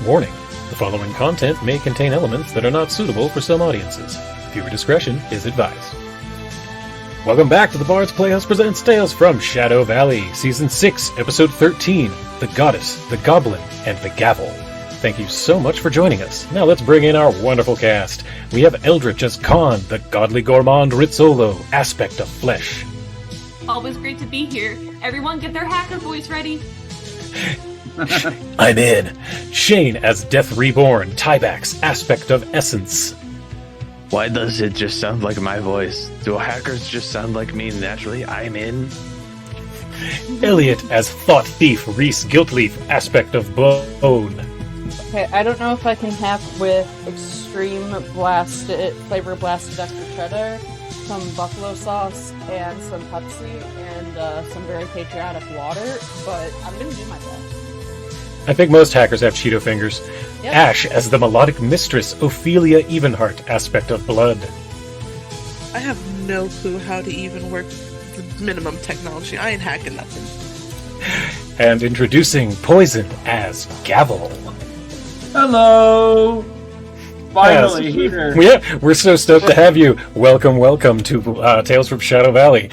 Warning: the following content may contain elements that are not suitable for some audiences. Viewer discretion is advised. Welcome back to the Bard's Playhouse Presents Tales from Shadow Valley, Season 6, Episode 13, The Goddess, the Goblin, and the Gavel. Thank you so much for joining us. Now let's bring in our wonderful cast. We have Eldritch as Khan, the godly gourmand Rizzolo, aspect of flesh. Always great to be here. Everyone get their hacker voice ready. I'm in. Shane as Death Reborn, Tybax, aspect of essence. Why does it just sound like my voice? Do hackers just sound like me naturally? I'm in. Elliot as Thought Thief, Reese Guiltleaf, aspect of bone. Okay, I don't know if I can hack with extreme blasted, flavor blasted extra cheddar, some buffalo sauce, and some Pepsi, and some very patriotic water, but I'm gonna do my best. I think most hackers have Cheeto fingers. Yep. Ash as the melodic mistress, Ophelia Evenheart, aspect of blood. I have no clue how to even work the minimum technology. I ain't hacking nothing. And introducing Poison as Gavel. Hello! Finally here. Yeah, we're so stoked to have you. Welcome to Tales from Shadow Valley.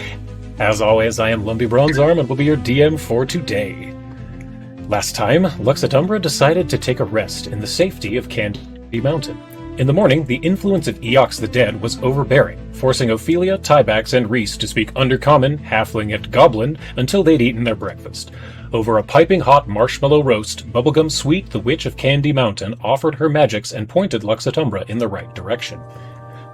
As always, I am Lumpy Bronzearm and will be your DM for today. Last time, Lux Et Umbra decided to take a rest in the safety of Candy Mountain. In the morning, the influence of Eox the Dead was overbearing, forcing Ophelia, Tybax, and Reese to speak Undercommon, Halfling, and Goblin until they'd eaten their breakfast. Over a piping hot marshmallow roast, Bubblegum Sweet, the Witch of Candy Mountain, offered her magics and pointed Lux Et Umbra in the right direction.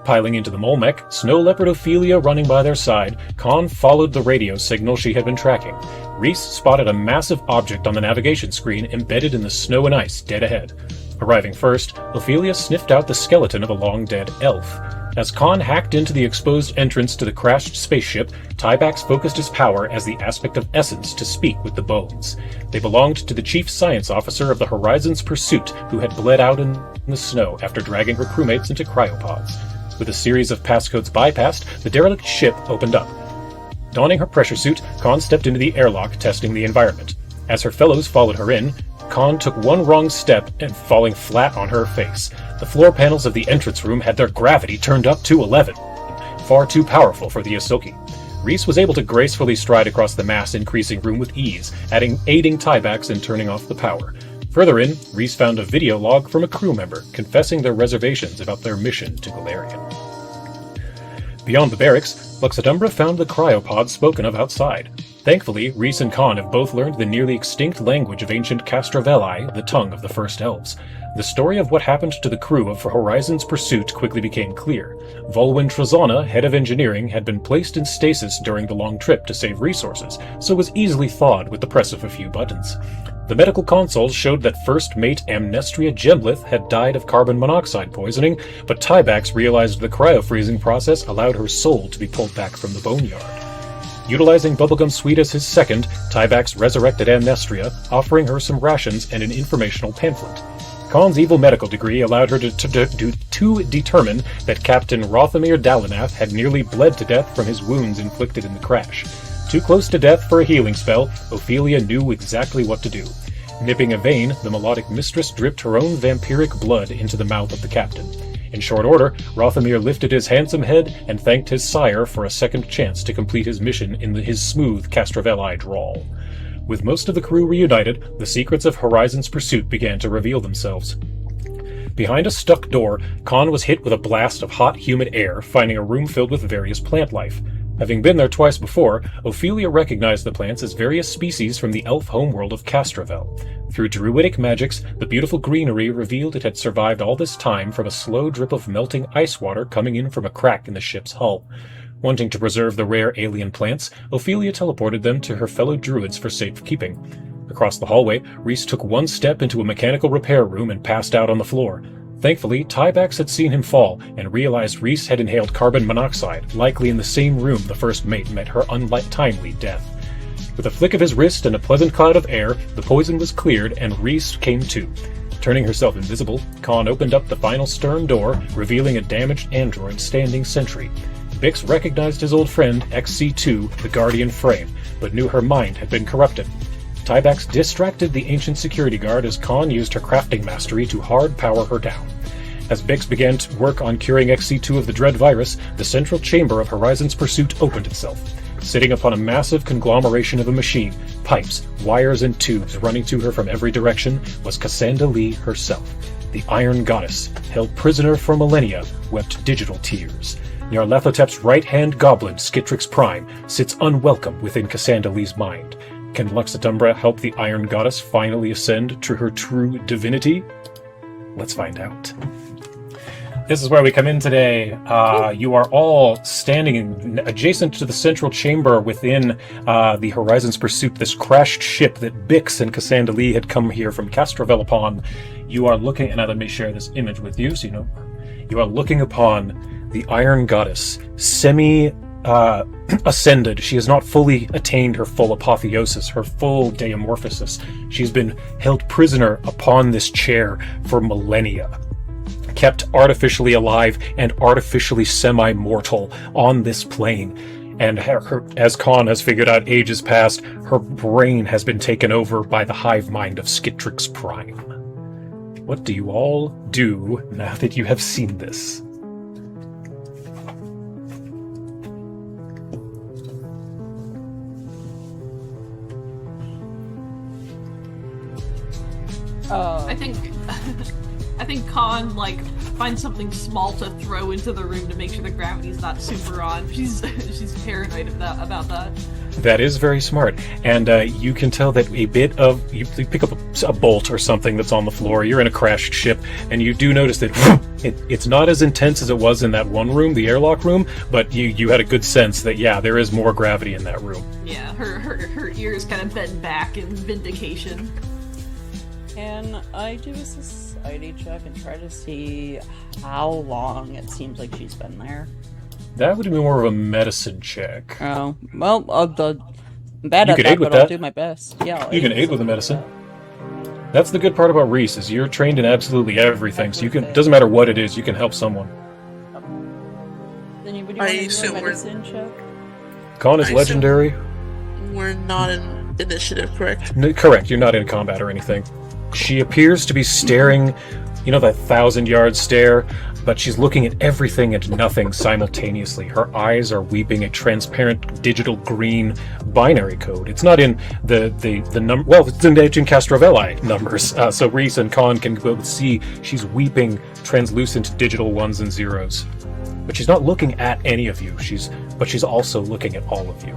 Piling into the Molmech, Snow Leopard Ophelia running by their side, Khan followed the radio signal she had been tracking. Reese spotted a massive object on the navigation screen embedded in the snow and ice dead ahead. Arriving first, Ophelia sniffed out the skeleton of a long-dead elf. As Khan hacked into the exposed entrance to the crashed spaceship, Tybax focused his power as the aspect of essence to speak with the bones. They belonged to the chief science officer of the Horizon's Pursuit, who had bled out in the snow after dragging her crewmates into cryopods. With a series of passcodes bypassed, the derelict ship opened up. Donning her pressure suit, Khan stepped into the airlock, testing the environment. As her fellows followed her in, Khan took one wrong step and falling flat on her face. The floor panels of the entrance room had their gravity turned up to 11. Far too powerful for the Ysoki. Reese was able to gracefully stride across the mass-increasing room with ease, aiding Tybax in turning off the power. Further in, Reese found a video log from a crew member confessing their reservations about their mission to Galarian. Beyond the barracks, Lux Et Umbra found the cryopod spoken of outside. Thankfully, Reese and Khan have both learned the nearly extinct language of ancient Castrovelli, the tongue of the first elves. The story of what happened to the crew of Horizon's Pursuit quickly became clear. Volwyn Trezana, head of engineering, had been placed in stasis during the long trip to save resources, so was easily thawed with the press of a few buttons. The medical consoles showed that first mate Amnestria Gemblith had died of carbon monoxide poisoning, but Tybax realized the cryo-freezing process allowed her soul to be pulled back from the boneyard. Utilizing Bubblegum Sweet as his second, Tybax resurrected Amnestria, offering her some rations and an informational pamphlet. Khan's evil medical degree allowed her to determine that Captain Rothamir Dalanath had nearly bled to death from his wounds inflicted in the crash. Too close to death for a healing spell, Ophelia knew exactly what to do. Nipping a vein, the melodic mistress dripped her own vampiric blood into the mouth of the captain. In short order, Rothamir lifted his handsome head and thanked his sire for a second chance to complete his mission in his smooth Castrovelli drawl. With most of the crew reunited, the secrets of Horizon's Pursuit began to reveal themselves. Behind a stuck door, Khan was hit with a blast of hot, humid air, finding a room filled with various plant life. Having been there twice before, Ophelia recognized the plants as various species from the elf homeworld of Castrovel. Through druidic magics, the beautiful greenery revealed it had survived all this time from a slow drip of melting ice water coming in from a crack in the ship's hull. Wanting to preserve the rare alien plants, Ophelia teleported them to her fellow druids for safekeeping. Across the hallway, Reese took one step into a mechanical repair room and passed out on the floor. Thankfully, Tybax had seen him fall and realized Reese had inhaled carbon monoxide, likely in the same room the first mate met her untimely death. With a flick of his wrist and a pleasant cloud of air, the poison was cleared and Reese came to. Turning herself invisible, Khan opened up the final stern door, revealing a damaged android standing sentry. Bix recognized his old friend, XC2, the Guardian Frame, but knew her mind had been corrupted. Tybax distracted the ancient security guard as Khan used her crafting mastery to hard power her down. As Bix began to work on curing XC2 of the dread virus, the central chamber of Horizon's Pursuit opened itself. Sitting upon a massive conglomeration of a machine, pipes, wires, and tubes running to her from every direction, was Casandalee herself. The Iron Goddess, held prisoner for millennia, wept digital tears. Nyarlathotep's right-hand goblin, Skitrix Prime, sits unwelcome within Casandalee's mind. Can Lux Et Umbra help the Iron Goddess finally ascend to her true divinity? Let's find out. This is where we come in today. You are all standing adjacent to the central chamber within the Horizon's Pursuit, this crashed ship that Bix and Casandalee had come here from Castrovel upon. You are looking, and let me share this image with you so you know. You are looking upon the Iron Goddess, ascended. She has not fully attained her full apotheosis, her full deamorphosis. She's been held prisoner upon this chair for millennia, kept artificially alive and artificially semi-mortal on this plane. And as Khan has figured out ages past, her brain has been taken over by the hive mind of Skitrix Prime. What do you all do now that you have seen this? I think Khan, like, finds something small to throw into the room to make sure the gravity's not super on. She's paranoid about that. That is very smart. And you can tell that a bit of... You pick up a bolt or something that's on the floor. You're in a crashed ship, and you do notice that it's not as intense as it was in that one room, the airlock room, but you had a good sense that, yeah, there is more gravity in that room. Yeah, her ears kind of bend back in vindication. Can I do a society check and try to see how long it seems like she's been there? That would be more of a medicine check. Oh, well, I'm bad You at could that, aid with but I'll that. do my best. Yeah, You can aid with the medicine. That's the good part about Reese, is you're trained in absolutely everything, so you can, doesn't matter what it is, you can help someone. Then you would I want to do assume a we're- medicine check? Khan is I assume- legendary. We're not in initiative, correct? Correct, you're not in combat or anything. She appears to be staring, you know, that 1,000-yard stare, but she's looking at everything and nothing simultaneously. Her eyes are weeping a transparent digital green binary code. It's not in the number. Well, it's in the Castrovelli numbers, so Reese and Khan can both see she's weeping translucent digital ones and zeros. But she's not looking at any of you. She's also looking at all of you.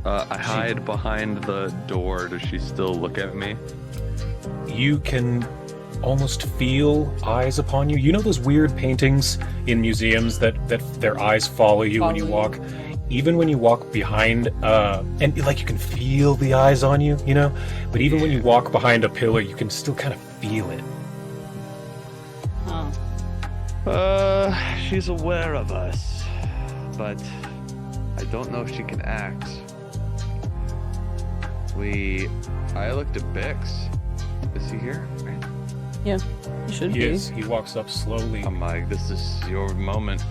I hide behind the door. Does she still look at me? You can almost feel eyes upon you. You know those weird paintings in museums that their eyes follow you when you walk? Even when you walk behind, and like you can feel the eyes on you, you know? But even when you walk behind a pillar, you can still kind of feel it. She's aware of us, but I don't know if she can act. I looked at Bix. Is he here? Yeah, you should He be. is. He walks up slowly. I'm like, this is your moment.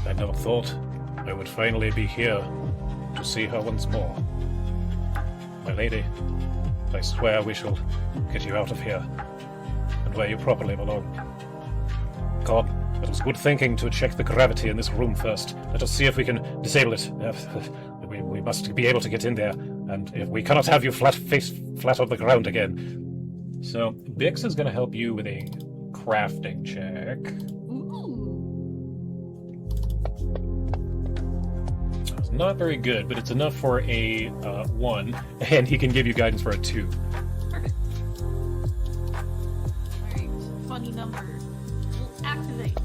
I never thought I would finally be here to see her once more. My lady, I swear we shall get you out of here and where you properly belong. God, it was good thinking to check the gravity in this room first. Let us see if we can disable it. We must be able to get in there, and if we cannot have you flat on the ground again. So, Bix is going to help you with a crafting check. It's not very good, but it's enough for a 1, and he can give you guidance for a 2. Perfect. Alright, funny number. We'll activate.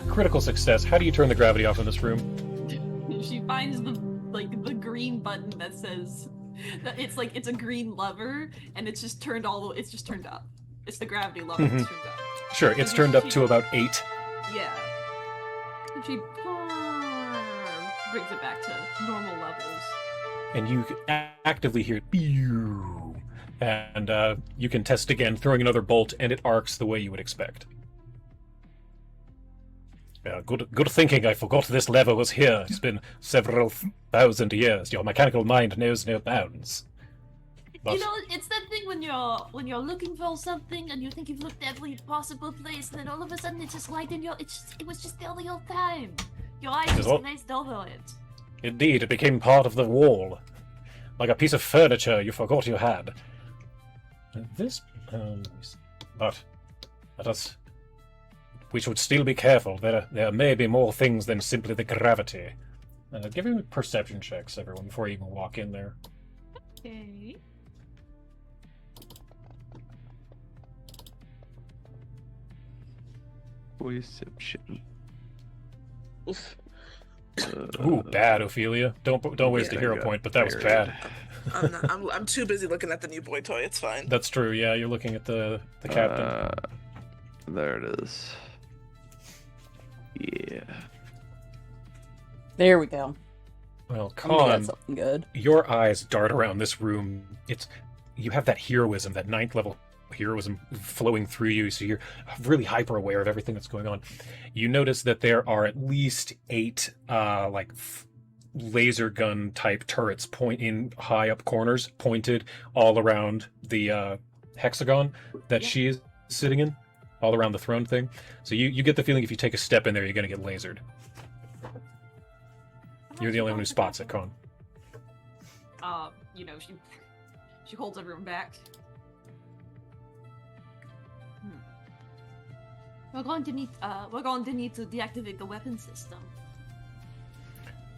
Critical success. How do you turn the gravity off in this room? She finds the green button that says that it's a green lever, and it's just turned it's just turned up. It's the gravity lever that's turned up. Sure, it's turned up to about 8. Yeah. And she brings it back to normal levels. And you actively hear pew, and you can test again, throwing another bolt, and it arcs the way you would expect. Yeah, good thinking. I forgot this lever was here. It's been several thousand years. Your mechanical mind knows no bounds. But You know, it's that thing when you're looking for something and you think you've looked every possible place, and then all of a sudden it's just right in your. It was just there the whole time. Your eyes Is just all- glazed over it. indeed, it became part of the wall, like a piece of furniture you forgot you had. This, but let us. We should still be careful. There may be more things than simply the gravity. Give me perception checks, everyone, before you even walk in there. Okay. Perception. Oof. Ooh, bad, Ophelia. Don't waste a Yeah, hero yeah. point, but that was Very bad. I'm too busy looking at the new boy toy. It's fine. That's true. Yeah, you're looking at the captain. There it is. Yeah. There we go. Well, I'm gonna get Con, something good. your eyes dart around this room. You have that heroism, that 9th level heroism flowing through you, so you're really hyper aware of everything that's going on. You notice that there are at least 8 laser gun type turrets pointing high up corners, pointed all around the hexagon that she is sitting in, all around the throne thing. So you get the feeling if you take a step in there, you're going to get lasered. You're the only one who spots it, Con. You know, she holds everyone back. We're going to need to deactivate the weapon system.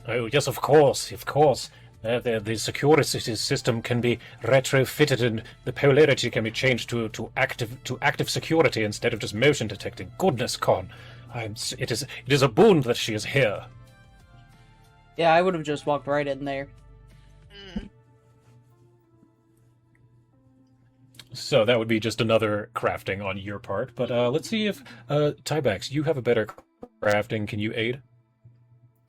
Oh, yes, of course, of course. The security system can be retrofitted and the polarity can be changed to active security instead of just motion detecting. Goodness, Con. It is a boon that she is here. Yeah, I would have just walked right in there. So that would be just another crafting on your part. But let's see if Tybax, you have a better crafting. Can you aid?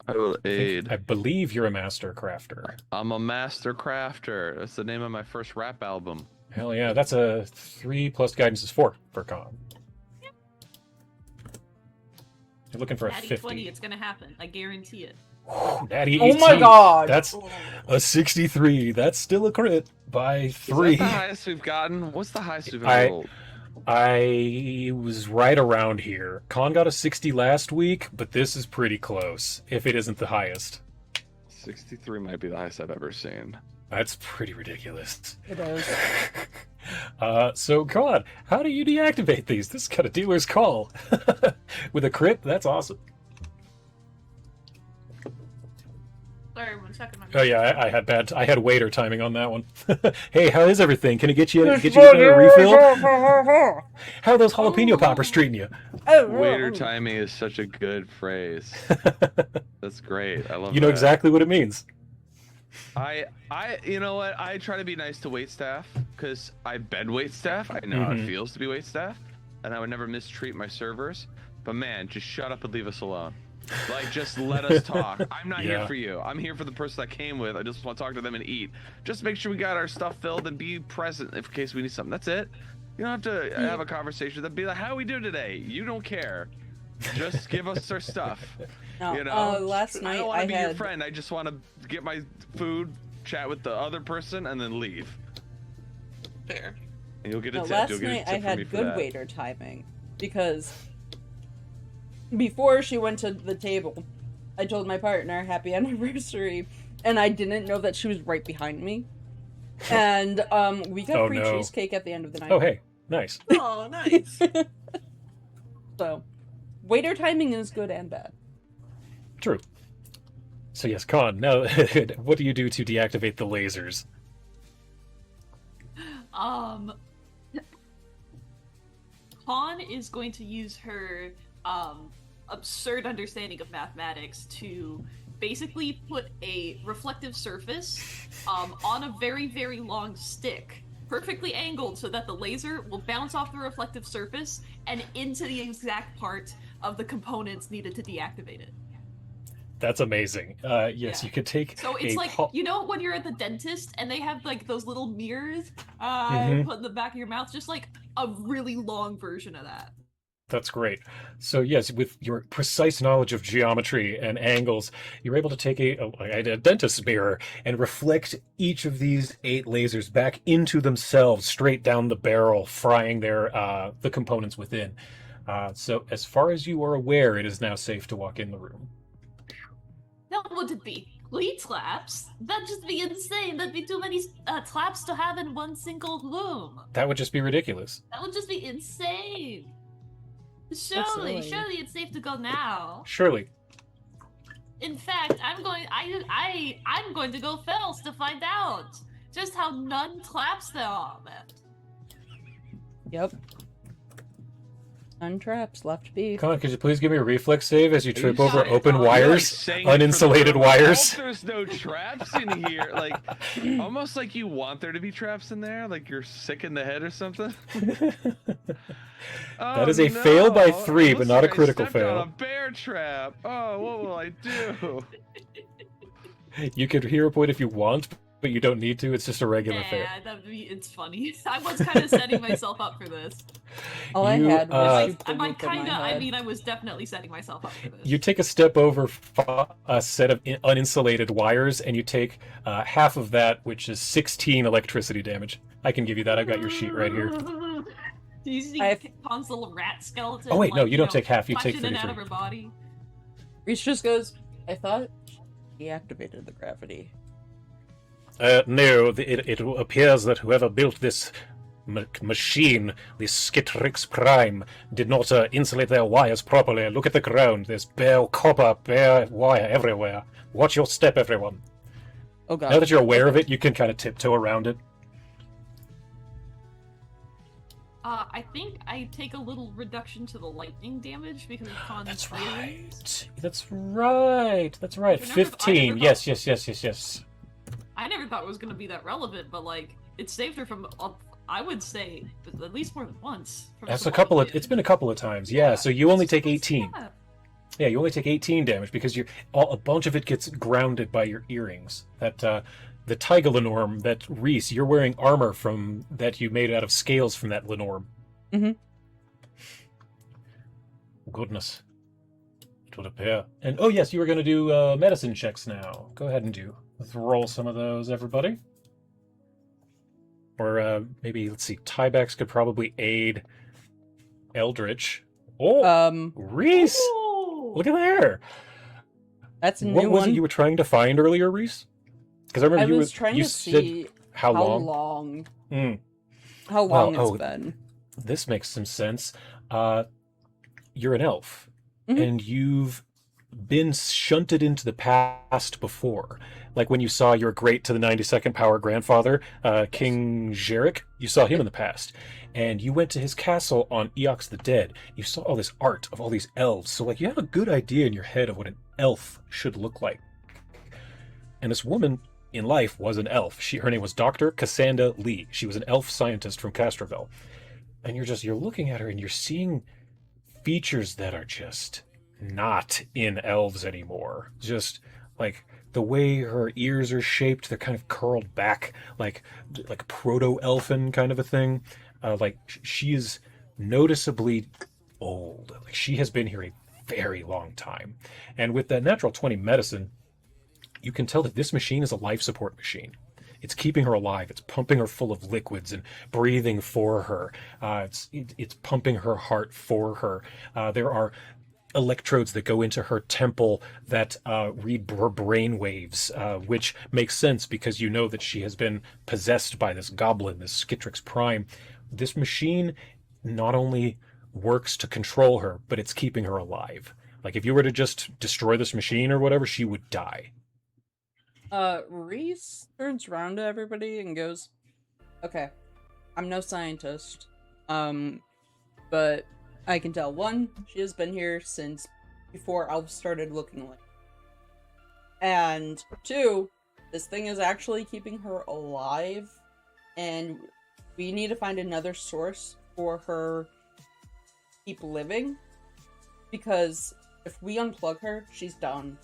I will aid. I believe you're a master crafter. I'm a master crafter. That's the name of my first rap album. Hell yeah, that's a 3 plus guidance is 4 for Con. You're looking for a Natty 50. 20, it's gonna happen. I guarantee it. Natty Oh 18. my god! That's a 63. That's still a crit by 3. Is that the highest we've gotten? What's the highest we've ever rolled? I was right around here. Con got a 60 last week, but this is pretty close, if it isn't the highest. 63 might be the highest I've ever seen. That's pretty ridiculous. It is. So, Con, how do you deactivate these? This is kind of dealer's call. With a crit? That's awesome. Sorry, 1 second. Oh yeah, I had waiter timing on that one. Hey, how is everything? Can I get you a refill? How are those jalapeno poppers treating you? Waiter timing is such a good phrase. That's great. I love You know that. exactly what it means. You know what? I try to be nice to wait staff because I've been wait staff. I know how it feels to be wait staff, and I would never mistreat my servers. But man, just shut up and leave us alone. Like, just let us talk. I'm not here for you. I'm here for the person I came with. I just want to talk to them and eat. Just make sure we got our stuff filled and be present in case we need something. That's it. You don't have to have a conversation. That'd be like, how we do today? You don't care. Just give us our stuff. No, You know? last night I don't want to be your had... friend. I just want to get my food, chat with the other person, and then leave. Fair. And you'll get a No, tip. last You'll get a night tip I from me had for good that. waiter timing because before she went to the table, I told my partner happy anniversary, and I didn't know that she was right behind me. And we got free cheesecake at the end of the night. Oh hey, nice. Oh, nice. So, waiter timing is good and bad. True. So yes, Con, now what do you do to deactivate the lasers? Pawn is going to use her absurd understanding of mathematics to basically put a reflective surface on a very, very long stick, perfectly angled so that the laser will bounce off the reflective surface and into the exact part of the components needed to deactivate it. That's amazing. Yes, Yeah. you could take. So it's like, you know, when you're at the dentist and they have like those little mirrors put in the back of your mouth, just like a really long version of that. That's great. So yes, with your precise knowledge of geometry and angles, you're able to take a dentist's mirror and reflect each of these 8 lasers back into themselves, straight down the barrel, frying the components within. So as far as you are aware, it is now safe to walk in the room. Now, would it be 3 traps? That'd just be insane. That'd be too many traps to have in one single room. That would just be ridiculous. That would just be insane. Absolutely. Surely it's safe to go now. Surely. In fact, I'm going to go first to find out just how none traps there are left. Yep. Untraps, left be. Come on, could you please give me a reflex save as you trip you over sorry, open Tom? wires, You're, like, uninsulated wires? There's no traps in here. Like, almost like you want there to be traps in there. Like you're sick in the head or something. That is a fail by 3, but not a critical fail. On a bear trap. Oh, what will I do? You could hero point if you want, but you don't need to. It's just a regular fail. Yeah, it's funny. I was kind of setting myself up for this. All I had was I was definitely setting myself up for this. You take a step over a set of uninsulated wires, and you take half of that, which is 16 electricity damage. I can give you that. I've got your sheet right here. Do you see Pon's little rat skeleton? Oh wait, no, you don't take half. You take punching in and out of 33. her body. Reese just goes, I thought he activated the gravity. No, it appears that whoever built this machine, the Skitrix Prime, did not insulate their wires properly. Look at the ground. There's bare copper, bare wire everywhere. Watch your step, everyone. Oh god. Now that you're aware of it, you can kind of tiptoe around it. I think I take a little reduction to the lightning damage because of Pon's That's feelings. right. That's right. That's right. Remember, 15. Yes. I never thought it was going to be that relevant, but like it saved her from, I would say, at least more than once. That's a couple of. It's been a couple of times. Yeah. So you only take 18. Yeah, you only take 18 damage because a bunch of it gets grounded by your earrings. The Taiga Lenorm, that Reese, you're wearing armor from that you made out of scales from that Lenorm. Mm-hmm. Goodness. It would appear. And oh yes, you were going to do medicine checks now. Go ahead and let's roll some of those, everybody. Or maybe, let's see, Tybex could probably aid Eldritch. Oh, Reese! Ooh. Look at there! That's a new What was one. it you were trying to find earlier, Reese? Because I remember I was trying to see how long. How long it's been. This makes some sense. You're an elf, Mhm. and you've been shunted into the past before. Like when you saw your great to the 92nd power grandfather, King Jarek, you saw him in the past. And you went to his castle on Eox the Dead. You saw all this art of all these elves. So like you have a good idea in your head of what an elf should look like. And this woman in life was an elf. Her name was Dr. Casandalee. She was an elf scientist from Castrovel. And you're looking at her and you're seeing features that are just not in elves anymore. Just like the way her ears are shaped, they're kind of curled back, like proto-elfin kind of a thing. Like she is noticeably old. Like she has been here a very long time. And with that natural 20 medicine, you can tell that this machine is a life support machine. It's keeping her alive. It's pumping her full of liquids and breathing for her. It's pumping her heart for her. There are electrodes that go into her temple that read her brain waves, which makes sense because you know that she has been possessed by this goblin, this Skitrix Prime. This machine not only works to control her, but it's keeping her alive. Like if you were to just destroy this machine or whatever, she would die. Reese turns around to everybody and goes, okay, I'm no scientist, but I can tell, one, she has been here since before elves started looking like. And two, this thing is actually keeping her alive, and we need to find another source for her to keep living, because if we unplug her, she's done.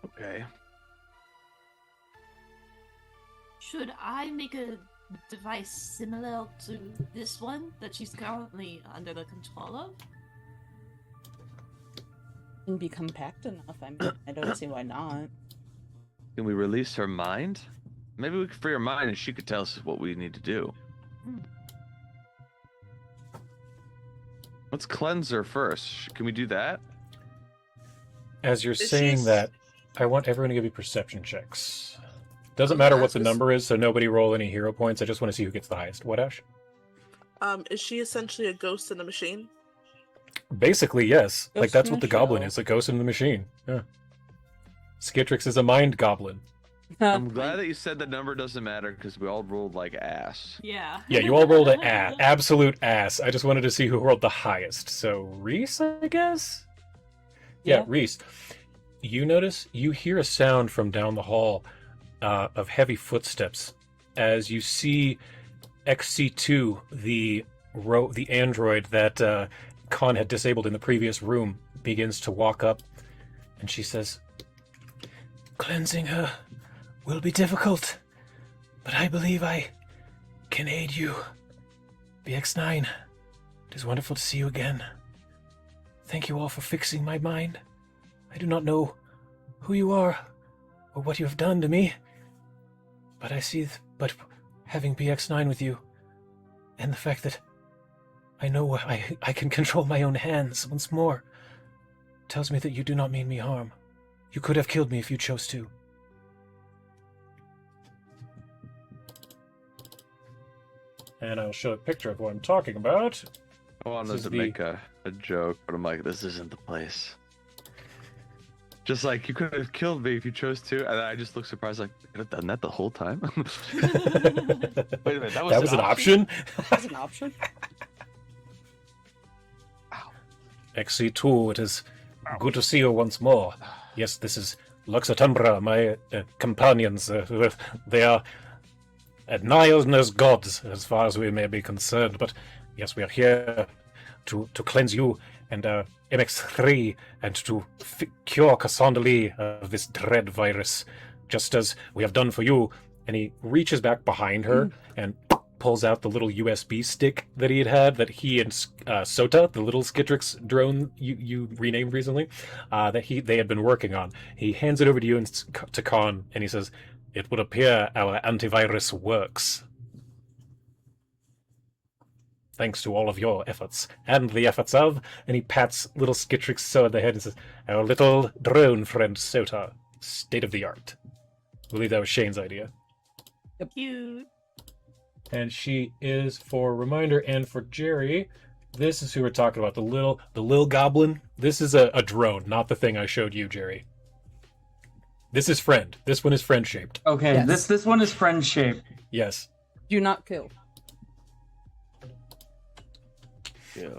Okay. Should I make a device similar to this one that she's currently under the control of? And be compact enough. I mean, I don't see why not. Can we release her mind? Maybe we could free her mind and she could tell us what we need to do. Let's cleanse her first. Can we do that? As you're Is saying she- that, I want everyone to give me perception checks. Doesn't matter what the number is, so nobody roll any hero points. I just want to see who gets the highest. What, Ash? Is she essentially a ghost in a machine? Basically, yes. Ghost Like, that's in what the the goblin shell. is, a ghost in the machine. Yeah. Skitrix is a mind goblin. I'm glad that you said the number doesn't matter because we all rolled like ass. Yeah. Yeah, you all rolled an ass. Absolute ass. I just wanted to see who rolled the highest. So, Reese, I guess? Yeah, Reese. You notice, you hear a sound from down the hall of heavy footsteps as you see XC2, the android that Khan had disabled in the previous room, begins to walk up, and she says, "Cleansing her will be difficult, but I believe I can aid you. BX9, it is wonderful to see you again. Thank you all for fixing my mind. I do not know who you are or what you have done to me, but but having BX9 with you, and the fact that I know I can control my own hands once more, tells me that you do not mean me harm. You could have killed me if you chose to." And I'll show a picture of what I'm talking about. I wanted This is to the- make a joke, but I'm like, this isn't the place. Just like, you could have killed me if you chose to, and then I just look surprised, like, I could have done that the whole time? Wait a minute, that was an option? That's an option. XC2, it is good to see you once more. Yes, this is Lux Et Umbra, my companions. They are nigh as gods, as far as we may be concerned. But yes, we are here to cleanse you and MX3 and to cure Casandalee of this dread virus, just as we have done for you. And he reaches back behind her and pulls out the little USB stick that he had that he and Sota, the little Skitrix drone you renamed recently, they had been working on. He hands it over to you and to Khan, and he says, "It would appear our antivirus works. Thanks to all of your efforts, and the efforts of," and he pats little Skitrix so on the head and says, "Our little drone friend Sota, state of the art." I believe that was Shane's idea. Cute. And she is, for reminder and for Jerry, this is who we're talking about, the little goblin. This is a drone, not the thing I showed you, Jerry. This is friend. This one is friend shaped. Okay, Yes. this one is friend shaped. Yes. Do not kill.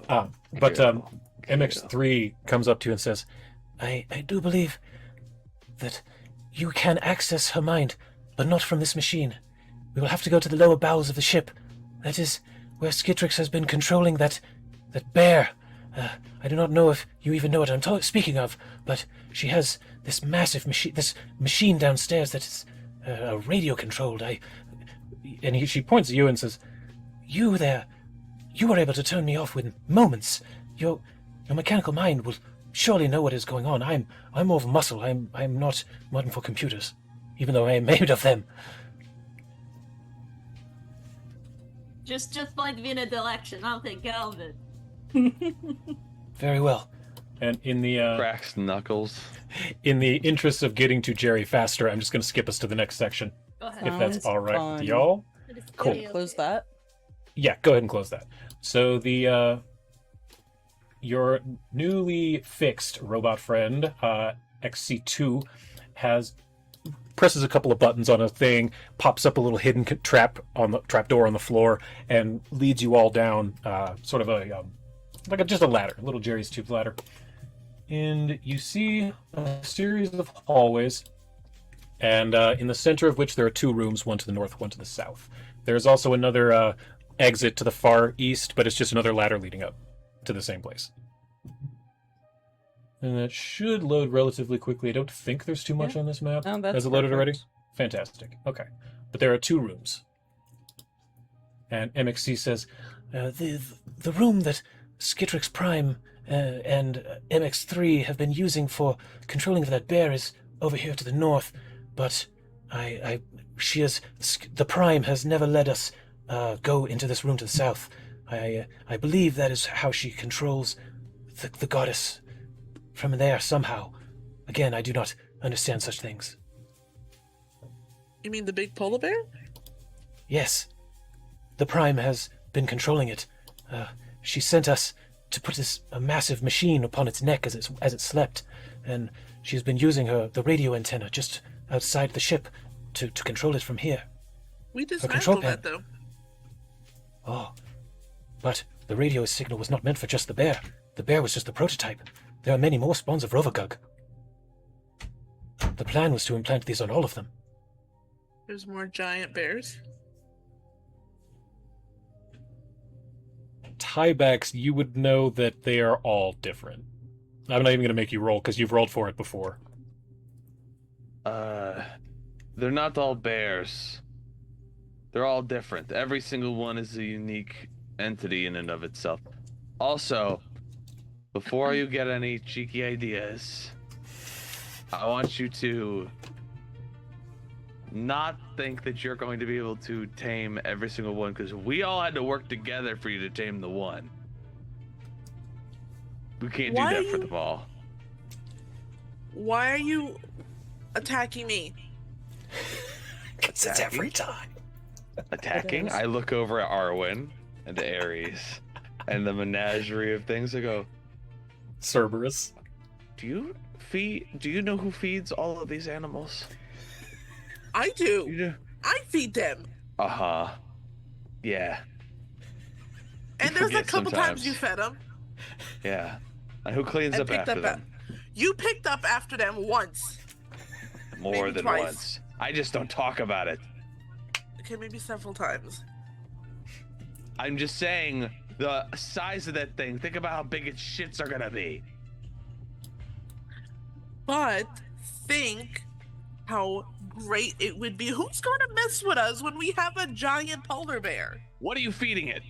But MX3 comes up to you and says, I do believe that you can access her mind, but not from this machine. We will have to go to the lower bowels of the ship. That is where Skitrix has been controlling that bear. I do not know if you even know what I'm speaking of, but she has this massive machine downstairs that is radio controlled. She points at you and says, "You there, you were able to turn me off within moments. Your mechanical mind will surely know what is going on. I'm more of a muscle. I'm not modern for computers, even though I am made of them." Just point me in a direction. I'll take care of it. Very well. And in the Cracks knuckles. in the interest of getting to Jerry faster, I'm just going to skip us to the next section, Go ahead. if that's Sounds all right fun. with y'all. Cool. Close that. Yeah, go ahead and close that. So the your newly fixed robot friend, XC2, presses a couple of buttons on a thing, pops up a little hidden trap door on the floor, and leads you all down sort of just a ladder, a little Jerry's tube ladder. And you see a series of hallways, and in the center of which there are two rooms, one to the north, one to the south. There's also another exit to the far east, but it's just another ladder leading up to the same place. And that should load relatively quickly. I don't think there's too much on this map. No, that's Has it loaded already? perfect. Fantastic. Okay. but there are 2 rooms. And MXC says, the room that Skitrix Prime and MX3 have been using for controlling of that bear is over here to the north, but the Prime has never let us go into this room to the south. I believe that is how she controls the goddess from there somehow. Again, I do not understand such things. You mean the big polar bear? Yes. The Prime has been controlling it. She sent us to put a massive machine upon its neck as it slept, and she has been using the radio antenna just outside the ship to control it from here. We control dismantled pen. that, though. Oh. But the radio signal was not meant for just the bear. The bear was just the prototype. There are many more spawns of Rovagug. The plan was to implant these on all of them. There's more giant bears. Tiebacks, you would know that they are all different. I'm not even going to make you roll because you've rolled for it before. They're not all bears. They're all different. Every single one is a unique entity in and of itself. Also, before you get any cheeky ideas, I want you to not think that you're going to be able to tame every single one, because we all had to work together for you to tame the one. We can't do that for the ball. Why are you attacking me? Because it's every time. Attacking? I look over at Arwen and Ares and the menagerie of things. I go, Cerberus. Do you know who feeds all of these animals? I do. You do? I feed them. Uh-huh. Yeah. And there's a couple times you fed them. Yeah. And who cleans up after them? You picked up after them once. More maybe than twice. once. I just don't talk about it. Okay, maybe several times. I'm just saying the size of that thing. Think about how big its shits are gonna be. But think how great it would be. Who's going to mess with us when we have a giant polar bear? What are you feeding it?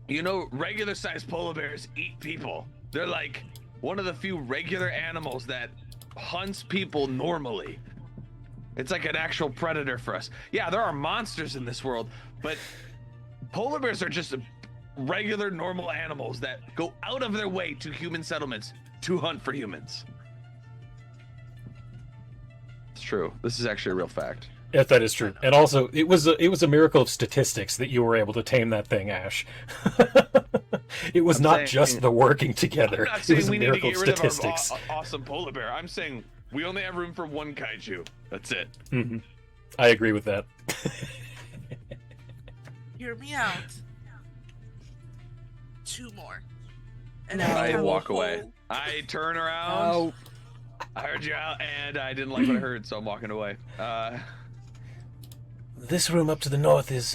You know, regular sized polar bears eat people. They're like one of the few regular animals that hunts people normally. It's like an actual predator for us. Yeah, there are monsters in this world, but polar bears are just regular normal animals that go out of their way to human settlements to hunt for humans. It's true. This is actually a real fact. If that is true. And also, it was a miracle of statistics that you were able to tame that thing, Ash. It was not just the working together. I'm not It was saying a we need to miracle get of rid of statistics. our awesome polar bear. I'm saying we only have room for one kaiju. That's it. Mm-hmm. I agree with that. Hear me out. 2 more. And No. then we I have a walk whole- away. I turn around. Oh, I heard you out, and I didn't like what I heard, so I'm walking away. This room up to the north is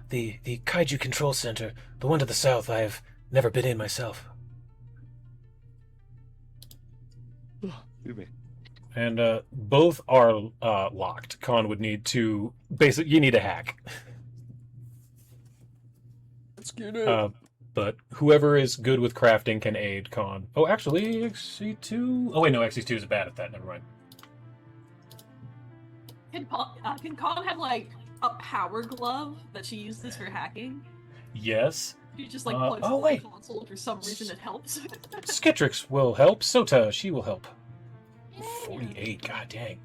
the Kaiju Control Center. The one to the south I have never been in myself. Excuse me. And both are locked. Con would need to... Basically, you need a hack. let's get it. But whoever is good with crafting can aid Con. Oh, actually, XC2... Oh, wait, no, XC2 is bad at that. Never mind. Can Con have, like, a power glove that she uses for hacking? Yes. She just, like, plugs oh, in wait. the console, and for some reason it helps. Skitrix will help. Sota, she will help. 48, god dang.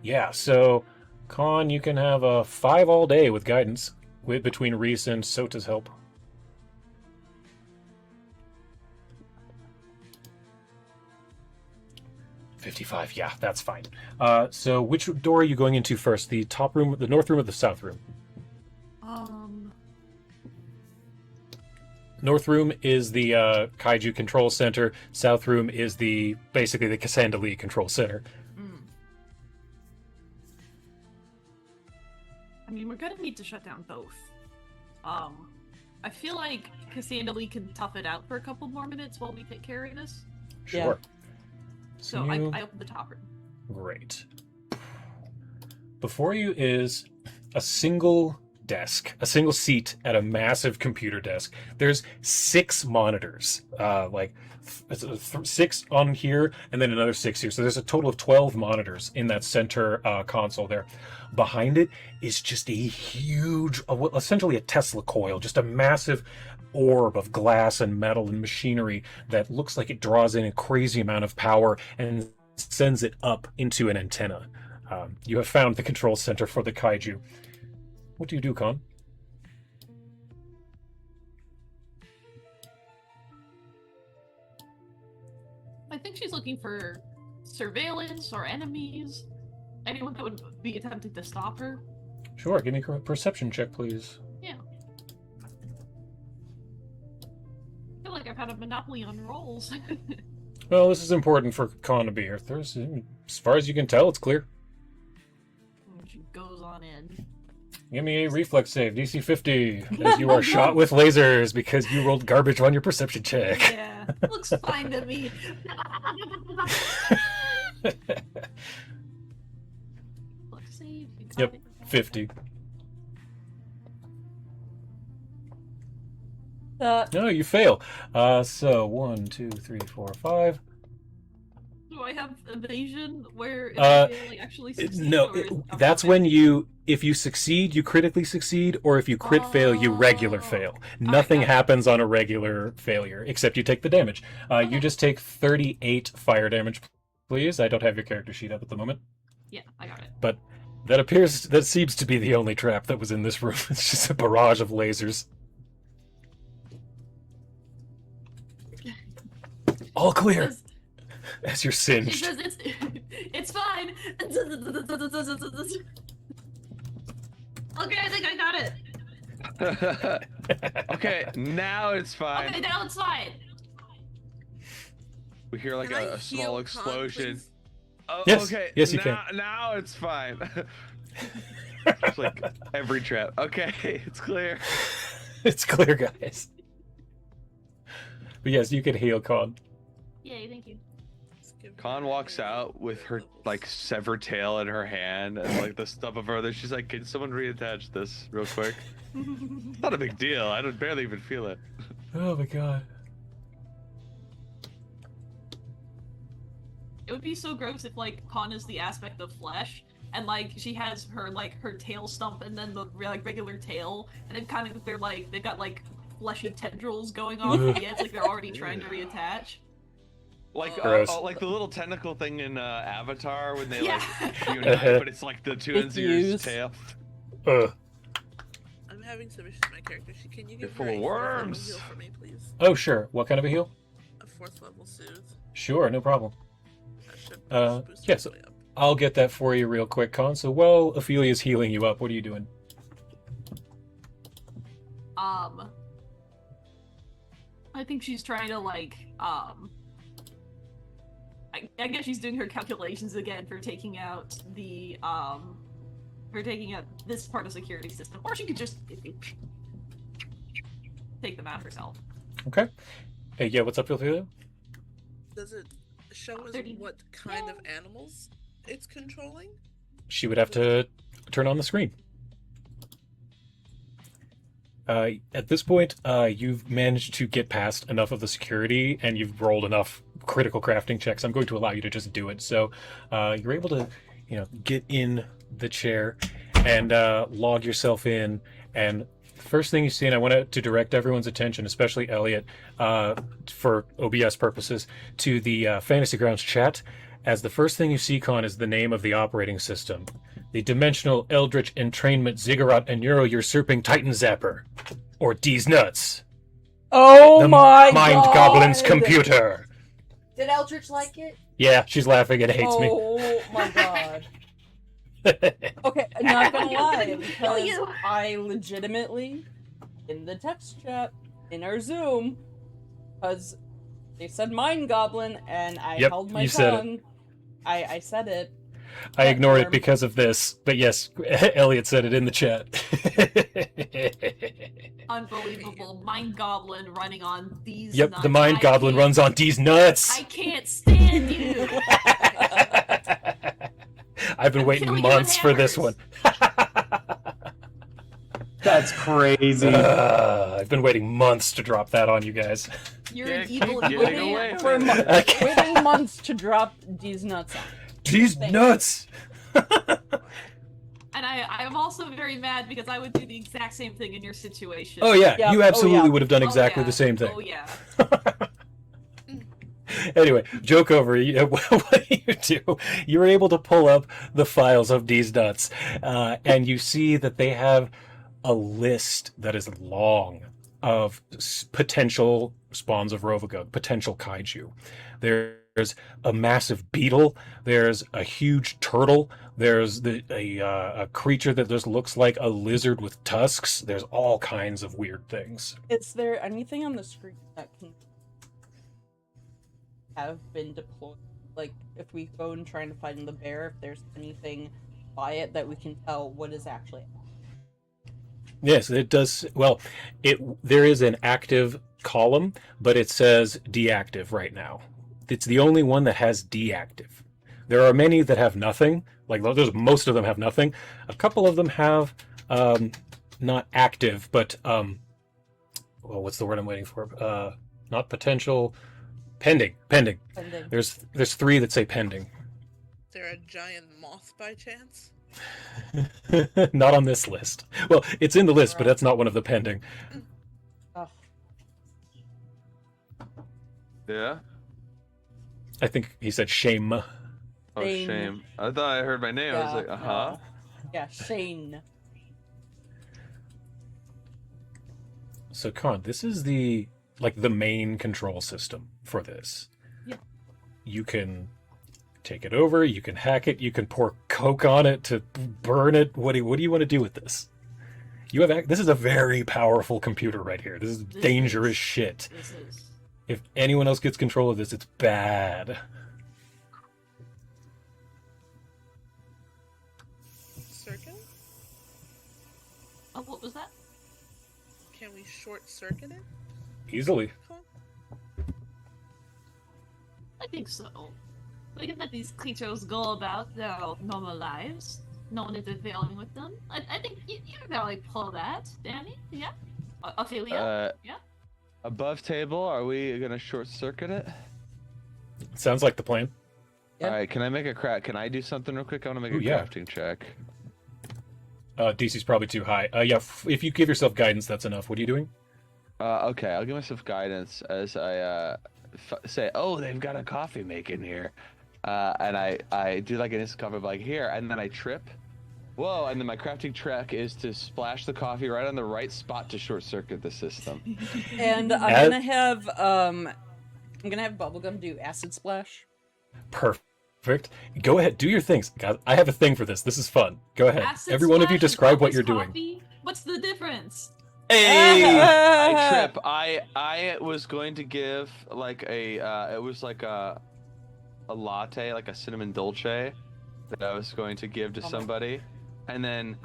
Yeah, so, Con, you can have a 5 all day with guidance between Reese and Sota's help. $55, yeah, that's fine. So which door are you going into first? The top room, the north room, or the south room? North room is the Kaiju Control Center. South room is basically the Casandalee Control Center. I mean, we're gonna need to shut down both. I feel like Casandalee can tough it out for a couple more minutes while we take care of this. Sure. So you- I opened the top room. Great. Before you is a single desk, a single seat at a massive computer desk. There's 6 monitors, 6 on here and then another 6 here. So there's a total of 12 monitors in that center console there. Behind it is just a huge, essentially a Tesla coil, just a massive orb of glass and metal and machinery that looks like it draws in a crazy amount of power and sends it up into an antenna. You have found the control center for the kaiju. What do you do, Con? I think she's looking for surveillance or enemies. Anyone that would be attempting to stop her. Sure, give me a perception check, please. Yeah. I feel like I've had a monopoly on rolls. Well, this is important for Con to be here. There's, as far as you can tell, it's clear. She goes on in. Give me a reflex save, DC 50, as you are shot with lasers because you rolled garbage on your perception check. Yeah, looks fine to me. Reflex save. You got Yep, it. 50. No, you fail. So 1, 2, 3, 4, 5. Do I have evasion where if Uh, I fail, like, actually succeed? No, or is it that's automatic? when if you succeed, you critically succeed, or if you crit fail, you regular Oh. fail. Nothing got it. happens on a regular failure, except you take the damage. You Okay. just take 38 fire damage, please. I don't have your character sheet up at the moment, Yeah, I got it. but that seems to be the only trap that was in this room. It's just a barrage of lasers. All clear, Says- as you're She singed. says it's fine. Okay, I think I got it. Okay, now it's fine. Okay, now it's fine. We hear like Can I a heal small Con, explosion. please? Oh, Yes, okay. yes, you Now it's fine. It's like every trap. Okay, it's clear. It's clear, guys. But yes, you can heal Con. Yay, thank you. Just give Khan her walks a out with her levels. like severed tail in her hand and like the stub of her other. She's like, "Can someone reattach this real quick?" It's not a big deal. I don't barely even feel it. Oh my god. It would be so gross if like Con is the aspect of flesh, and like she has her tail stump and then the like regular tail, and it kind of they've got like fleshy tendrils going on at the ends, like they're already trying to reattach. Like Gross. like the little tentacle thing in Avatar when they Yeah. like unite, but it's like the two ends of your Diffuse. tail. I'm having some issues with my character. Can you You're give full her of a 4th level worms. heal for me, please? Oh, sure. What kind of a heal? A 4th level soothe. Sure, no problem. That should boost yeah, her so- way up. I'll get that for you real quick, Con. So while Ophelia's healing you up, what are you doing? I think she's trying to I guess she's doing her calculations again for taking out this part of the security system, or she could just take them out herself. Okay. Hey, yeah, what's up, Ophelia? Does it show us 30. what kind of animals it's controlling? She would have to turn on the screen. At this point, you've managed to get past enough of the security, and you've rolled enough critical crafting checks. I'm going to allow you to just do it. So you're able to, get in the chair and log yourself in. And first thing you see, and I want to direct everyone's attention, especially Elliot, for OBS purposes, to the Fantasy Grounds chat. As the first thing you see, Con, is the name of the operating system. The Dimensional Eldritch Entrainment Ziggurat and Euro Usurping Titan Zapper. Or D's Nuts. Oh The my Mind god! Goblin's computer. Did Eldritch like it? Yeah, she's laughing and hates me. Oh my god. Okay, not gonna lie, because you. I legitimately, in the text chat, in our Zoom, because they said Mind Goblin, and I Yep, held my you said it. tongue. I said it. I ignored it term. because of this, but yes, Elliot said it in the chat. Unbelievable. Mind Goblin running on these Yep, nuts. the Mind I Goblin can't- runs on D's nuts. I can't stand you! I've been I'm waiting killing you with months for this one. hammers. That's crazy. I've been waiting months to drop that on you guys. You're Yeah, an evil, keep evil getting away man. with it. I can't- Waiting months to drop these nuts on. These Thank nuts! And I'm also very mad because I would do the exact same thing in your situation. Oh yeah, Yeah, you oh, absolutely yeah. would have done Oh, exactly yeah. the same thing. Oh yeah. Anyway, joke over. What do you do? You're able to pull up the files of these nuts, and you see that they have a list that is long of potential spawns of Rovagug, potential kaiju. There's a massive beetle. There's a huge turtle. There's a creature that just looks like a lizard with tusks. There's all kinds of weird things. Is there anything on the screen that can have been deployed? Like, if we go and try and find the bear, if there's anything by it that we can tell what is actually. Yes, it does. Well, there is an active column, but it says deactive right now. It's the only one that has deactive. There are many that have nothing. Like most of them have nothing. A couple of them have not active, but well, what's the word I'm waiting for? Not potential. Pending. Pending. There's 3 that say pending. Is there a giant moth by chance? Not on this list. Well, it's in the list, but that's not one of the pending. Oh, Yeah? I think he said shame. Oh, Shame. shame. I thought I heard my name. I was like, uh-huh. no. Yeah, Shane. So, Con, this is the main control system for this. Yeah. You can take it over, you can hack it, you can pour coke on it to burn it. What do you want to do with this? This is a very powerful computer right here. This is dangerous shit. This is. If anyone else gets control of this, it's bad. Circuit? Oh, what was that? Can we short circuit it? Easily. Cool. I think so. We can let these creatures go about their normal lives. No one is interfering with them. I think you can probably pull that, Danny. Yeah? Ophelia? Yeah? Above table, are we gonna short circuit it? Sounds like the plan. Yep. Alright, can I make a crack? Can I do something real quick? I wanna make Ooh, a yeah. crafting check. DC's probably too high. Yeah, if you give yourself guidance, that's enough. What are you doing? Okay, I'll give myself guidance as I say, oh, they've got a coffee making here. And I do like an instant coffee, like here, and then I trip. Whoa, and then my crafting check is to splash the coffee right on the right spot to short circuit the system. And I'm gonna have Bubblegum do acid splash. Perfect. Go ahead, do your things. Guys, I have a thing for this. This is fun. Go ahead. Acid Every one of you splash describe and what you're coffee? doing. What's the difference? Hey! I trip. I was going to give like it was like a latte, like a cinnamon dolce that I was going to give to somebody. And then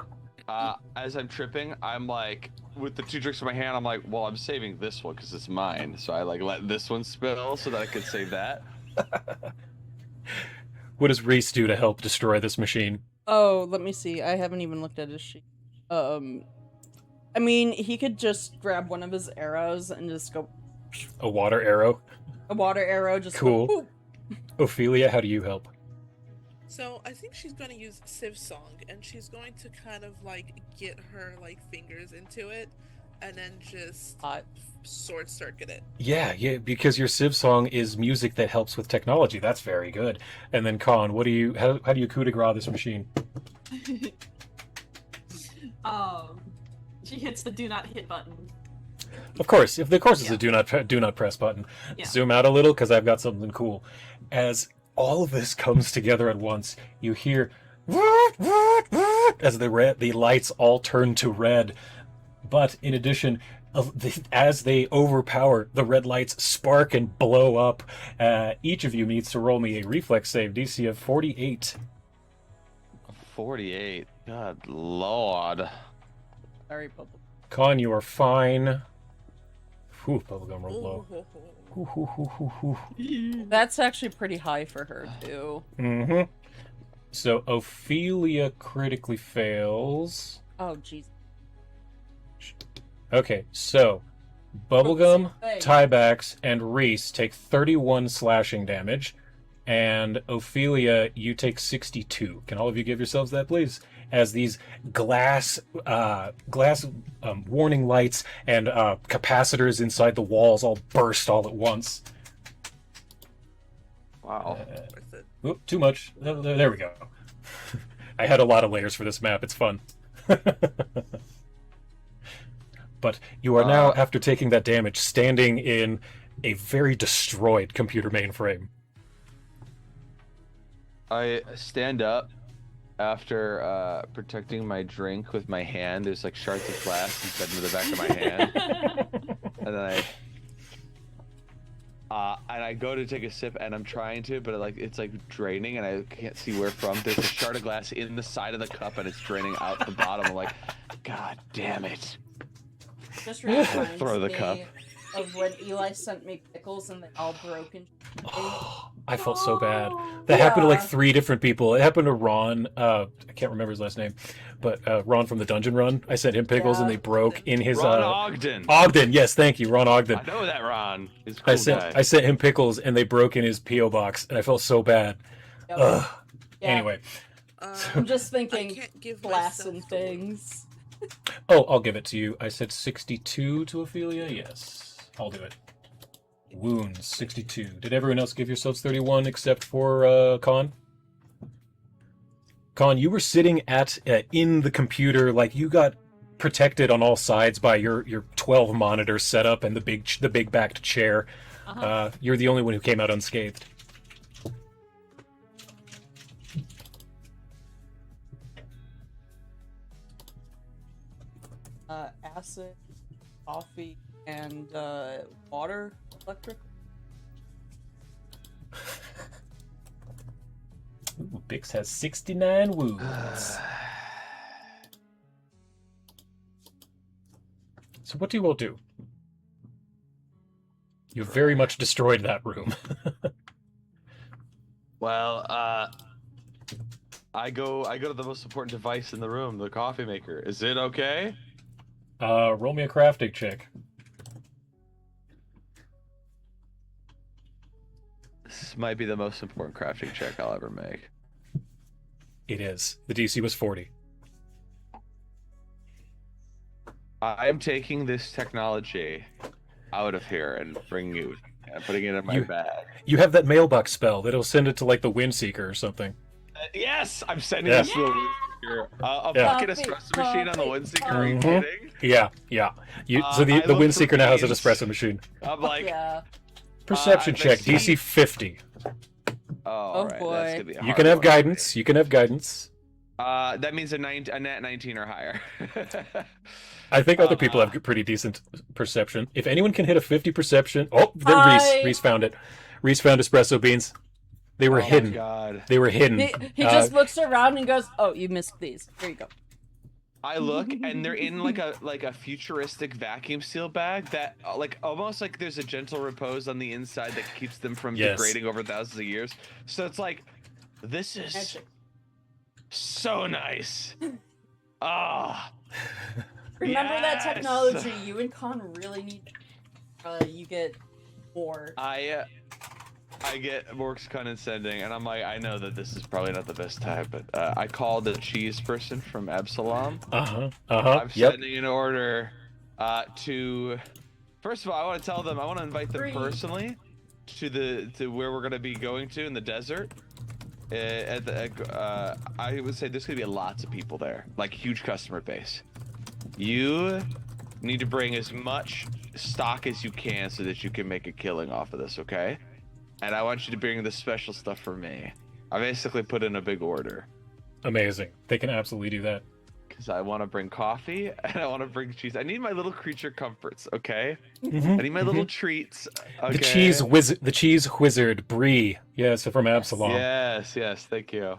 as I'm tripping, I'm like, with the 2 drinks in my hand, I'm like, well, I'm saving this one because it's mine. So I like let this one spill so that I could save that. What does Reese do to help destroy this machine? Oh, let me see. I haven't even looked at his sheet. I mean, he could just grab one of his arrows and just go. A water arrow? A water arrow, just Cool. Go, Ophelia, how do you help? So I think she's going to use Civ Song, and she's going to kind of like get her like fingers into it, and then just short circuit it. Yeah, because your Civ song is music that helps with technology. That's very good. And then Con, how do you coup de grace this machine? She hits the do not hit button. Of course, it's a do not press button. Yeah. Zoom out a little because I've got something cool. As all of this comes together at once, you hear as the lights all turn to red. But in addition, as they overpower, the red lights spark and blow up. Each of you needs to roll me a reflex save, DC of 48. 48. God lord. Sorry, Bubble. Con, you are fine. Whew, bubblegum rolled low. That's actually pretty high for her too. Mm-hmm. So Ophelia critically fails. Oh jeez. Okay, so Bubblegum, Thing. Tiebacks, and Reese take 31 slashing damage, and Ophelia, you take 62. Can all of you give yourselves that, please? As these glass warning lights and capacitors inside the walls all burst all at once. Wow. Worth it. Oop, too much. There we go. I had a lot of layers for this map. It's fun. But you are now, after taking that damage, standing in a very destroyed computer mainframe. I stand up after protecting my drink with my hand. There's like shards of glass instead of the back of my hand. And then I go to take a sip, and I'm trying to, but it's like draining, and I can't see where from. There's a shard of glass in the side of the cup, and it's draining out the bottom. I'm like, God damn it! Just reminds Throw the me cup. of when Eli sent me pickles and they all broke in. I felt so bad. That happened to like 3 different people. It happened to Ron. I can't remember his last name, but Ron from the Dungeon Run. I sent him pickles, and they broke in his. Ron Ogden. Ogden, yes, thank you, Ron Ogden. I know that Ron. He's a cool guy. I sent him pickles, and they broke in his PO box, and I felt so bad. Yep. Ugh. Yeah. Anyway, I'm just I thinking can't give glass myself and the word. things. oh, I'll give it to you. I said 62 to Ophelia. Yes, I'll do it. Wounds 62. Did everyone else give yourselves 31 except for Con? Con, you were sitting at in the computer, like you got protected on all sides by your 12 monitor setup and the big backed chair. You're the only one who came out unscathed. Acid, coffee, and water, electric. Ooh, Bix has 69 wounds. So what do you all do? You very much destroyed that room. Well, I go to the most important device in the room, the coffee maker. Is it okay? Roll me a crafting check. This might be the most important crafting check I'll ever make. It is. The DC was 40. I am taking this technology out of here and putting it in my bag. You have that mailbox spell that'll send it to like the Windseeker or something. Yes, I'm sending Yeah. this to the Windseeker. A Yeah. fucking espresso machine on the Windseeker. Are you kidding? Yeah. So the I look Windseeker for now has an beans. espresso machine. I'm like, Yeah. Perception I check, see. DC 50. oh, right, boy. that's gonna be a You hard can have one for me. guidance. You can have guidance. That means a nat 19 or higher. I think other people have pretty decent perception. If anyone can hit a 50 perception... Oh, Hi. Reese found it. Reese found espresso beans. They were Oh my hidden. God. They were hidden. He just looks around and goes, "Oh, you missed these. Here you go." I look, and they're in like a futuristic vacuum seal bag that like almost like there's a gentle repose on the inside that keeps them from Yes. degrading over thousands of years. So it's like, this is Magic. so nice. Ah. Remember that Yes! technology. You and Con really need. You get more. I get more condescending, and I'm like, I know that this is probably not the best time, but I called the cheese person from Absalom. I'm Yep. sending an order to. First of all, I want to tell them I want to invite them Free. personally to where we're gonna be going to in the desert. I would say there's gonna be lots of people there, like huge customer base. You need to bring as much stock as you can so that you can make a killing off of this, okay? And I want you to bring the special stuff for me. I basically put in a big order. Amazing. They can absolutely do that. Because I want to bring coffee and I want to bring cheese. I need my little creature comforts, okay? Mhm, I need my little treats. Okay? The cheese wizard, Brie. Yes, from Absalom. Yes, thank you.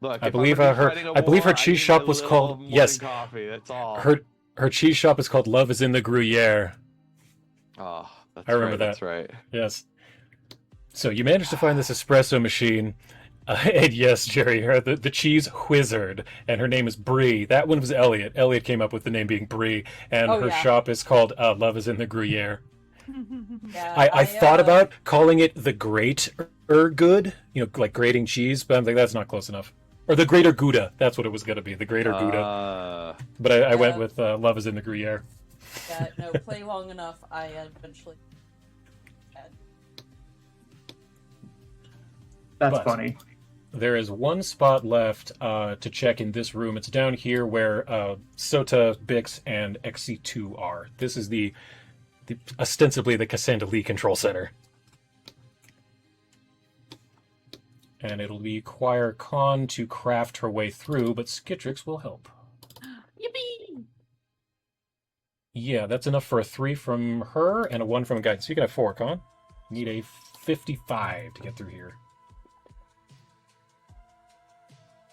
Look, I if believe I'm gonna be her. fighting a I believe her war, cheese need shop my was little called. morning Yes, coffee. That's all. her cheese shop is called Love Is in the Gruyere. Oh, that's I remember right, that. That's right. Yes. So you managed to find this espresso machine. And yes, Jerry, the cheese wizard, and her name is Brie. That one was Elliot. Elliot came up with the name being Brie, and her shop is called Love is in the Gruyere. Yeah, I thought about calling it the Great Good, like grating cheese, but I'm like, that's not close enough. Or the Greater Gouda, that's what it was going to be, the Greater Gouda. But I went with Love is in the Gruyere. Yeah, no, play long enough, I eventually... That's funny. There is one spot left to check in this room. It's down here where Sota, Bix, and XC2 are. This is the ostensibly the Casandalee control center. And it'll require Khan to craft her way through, but Skitrix will help. Yippee! Yeah, that's enough for a 3 from her and a 1 from a guide. So you can have 4, Khan. You need a 55 to get through here.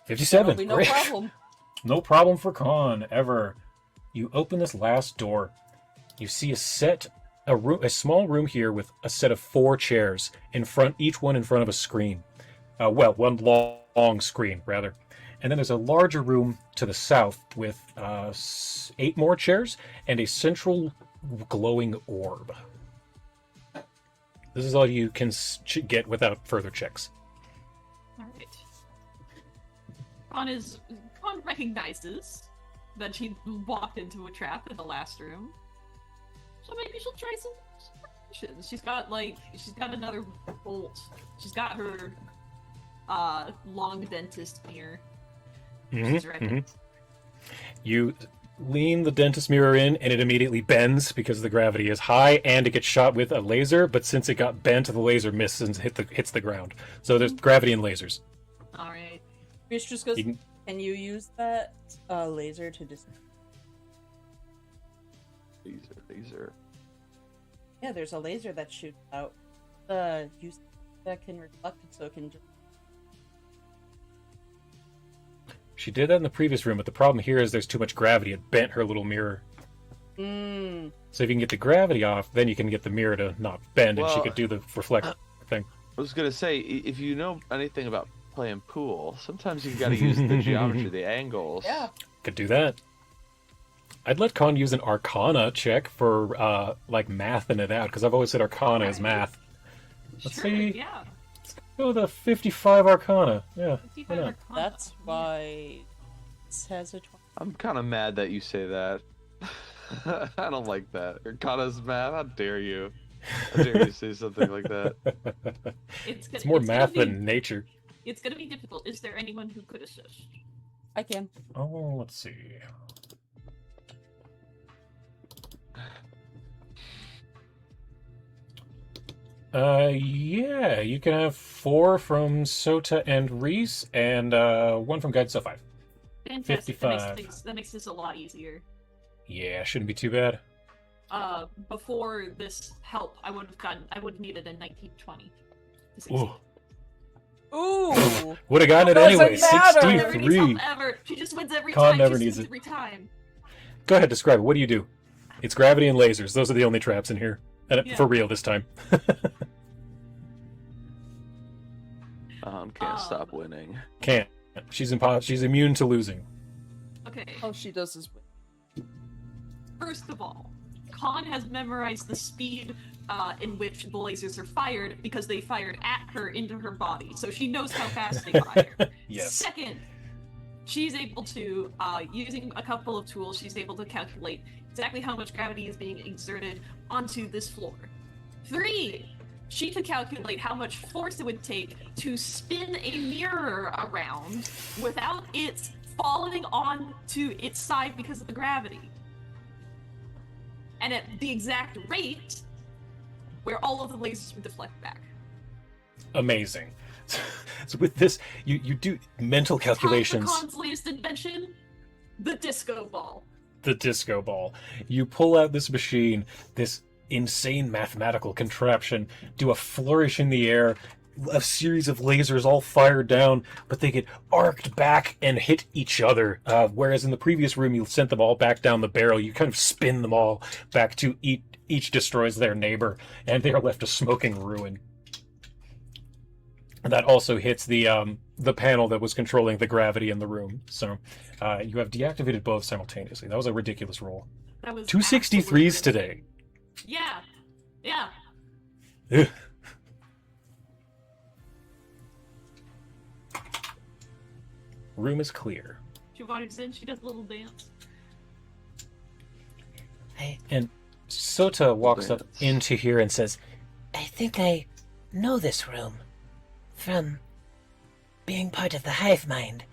57. That'll be no Great. problem. No problem for Khan, ever. You open this last door. You see a small room here with a set of 4 chairs, each one in front of a screen. One long screen, rather. And then there's a larger room to the south with 8 more chairs and a central glowing orb. This is all you can get without further checks. Alright. Khan recognizes that she walked into a trap in the last room. So maybe she'll try some options. She's got another bolt. She's got her long dentist mirror. She's ready. You lean the dentist mirror in and it immediately bends because the gravity is high, and it gets shot with a laser, but since it got bent, the laser misses and hits the ground. So there's gravity and lasers. Alright. Fish just goes, can you use that laser to just... Laser. Yeah, there's a laser that shoots out. Use that can reflect it, so it can just... She did that in the previous room, but the problem here is there's too much gravity. It bent her little mirror. So if you can get the gravity off, then you can get the mirror to not bend, and she could do the reflect thing. I was gonna say, if you know anything about playing pool, sometimes you've got to use the geometry, the angles. Yeah. Could do that. I'd let Khan use an Arcana check for mathing it out, because I've always said Arcana is math. Let's see. Yeah. Let's go with a 55 Arcana. Yeah. 55 why not? Arcana. That's why it has a 20. I'm kind of mad that you say that. I don't like that. Arcana's math. How dare you? How dare you say something like that? It's more math than nature. It's gonna be difficult. Is there anyone who could assist? I can. Oh, let's see. Yeah, you can have 4 from Sota and Reese, and 1 from Guide, so 5. Fantastic. 55. That makes this a lot easier. Yeah, shouldn't be too bad. Before this help, I would have needed a 1920 to succeed. Ooh. Ooh! Would have gotten it Doesn't anyway. matter. Never needs 63. help ever. She just wins every Khan time. never She needs wins it. every time. Go ahead, describe it. What do you do? It's gravity and lasers. Those are the only traps in here. And Yeah. for real this time. Can't stop winning. Can't. She's immune to losing. Okay. All she does is win. First of all, Khan has memorized the speed in which the lasers are fired because they fired at her into her body, so she knows how fast they fire. Yes. Second, she's able to, using a couple of tools, she's able to calculate exactly how much gravity is being exerted onto this floor. 3, she could calculate how much force it would take to spin a mirror around without it falling onto its side because of the gravity. And at the exact rate where all of the lasers would deflect back. Amazing. So with this, you do mental calculations. Khan's latest invention, the disco ball. The disco ball. You pull out this machine, this insane mathematical contraption, do a flourish in the air, a series of lasers all fired down, but they get arced back and hit each other. Whereas in the previous room, you sent them all back down the barrel. You kind of spin them all back to each destroys their neighbor, and they are left a smoking ruin. And that also hits the the panel that was controlling the gravity in the room. So you have deactivated both simultaneously. That was a ridiculous roll. That was 263s absolutely- today. Yeah. Yeah. Ugh. Room is clear. She wanders in, she does a little dance. And Sota walks up into here and says, I think I know this room from being part of the hive mind.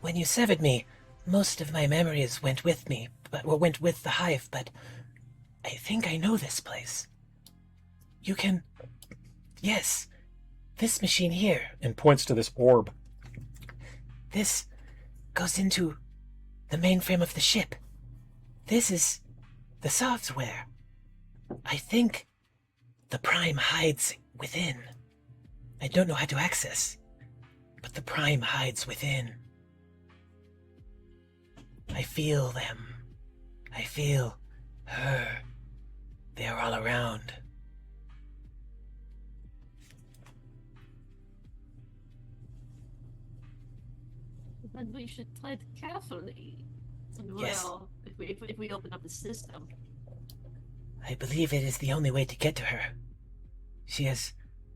When you severed me, most of my memories went with me, went with the hive, but I think I know this place. You can... Yes, this machine here. and points to this orb. This goes into the mainframe of the ship. This is the software. I think the Prime hides within. I don't know how to access, but the Prime hides within. I feel them. I feel her. They are all around. Then we should tread carefully. Yes. Well, if we open up the system. I believe it is the only way to get to her.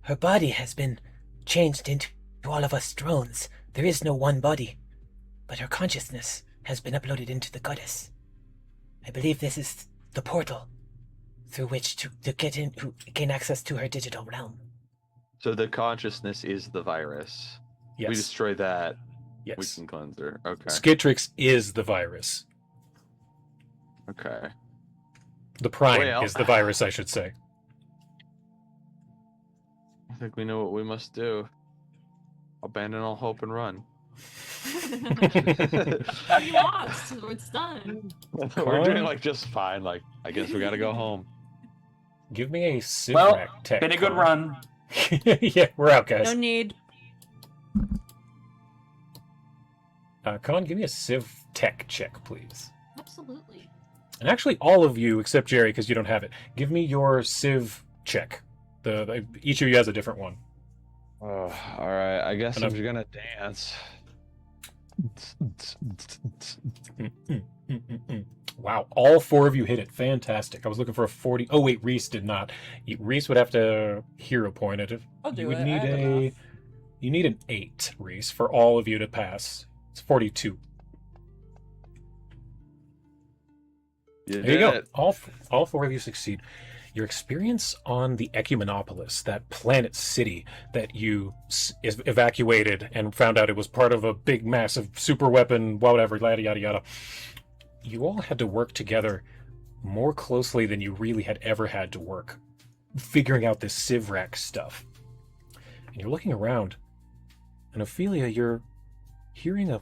Her body has been changed into all of us drones. There is no one body, but her consciousness has been uploaded into the goddess. I believe this is the portal through which to gain access to her digital realm. So the consciousness is the virus. Yes. We destroy that. We Yes. can cleanse her. Okay. Skitrix is the virus. Okay. The Prime Well- is the virus, I should say. I think we know what we must do. Abandon all hope and run. What do you want? So it's done. We're doing like just fine. Like I guess we gotta go home. Give me a Sivrak Well, tech. been a good run. Yeah, we're out, guys. No need. Con, give me a Civ tech check, please. Absolutely. And actually, all of you, except Jerry, because you don't have it, give me your Civ check. Each of you has a different one. Oh, all right. I guess Enough. I'm gonna dance. Wow, all four of you hit it. Fantastic. I was looking for a 40. Oh, wait, Reese did not. Reese would have to hero point it. I'll do You would it. need I have enough. You need an 8, Reese, for all of you to pass. It's 42. You There you go. did it. All four of you succeed. Your experience on the Ecumenopolis, that planet city that you evacuated and found out it was part of a big, massive super weapon, whatever, yada, yada, yada. You all had to work together more closely than you really had ever had to work, figuring out this Sivrak stuff. And you're looking around, and Ophelia, you're hearing a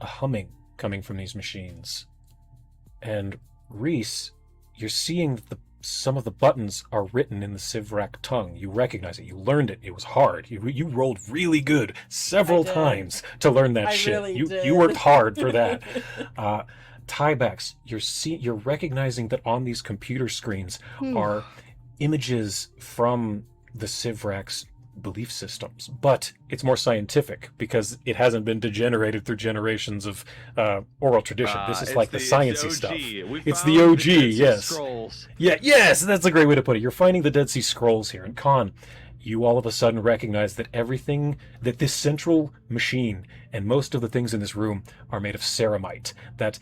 humming coming from these machines. And Reese, you're seeing that some of the buttons are written in the Sivrak tongue. You recognize it. You learned it. It was hard. You rolled really good several did. times to learn that I shit. really You did. worked hard for that. Tiebacks, you're recognizing that on these computer screens are images from the Sivrak's belief systems, but it's more scientific because it hasn't been degenerated through generations of oral tradition. This is like the sciencey stuff. It's the OG, yes. Scrolls. Yeah, yes, that's a great way to put it. You're finding the Dead Sea Scrolls here. And Khan, you all of a sudden recognize that everything, that this central machine and most of the things in this room are made of ceramite, that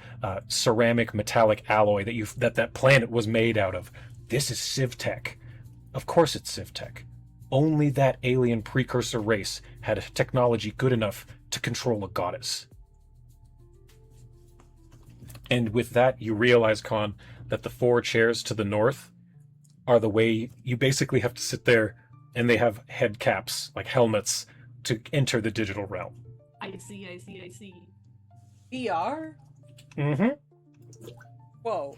ceramic metallic alloy that planet was made out of. This is Civtech. Of course it's Civtech. Only that alien precursor race had a technology good enough to control a goddess. And with that, you realize, Khan, that the 4 chairs to the north are the way you basically have to sit there, and they have head caps, like helmets, to enter the digital realm. I see. VR? Mm-hmm. Whoa.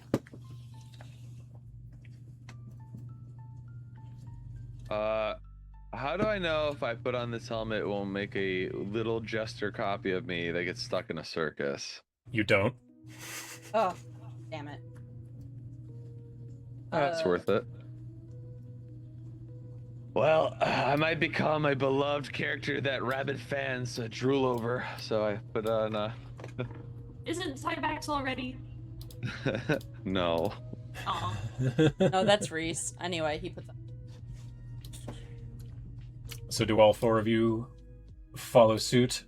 How do I know if I put on this helmet it won't make a little jester copy of me that gets stuck in a circus? You don't. Oh, damn it. That's worth it. Well, I might become a beloved character that rabid fans drool over, so I put on. Isn't Cybax already? No. Oh. No, that's Reese. Anyway, he puts. So do all four of you follow suit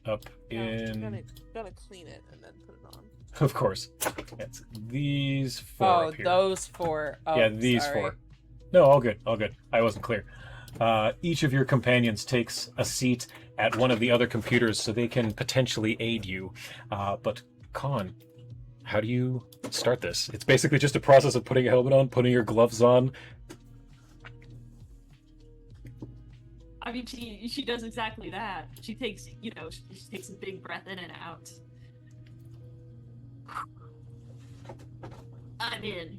up in? Gonna clean it and then put it on. Of course. It's these four Oh, up here. those four. Oh, yeah, these sorry. four. No, all good, all good. I wasn't clear. Each of your companions takes a seat at one of the other computers so they can potentially aid you. But Khan, how do you start this? It's basically just a process of putting a helmet on, putting your gloves on. I mean, she does exactly that. She takes, she takes a big breath in and out. I'm in.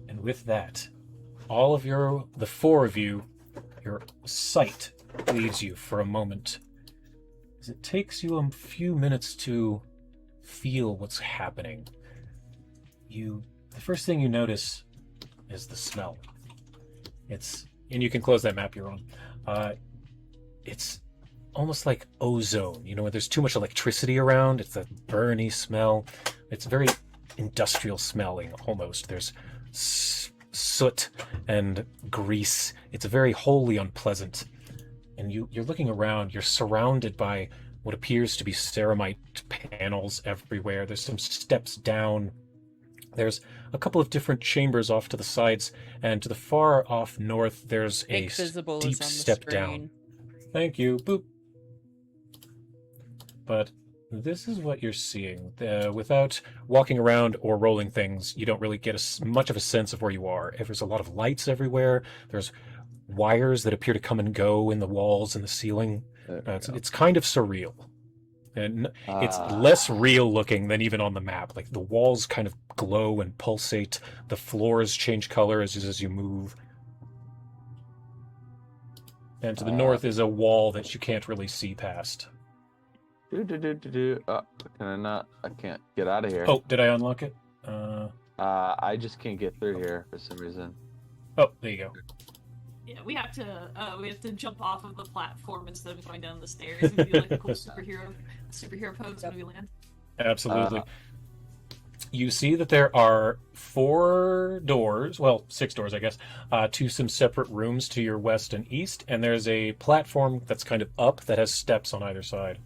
And with that, all of the four of you, your sight leaves you for a moment, as it takes you a few minutes to feel what's happening. The first thing you notice is the smell. And you can close that map you're on. It's almost like ozone, when there's too much electricity around. It's that burny smell. It's very industrial smelling, almost. There's soot and grease. It's very wholly unpleasant. And you're looking around. You're surrounded by what appears to be ceramite panels everywhere. There's some steps down. There's a couple of different chambers off to the sides, and to the far off north, there's a deep step down. Thank you. Boop. But this is what you're seeing. Without walking around or rolling things, you don't really get much of a sense of where you are. There's a lot of lights everywhere. There's wires that appear to come and go in the walls and the ceiling. It's kind of surreal. And it's less real looking than even on the map. Like, the walls kind of glow and pulsate. The floors change color as you move. And to the north is a wall that you can't really see past. Oh, can I not? I can't get out of here. Oh, did I unlock it? I just can't get through here for some reason. Oh, there you go. Yeah, we have to jump off of the platform instead of going down the stairs and do like a cool superhero pose when we land. Absolutely. You see that there are 4 doors, well, 6 doors, I guess, to some separate rooms to your west and east, and there's a platform that's kind of up that has steps on either side.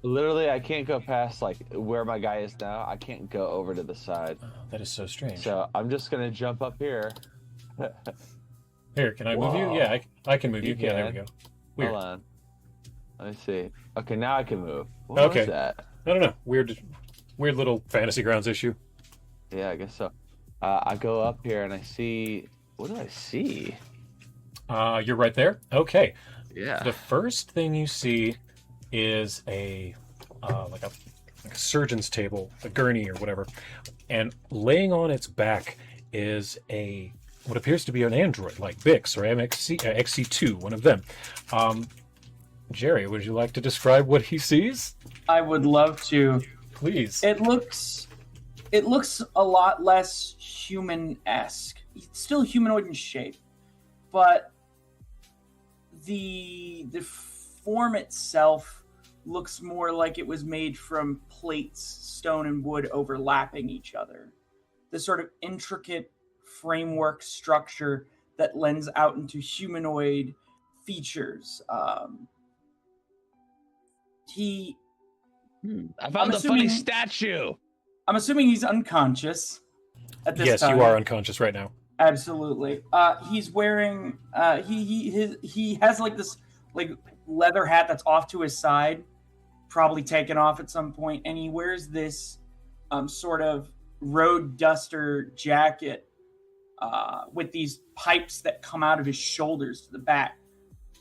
Literally, I can't go past, where my guy is now. I can't go over to the side. Oh, that is so strange. So I'm just going to jump up here. Here, can I move you? Yeah, I can move you. Yeah, there we go. Weird. Hold on. Let me see. Okay, now I can move. What Okay. was that? I don't know. Weird little Fantasy Grounds issue. Yeah, I guess so. I go up here and I see... What do I see? You're right there? Okay. Yeah. The first thing you see is a surgeon's table, a gurney or whatever, and laying on its back is what appears to be an android, like Bix or XC2, one of them. Jerry, would you like to describe what he sees? I would love to. Please. It looks a lot less human-esque. It's still humanoid in shape, but the form itself looks more like it was made from plates, stone and wood overlapping each other. The sort of intricate framework structure that lends out into humanoid features. I found the funny statue. I'm assuming he's unconscious at this time. Yes, you are unconscious right now. Absolutely. He's wearing he has this leather hat that's off to his side, probably taken off at some point, and he wears this sort of road duster jacket with these pipes that come out of his shoulders to the back,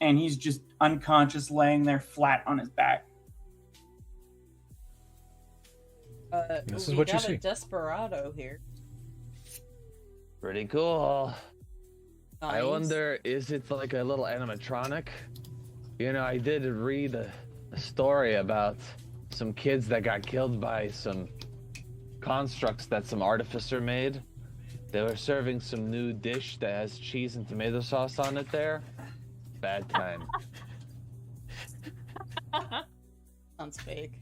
and he's just unconscious, laying there flat on his back. This is what you see. We got a desperado here. Pretty cool. Nice. I wonder, is it like a little animatronic? I did read a story about some kids that got killed by some constructs that some artificer made. They were serving some new dish that has cheese and tomato sauce on it there. Bad time. Sounds fake.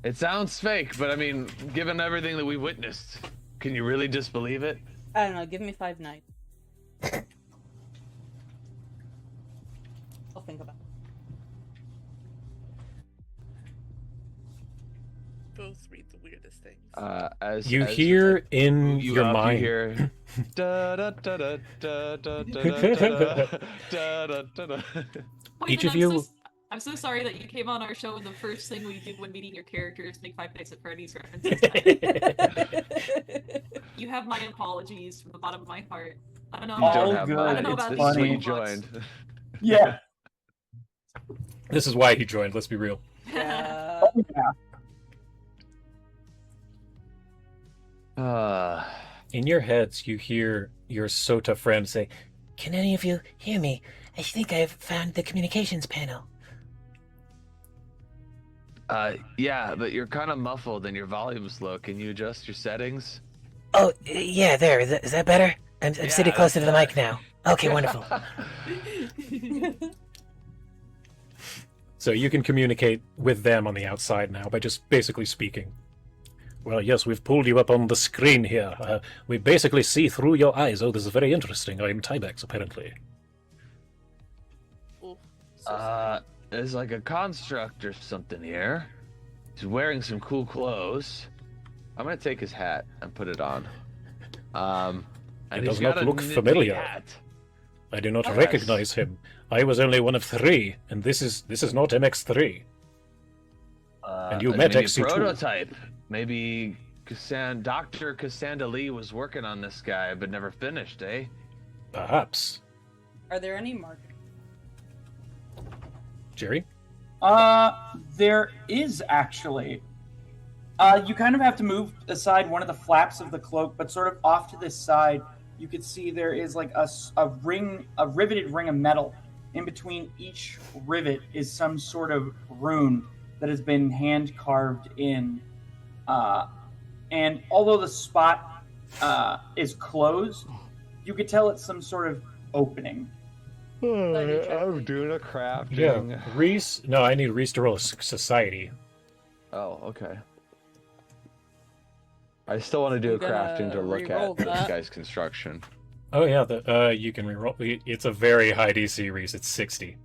It sounds fake, but I mean, given everything that we witnessed, can you really disbelieve it? I don't know. Give me 5 nights. I'll think about it. Both read the weirdest things. As hear in you your up, mind. You hear, da, da, da, da, da, da, da, da, da, da. Each of you. I'm so sorry that you came on our show and the first thing we do when meeting your characters make Five Nights at Freddy's references. You have my apologies from the bottom of my heart. I don't know. You don't All have good. mine. I don't know It's about this is when funny. you joined. Yeah. This is why he joined, let's be real. Yeah. Oh, yeah. In your heads, you hear your Sota friend say, Can any of you hear me? I think I've found the communications panel. Yeah, but you're kind of muffled and your volume's low. Can you adjust your settings? Oh, yeah, there. Is that better? I'm sitting closer to the mic now. Okay, wonderful. So you can communicate with them on the outside now by just basically speaking. Well, yes, we've pulled you up on the screen here. We basically see through your eyes. Oh, this is very interesting. I'm Tybex, apparently. Ooh, so sorry. There's like a construct or something here. He's wearing some cool clothes. I'm gonna take his hat and put it on. And It he's does got not a look knitted familiar. hat. I do not Yes. recognize him. I was only one of 3, and this is not MX3. And you met maybe a XC2. prototype. Maybe Dr. Casandalee was working on this guy but never finished, eh? Perhaps. Are there any markers? Jerry? There is actually. You kind of have to move aside one of the flaps of the cloak, but sort of off to this side, you could see there is like a riveted ring of metal. In between each rivet is some sort of rune that has been hand carved in. And although the spot is closed, you could tell it's some sort of opening. I'm doing a crafting. Yeah. Reese? No, I need Reese to roll a society. Oh, okay. I still want to do a I'm gonna crafting to look re-roll at this that. guy's construction. Oh, yeah, you can reroll. It's a very high DC, Reese. It's 60.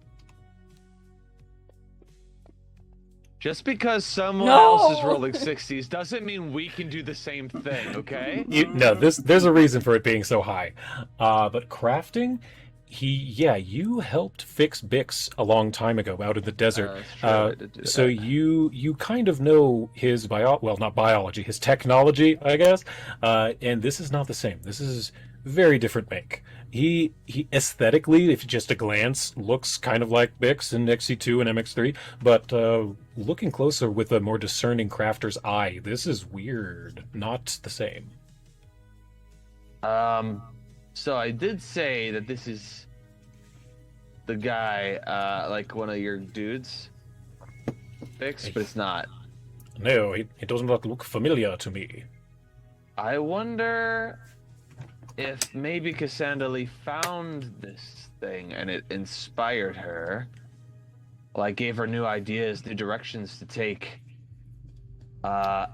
Just because someone No! else is rolling 60s doesn't mean we can do the same thing, okay? No, there's a reason for it being so high. But crafting, you helped fix Bix a long time ago out in the desert. That's true, I did do So that. you kind of know his not biology, his technology, I guess. And this is not the same. This is very different make. He aesthetically, if just a glance, looks kind of like Bix and XC2 and MX3, but looking closer with a more discerning crafter's eye, this is weird. Not the same. So I did say that this is the guy, like one of your dudes, Bix, but it's not. No, it does not look familiar to me. I wonder if maybe Casandalee found this thing and it inspired her, like gave her new ideas, new directions to take. But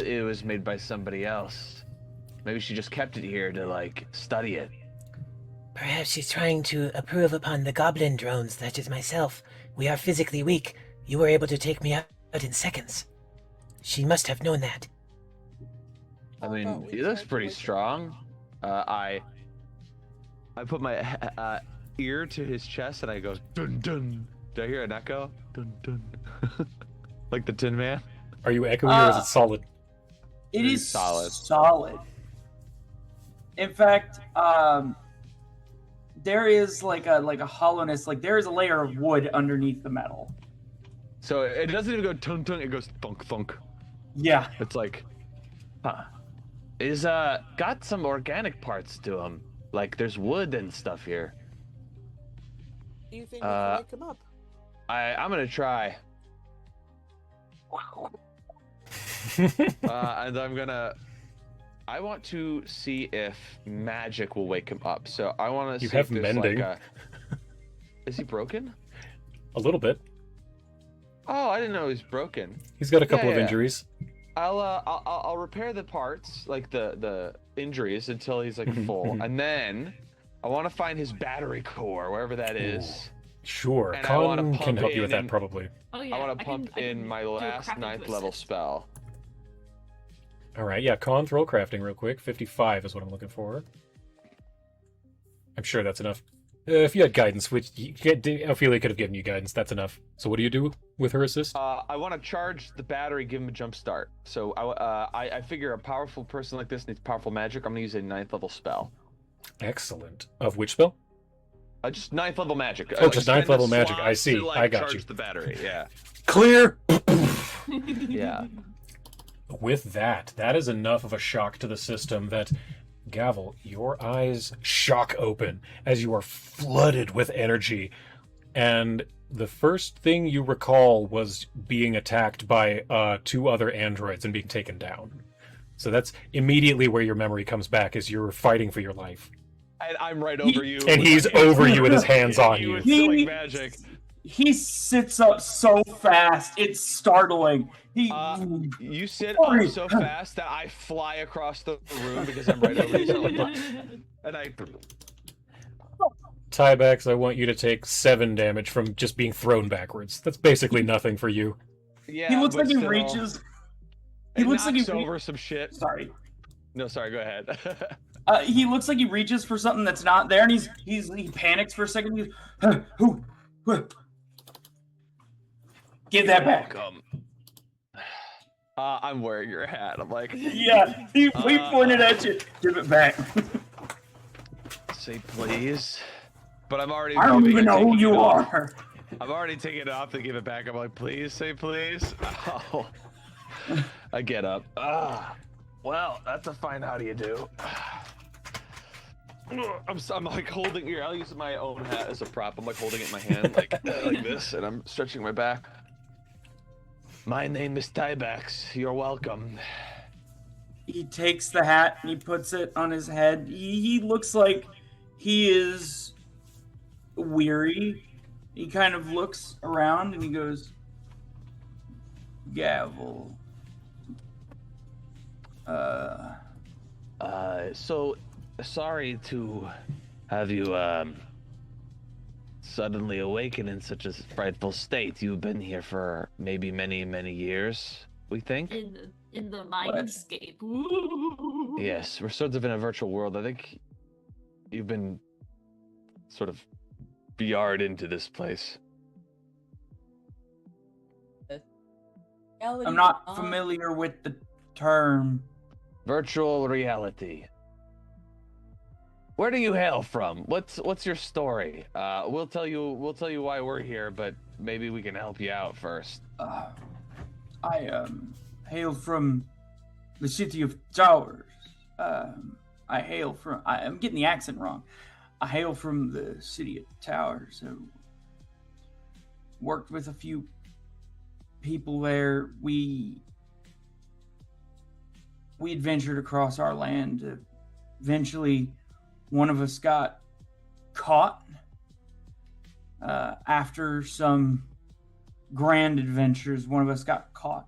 it was made by somebody else. Maybe she just kept it here to like study it. Perhaps she's trying to improve upon the goblin drones such as myself. We are physically weak. You were able to take me out in seconds. She must have known that. I mean, he looks pretty strong. I put my ear to his chest and I go dun dun. Did I hear an echo? Dun dun. Like the Tin Man. Are you echoing or is it solid? It is Solid. solid. In fact, there is like a hollowness, like there is a layer of wood underneath the metal. So it doesn't even go tung tung. It goes thunk thunk. Yeah. It's like, huh? Is got some organic parts to him. Like there's wood and stuff here. Do you think we can wake him up? I'm gonna try. And I'm gonna I want to see if magic will wake him up. So I want to You see have if there's mending. like Is he broken? A little bit. Oh, I didn't know he was broken. He's got a couple of yeah. injuries. I'll repair the parts, like the injuries, until he's like full, and then I want to find his battery core, wherever that is. Sure, And I wanna Con can pump help you with that in- probably. Oh yeah. I want to pump in my last 9th level spell. All right, yeah, Con, throw crafting real quick. 55 is what I'm looking for. I'm sure that's enough. If you had guidance, which Ophelia could have given you guidance, that's enough. So what do you do with her assist? I want to charge the battery, give him a jump start. So I figure a powerful person like this needs powerful magic. I'm gonna use a 9th level spell. Excellent. Of which spell? Just 9th level magic. Oh, just 9th spend a level magic. slot I see. to, like, I got charge you. the battery. Yeah. Clear! Yeah. With that is enough of a shock to the system that, Gavel, your eyes shock open as you are flooded with energy. And the first thing you recall was being attacked by 2 other androids and being taken down. So that's immediately where your memory comes back, as you're fighting for your life. And I'm right over you. And he's over you with his hands on He you. was doing magic. He sits up so fast, it's startling. You sit up so fast that I fly across the room because I'm right over you. So and I. Tiebax, I want you to take 7 damage from just being thrown backwards. That's basically nothing for you. Yeah. He looks but like he still, reaches. He looks like he's over some shit. Sorry. No, sorry. Go ahead. He looks like he reaches for something that's not there, and he panics for a second. He goes, give that back. I'm wearing your hat. I'm like, yeah, he pointed at you. Give it back. Say please. But I'm already. I don't even know who you are. I'm already taking it off to give it back. I'm like, please say please. Oh. I get up. Well, that's a fine how do you do. I'm like holding here. I'll use my own hat as a prop. I'm like holding it in my hand like this, and I'm stretching my back. My name is Tiebax. You're welcome. He takes the hat and he puts it on his head. He looks like he is weary. He kind of looks around and he goes, Gavel. So sorry to have you suddenly awaken in such a frightful state. You've been here for maybe many years, we think. In the mindscape. Yes, we're sort of in a virtual world. I think you've been sort of BR'd into this place. I'm not familiar with the term. Virtual reality. Where do you hail from? What's your story? We'll tell you why we're here, but maybe we can help you out first. I hail from the city of Towers. I hail from. I'm getting the accent wrong. I hail from the city of Towers. So worked with a few people there. We adventured across our land. Eventually, one of us got caught after some grand adventures. One of us got caught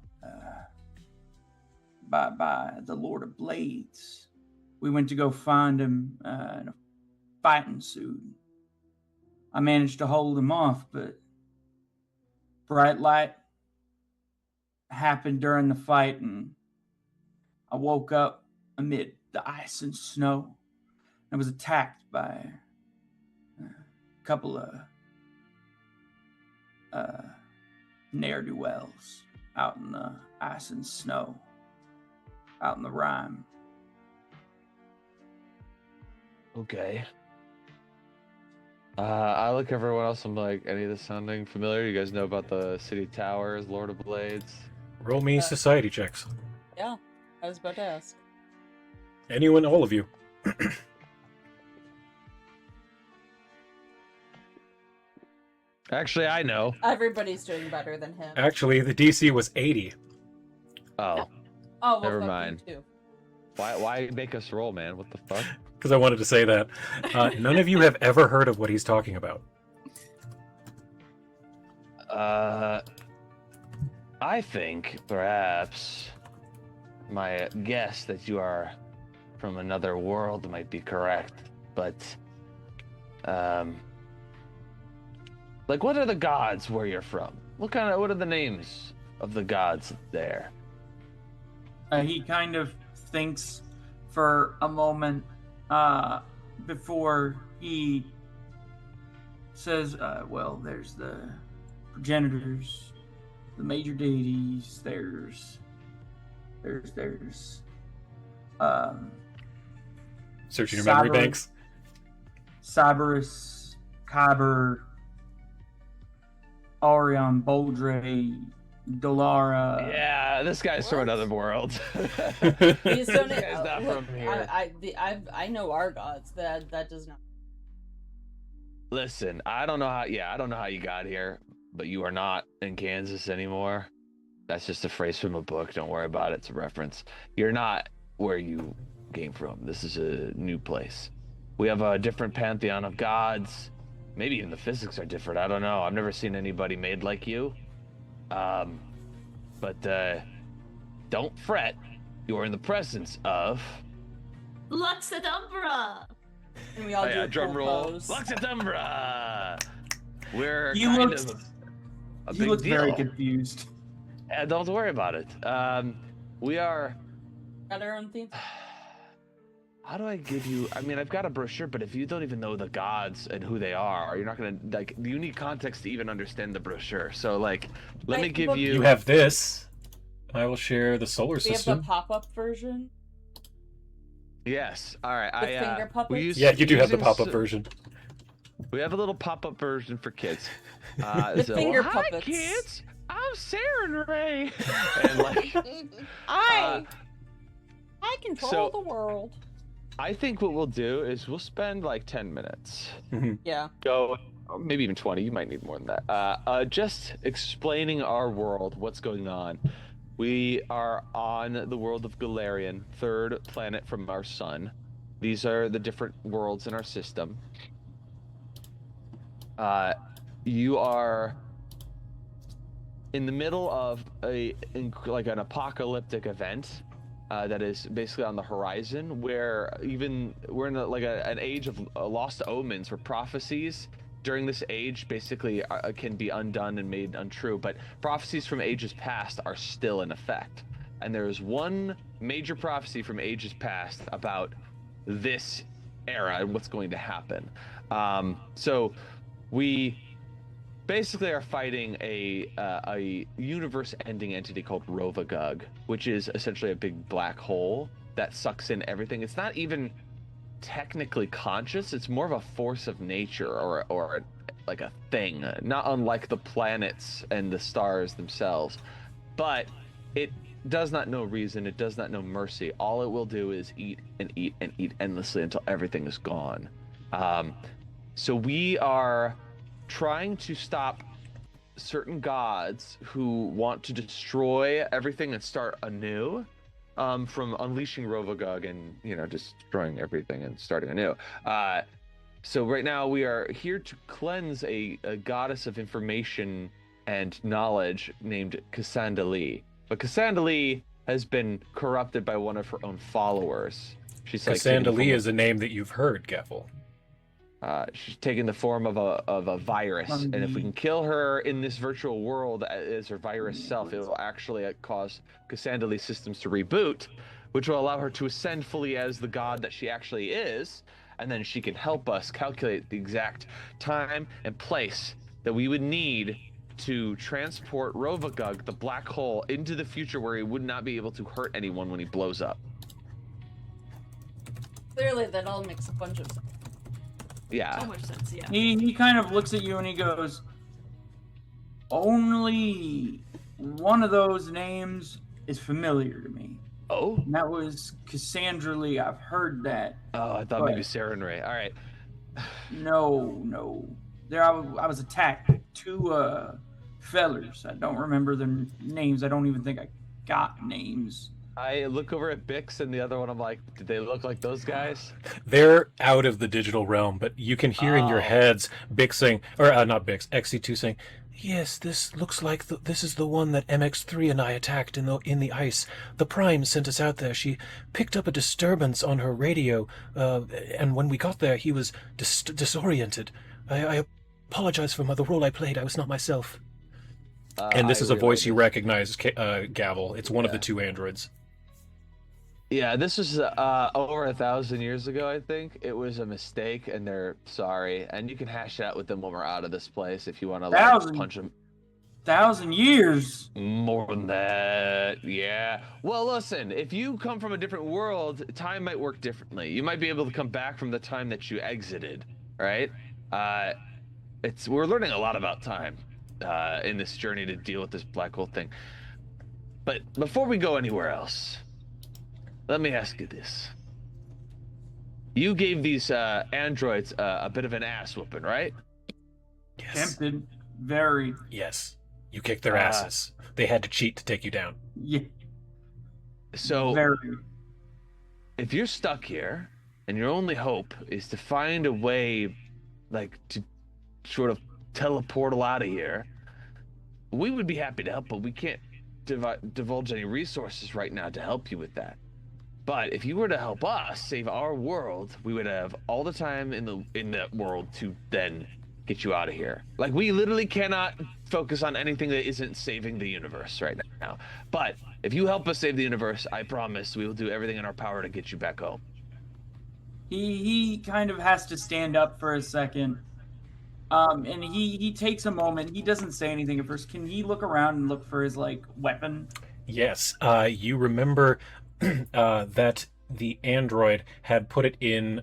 by the Lord of Blades. We went to go find him, and a fight ensued. I managed to hold him off, but bright light happened during the fight, and I woke up amid the ice and snow. I was attacked by a couple of ne'er-do-wells out in the ice and snow, out in the rime. Okay. I look at everyone else. I'm like, any of this sounding familiar? You guys know about the City Towers, Lord of Blades? Roll me society checks. Yeah, I was about to ask. Anyone, all of you. Actually, I know. Everybody's doing better than him. Actually, the DC was 80. Oh, Oh, well, never fuck mind. you too. Why make us roll, man? What the fuck? Because I wanted to say that. None of you have ever heard of what he's talking about. I think perhaps my guess that you are from another world might be correct, but like, what are the gods where you're from? What are the names of the gods there? He kind of thinks for a moment before he says, well, there's the progenitors, the major deities, there's Searching your memory banks. Cerberus, Kyber, Orion, Boldre, Dolara. Yeah, this guy's from another world. He's This guy's not from here. I know our gods. That does not. Listen, I don't know how you got here, but you are not in Kansas anymore. That's just a phrase from a book. Don't worry about it. It's a reference. You're not where you came from. This is a new place. We have a different pantheon of gods. Maybe even the physics are different. I don't know. I've never seen anybody made like you. But don't fret. You're in the presence of Lux Et Umbra! And we all do a drum cool roll. pose. Lux Et Umbra! We're He kind looks- of a He big looks deal. very confused. Don't worry about it. We are... Got our own theme. How do I give you... I mean, I've got a brochure, but if you don't even know the gods and who they are, you're not going to... Like, you need context to even understand the brochure. So, like, let me give you... You have this. I will share the solar We have system. the pop-up version. Yes. All right. The finger puppets? Yeah, you do have the using pop-up version. We have a little pop-up version for kids. The finger hi, puppets. kids. I'm Sarah and Ray. And like, I control so- the world. I think what we'll do is we'll spend like 10 minutes. Yeah. Go, maybe even 20. You might need more than that. Just explaining our world, what's going on. We are on the world of Galarian, third planet from our sun. These are the different worlds in our system. You are in the middle of like an apocalyptic event that is basically on the horizon, where we're in an age of lost omens, where prophecies during this age basically can be undone and made untrue, but prophecies from ages past are still in effect. And there is one major prophecy from ages past about this era and what's going to happen. So we basically are fighting a universe-ending entity called Rovagug, which is essentially a big black hole that sucks in everything. It's not even technically conscious. It's more of a force of nature or like a thing, not unlike the planets and the stars themselves. But it does not know reason. It does not know mercy. All it will do is eat and eat and eat endlessly until everything is gone. So we are trying to stop certain gods who want to destroy everything and start anew, from unleashing Rovagug and, destroying everything and starting anew. So right now we are here to cleanse a goddess of information and knowledge named Casandalee. But Casandalee has been corrupted by one of her own followers. She's Casandalee is a name that you've heard, Gavel. She's taken the form of a virus, and if we can kill her in this virtual world as her virus self, it will actually cause Casandalee's systems to reboot, which will allow her to ascend fully as the god that she actually is, and then she can help us calculate the exact time and place that we would need to transport Rovagug, the black hole, into the future where he would not be able to hurt anyone when he blows up. Clearly, that all makes a bunch of sense. Yeah. So much sense, yeah. He kind of looks at you and he goes, only one of those names is familiar to me. Oh? And that was Casandalee. I've heard that. Oh, I thought maybe Sarah and Ray. All right. No. There I was attacked. Two fellers. I don't remember their names. I don't even think I got names. I look over at Bix and the other one. I'm like, did they look like those guys? They're out of the digital realm, but you can hear in your Oh. heads Bix saying, or not Bix, XC2 saying, "Yes, this looks like this is the one that MX3 and I attacked in the ice. The Prime sent us out there. She picked up a disturbance on her radio, and when we got there, he was disoriented. I apologize for the role I played. I was not myself." And this is a voice you recognize, Gavel. It's one of the two androids. Yeah, this was over 1,000 years ago, I think. It was a mistake, and they're sorry. And you can hash it out with them when we're out of this place if you want to like, punch them. 1,000 years. More than that, yeah. Well, listen, if you come from a different world, time might work differently. You might be able to come back from the time that you exited, right? We're learning a lot about time in this journey to deal with this black hole thing. But before we go anywhere else, let me ask you this. You gave these androids a bit of an ass whooping, right? Yes. Tempted. Very. Yes. You kicked their asses. They had to cheat to take you down. Yeah. So, Very. if you're stuck here, and your only hope is to find a way, like, to sort of teleportal out of here, we would be happy to help, but we can't divulge any resources right now to help you with that. But if you were to help us save our world, we would have all the time in that world to then get you out of here. Like, we literally cannot focus on anything that isn't saving the universe right now. But if you help us save the universe, I promise we will do everything in our power to get you back home. He kind of has to stand up for a second. And he takes a moment. He doesn't say anything at first. Can he look around and look for his, like, weapon? Yes. You remember that the android had put it in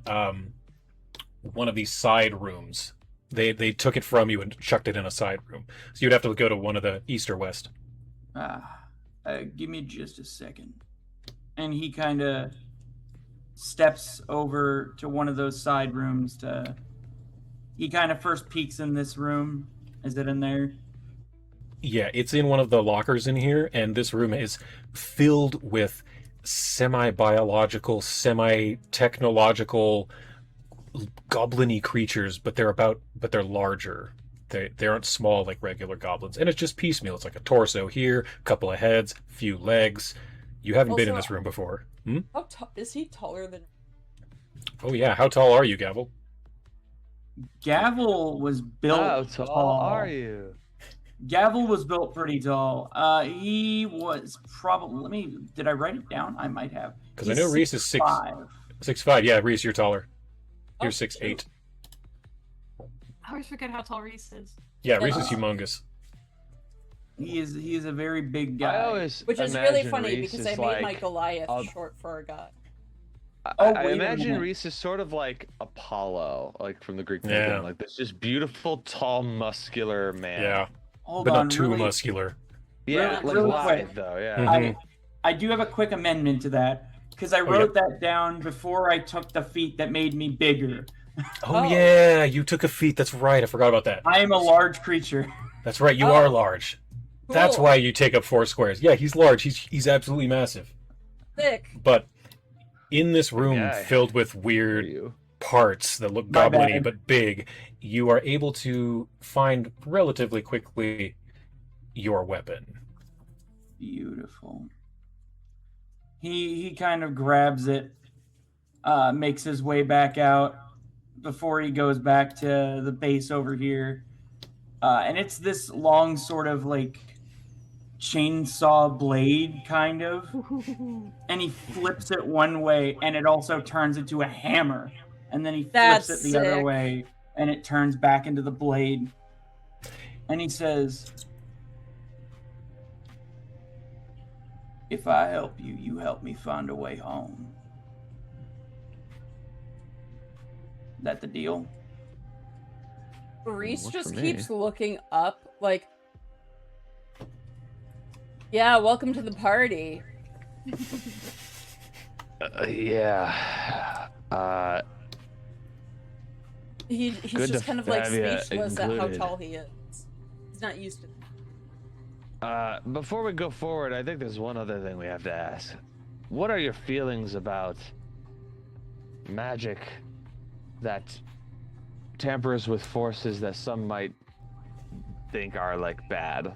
one of these side rooms. They took it from you and chucked it in a side room. So you'd have to go to one of the east or west. Give me just a second. And he kind of steps over to one of those side rooms to... He kind of first peeks in this room. Is it in there? Yeah, it's in one of the lockers in here, and this room is filled with semi-biological, semi-technological, goblin-y creatures, but they're larger. They aren't small like regular goblins, and it's just piecemeal. It's like a torso here, a couple of heads, a few legs. You haven't been in this room before. How is he taller than? Oh yeah, how tall are you, Gavel? Gavel was built How tall are you? Gavel was built pretty tall. He was probably... Did I write it down? I might have. Because I know Reese is 6'5". 6'5". Yeah, Reese, you're taller. You're 6'8". I always forget how tall Reese is. Yeah, Reese is humongous. He is a very big guy. Which is really funny because I made my Goliath short for a god. I imagine Reese is sort of like Apollo, like from the Greek pantheon, like this just beautiful, tall, muscular man. Yeah, Hold but on, not too really, muscular. Yeah, really like quick. live though. Yeah. I do have a quick amendment to that because I wrote that down before I took the feat that made me bigger. Oh yeah, you took a feat. That's right. I forgot about that. I am a large creature. That's right. You are large. Cool. That's why you take up 4 squares. Yeah, he's large. He's absolutely massive. Thick. But in this room filled with weird parts that look goblin-y but big, you are able to find relatively quickly your weapon. Beautiful. He kind of grabs it, makes his way back out before he goes back to the base over here. And it's this long sort of like chainsaw blade kind of. And he flips it one way and it also turns into a hammer. And then he flips it the other way and it turns back into the blade. And he says, "If I help you, you help me find a way home." That the deal? Reese just keeps looking up, like, yeah, welcome to the party. He's just kind of like speechless at how tall he is. He's not used to that. Before we go forward, I think there's one other thing we have to ask. what are your feelings about magic that tampers with forces that some might think are like bad,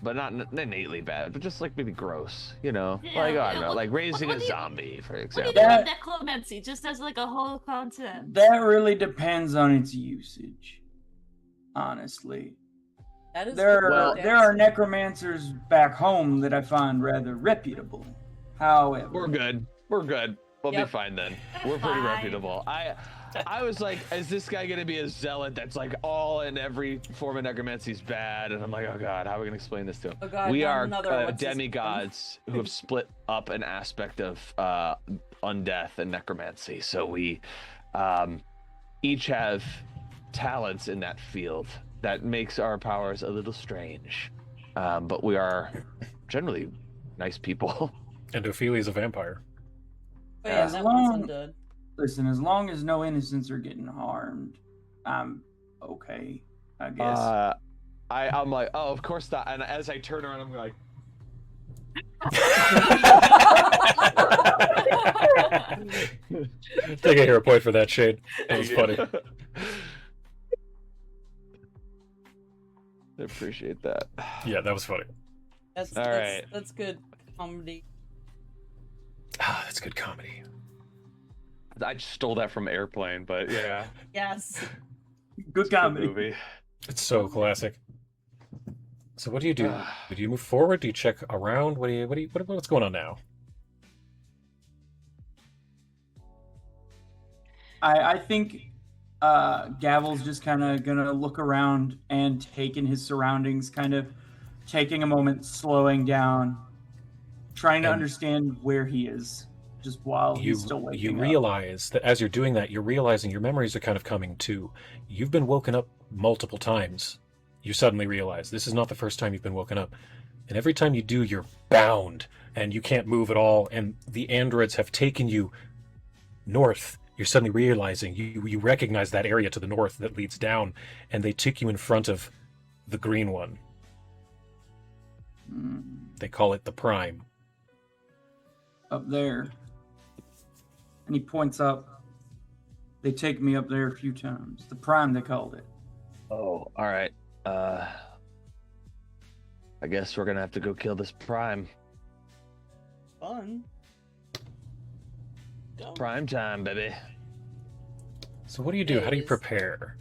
but not innately bad, but just like maybe gross, you know? Yeah, like, I don't know, what- like raising what a do you- zombie, for What do you example. think That- of necromancy, just as like a whole concept? That really depends on its usage. Honestly, That is there good are dancing. necromancers back home that I find rather reputable. However, We're good. We're good. We'll Yep. be fine then. We're pretty Fine. reputable. I was like, is this guy gonna be a zealot that's like all in every form of necromancy is bad? And I'm like, oh god, how are we gonna explain this to him? Oh god, We not are another what's his- demigods who have split up an aspect of undeath and necromancy. So we each have talents in that field that makes our powers a little strange. But we are generally nice people. And Ophelia's a vampire. Oh, yeah, As that long- one's undead. listen, as long as no innocents are getting harmed, I'm okay, I guess. I'm like, oh, of course not. And as I turn around, I'm like, Take a hero point for that, Shade. That was funny. I appreciate that. Yeah, that was funny. That's, All that's, right. that's good comedy. Ah, that's good comedy. I just stole that from Airplane, but yeah, Yes. Good good comedy. movie. It's so classic. So what do you do? Do you move forward? Do you check around? What's going on now? I think Gavel's just kind of gonna look around and take in his surroundings, kind of taking a moment, slowing down, trying to And- understand where he is, just while he's still waking you up. realize that as you're doing that, you're realizing your memories are kind of coming too. You've been woken up multiple times. You suddenly realize this is not the first time you've been woken up. And every time you do, you're bound and you can't move at all. And the androids have taken you north. You're suddenly realizing you recognize that area to the north that leads down, and they took you in front of the green one. They call it the Prime. Up there. And he points up. They take me up there a few times. The Prime, they called it. Oh, all right. I guess we're gonna have to go kill this Prime. Fun. Go. Prime time, baby. So what do you do? How do you Days. prepare?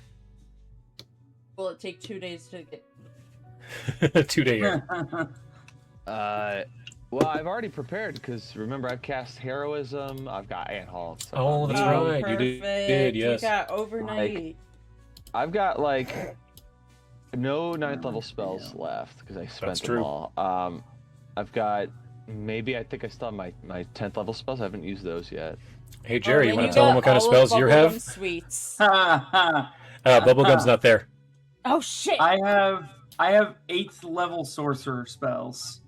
Will it take 2 days to get? 2 day air. Well, I've already prepared because remember I've cast heroism. I've got Anthaul. Oh, that's right. You did, Perfect. yes. We got overnight. I've got like no 9th level spells left because I spent That's them true. all. I've got maybe I think I still have my 10th level spells. I haven't used those yet. Hey Jerry, you And want to tell them what kind of got all spells you Bubblegum have? Sweets. Bubblegum's not there. Oh shit! I have 8th level sorcerer spells.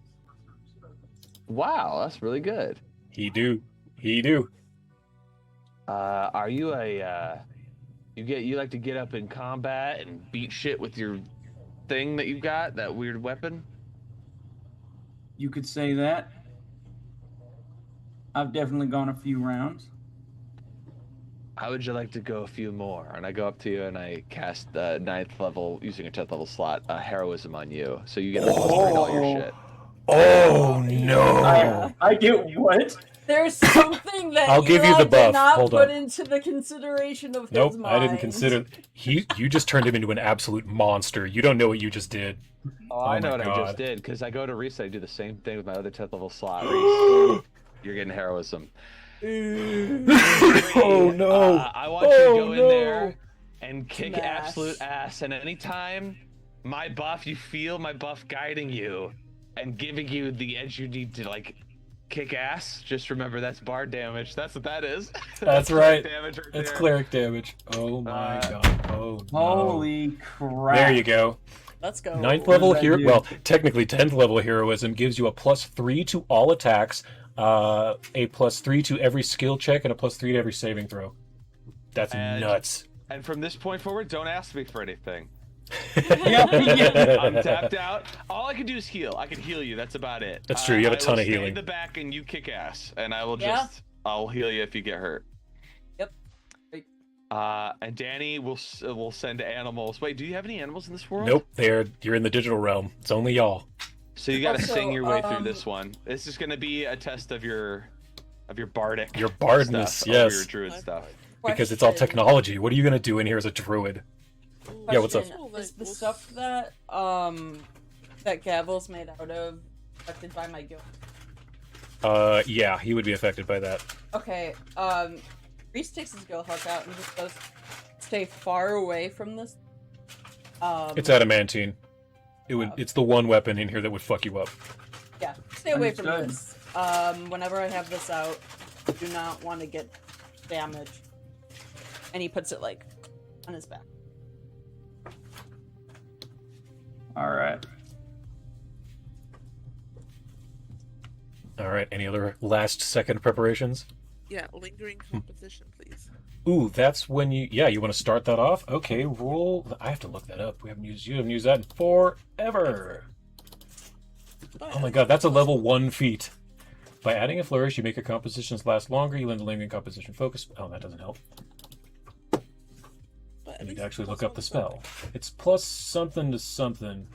Wow, that's really good. He do. Are you you like to get up in combat and beat shit with your thing that you got, that weird weapon? You could say that. I've definitely gone a few rounds. How would you like to go a few more? And I go up to you and I cast the 9th level, using a 10th level slot, heroism on you. So you get a plus 3 to all your shit. Oh no! I get what? There's something that I'll give you Eli the buff. did not Hold put on. into the consideration of Nope, his I mind. didn't consider. You just turned him into an absolute monster. You don't know what you just did. Oh, I know my what I God. just did, because I go to reset, I do the same thing with my other 10th level slot. Reese, you're getting heroism. Oh no! I want you to go in there and kick Smash. absolute ass, and anytime my buff, you feel my buff guiding you and giving you the edge you need to, like, kick ass, just remember that's bard damage. That's what that is. That's right. Damage right It's there. cleric damage. Oh my god! Oh no! Holy crap. There you go. Let's go. 9th level does that hero. do? Well, technically 10th level heroism gives you a +3 to all attacks, a +3 to every skill check, and a +3 to every saving throw. That's And- nuts. And from this point forward, don't ask me for anything. I'm tapped out. All I can do is heal. I can heal you. That's about it. That's true. You have a ton I will of stay healing. in the back and you kick ass, and I will Yeah. I'll heal you if you get hurt. Yep. And Danny will send animals. Wait, do you have any animals in this world? Nope, you're in the digital realm. It's only y'all. So you gotta Also, sing your way through this one. This is gonna be a test of your bardic. Your bardness, stuff, yes. Over your druid stuff. Because it's all Question. technology. What are you gonna do in here as a druid? Yeah, what's up? Question, is the stuff that that Gavel's made out of affected by my guild? Yeah, he would be affected by that. Okay, Reese takes his guild hook out and just goes, stay far away from this. It's adamantine. It's the one weapon in here that would fuck you up. Yeah, stay away from Understood. this. Whenever I have this out, I do not want to get damaged. And he puts it like on his back. All right. All right. Any other last second preparations? Yeah, lingering composition, please. Ooh, that's when you want to start that off? Okay, roll. I have to look that up. You haven't used that in forever. Oh my god, that's a level 1 feat. By adding a flourish, you make your compositions last longer. You learn the lingering composition focus. Oh, that doesn't help. But I at need least to actually it's look also up the on spell. side. It's plus something to something.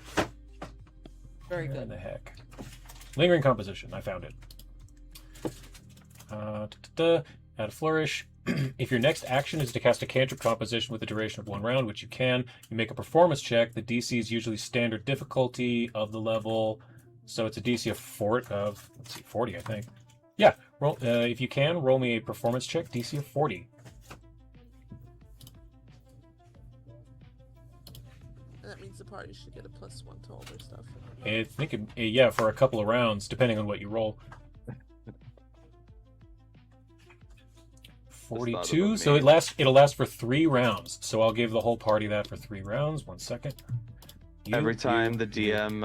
Very Where good. the heck? Lingering composition. I found it. Add a flourish. If your next action is to cast a cantrip composition with a duration of 1 round, which you can, you make a performance check. The DC is usually standard difficulty of the level, so it's a DC of 40, I think. Yeah, roll. If you can, roll me a performance check, DC of 40. And that means the party should get a +1 to all their stuff. I think, yeah, for a couple of rounds, depending on what you roll. 42. So it'll last for 3 rounds. So I'll give the whole party that for 3 rounds. 1 second. Every time the DM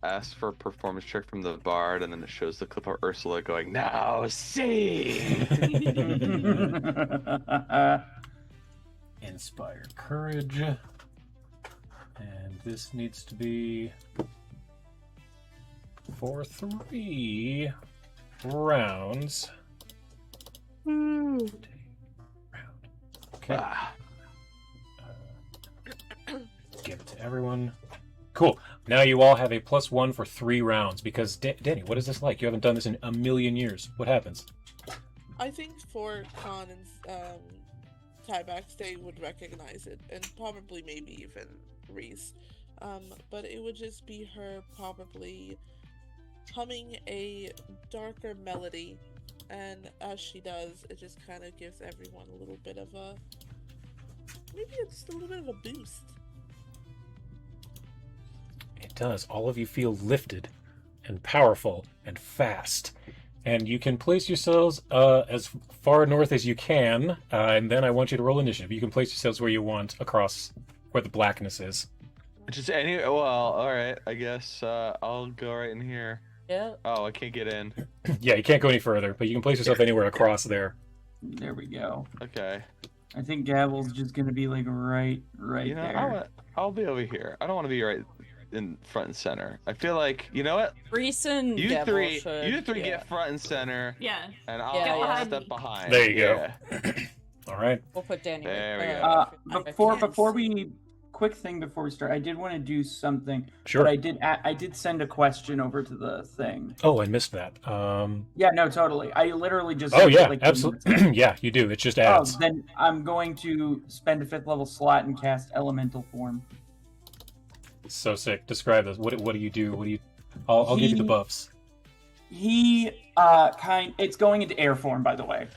asks for a performance check from the bard, and then it shows the clip of Ursula going, "Now see." Inspire courage. And this needs to be for 3 rounds. Okay. Give it to everyone. Cool. Now you all have a +1 for 3 rounds. Because, Danny, what is this like? You haven't done this in a million years. What happens? I think for Khan and tiebacks, they would recognize it, and probably maybe even Reese. But it would just be her probably humming a darker melody, and as she does, it just kind of gives everyone a little bit of a, maybe just a little bit of a boost. It does. All of you feel lifted and powerful and fast. And you can place yourselves as far north as you can, and then I want you to roll initiative. You can place yourselves where you want across where the blackness is. Just any. Well, all right. I guess I'll go right in here. Yeah. Oh, I can't get in. Yeah, you can't go any further, but you can place yourself anywhere across there. There we go. Okay. I think Gavel's just gonna be like right You know, there. I'll be over here. I don't want to be right in front and center. I feel like, you know what? Reese and You Gavel three should, get front and center, Yeah. and I'll Yeah, step behind. There you go. Yeah. All right. We'll put Danny. There we right, go. Before we quick thing before we start, I did want to do something. Sure. But I did send a question over to the thing. Oh, I missed that. Yeah, no, totally. I literally just. Oh sent it, yeah, like, absolutely. Yeah, you do. It just Oh, adds. then I'm going to spend a 5th level slot and cast Elemental Form. So sick. Describe this. What do you do? I'll give you the buffs. He it's going into air form, by the way.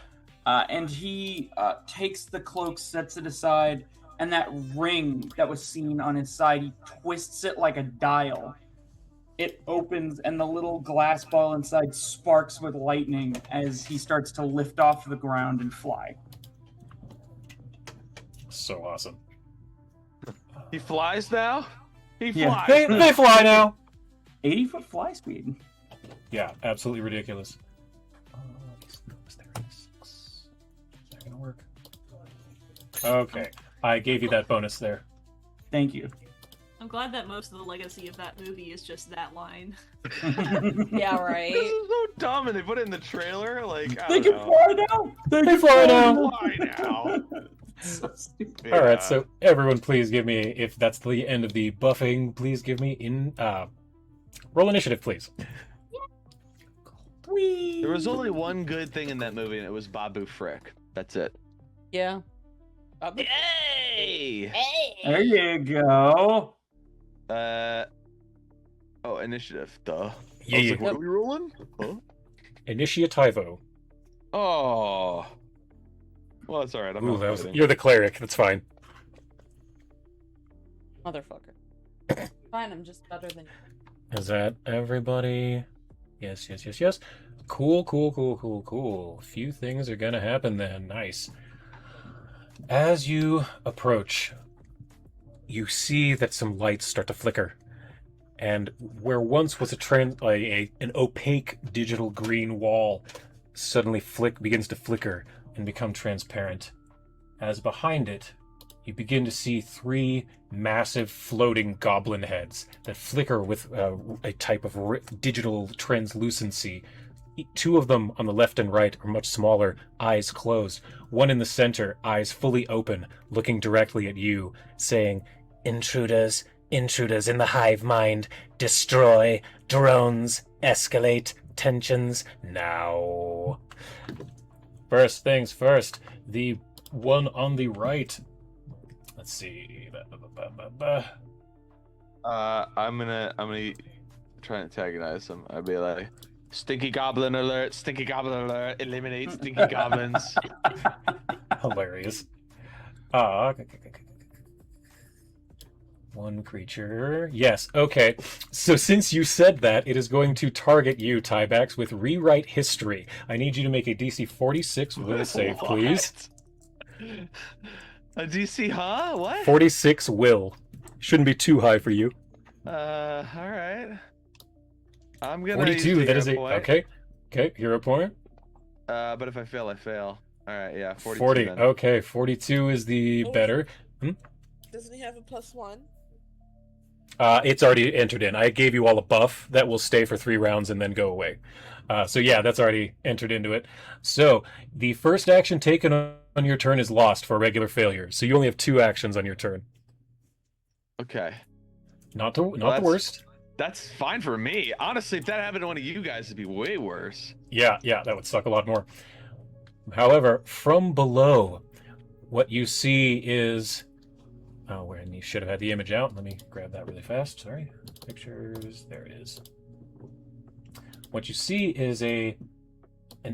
And he takes the cloak, sets it aside, and that ring that was seen on his side, he twists it like a dial. It opens, and the little glass ball inside sparks with lightning as he starts to lift off the ground and fly. So awesome. He flies now. He Yeah. flies. They fly now. 80-foot fly speed. Yeah, absolutely ridiculous. Is that gonna work? Okay, I gave you that bonus there. Thank you. I'm glad that most of the legacy of that movie is just that line. Yeah, right. This is so dumb, and they put it in the trailer. Like, I They don't can know. fly now. They They fly now. Why now? So stupid. All right, so everyone, please give me, if that's the end of the buffing, please give me roll initiative, please. There was only one good thing in that movie, and it was Babu Frick. That's it. Yeah. Hey! There you go. Oh, initiative. Duh. Yeah, I was yeah. like, what are we rolling? Huh? Initiativo. Oh. Well, it's alright. I'm Ooh, not fighting. you're the cleric. That's fine. Motherfucker. Fine, I'm just better than you. Is that everybody? Yes, yes, yes, yes. Cool, cool, cool, cool, cool. A few things are gonna happen then. Nice. As you approach, you see that some lights start to flicker. And where once was an opaque digital green wall suddenly begins to flicker and become transparent. As behind it, you begin to see 3 massive floating goblin heads that flicker with a type of digital translucency. 2 of them on the left and right are much smaller, eyes closed. One in the center, eyes fully open, looking directly at you, saying, "Intruders, intruders in the hive mind, destroy, drones, escalate, tensions, now." First things first, the one on the right. Let's see. I'm gonna try and antagonize him. I'd be like, "Stinky goblin alert! Stinky goblin alert! Eliminate stinky goblins!" Hilarious. One creature. Yes, okay. So since you said that, it is going to target you, Tybax, with Rewrite History. I need you to make a DC 46 will save, please. A DC, huh? What? 46 will. Shouldn't be too high for you. Alright. I'm gonna 42, use the that is hero a... point. Okay. Okay, hero point. But if I fail, I fail. Alright, yeah, 42 40. then. Okay, 42 is the Oh, better. Doesn't he have a +1? It's already entered in. I gave you all a buff that will stay for 3 rounds and then go away. So yeah, that's already entered into it. So the first action taken on your turn is lost for a regular failure. So you only have 2 actions on your turn. Okay. Not the that's- worst. That's fine for me. Honestly, if that happened to one of you guys, it'd be way worse. Yeah, that would suck a lot more. However, from below, what you see is... Oh, where you should have had the image out. Let me grab that really fast. Sorry. Pictures. There it is. What you see is an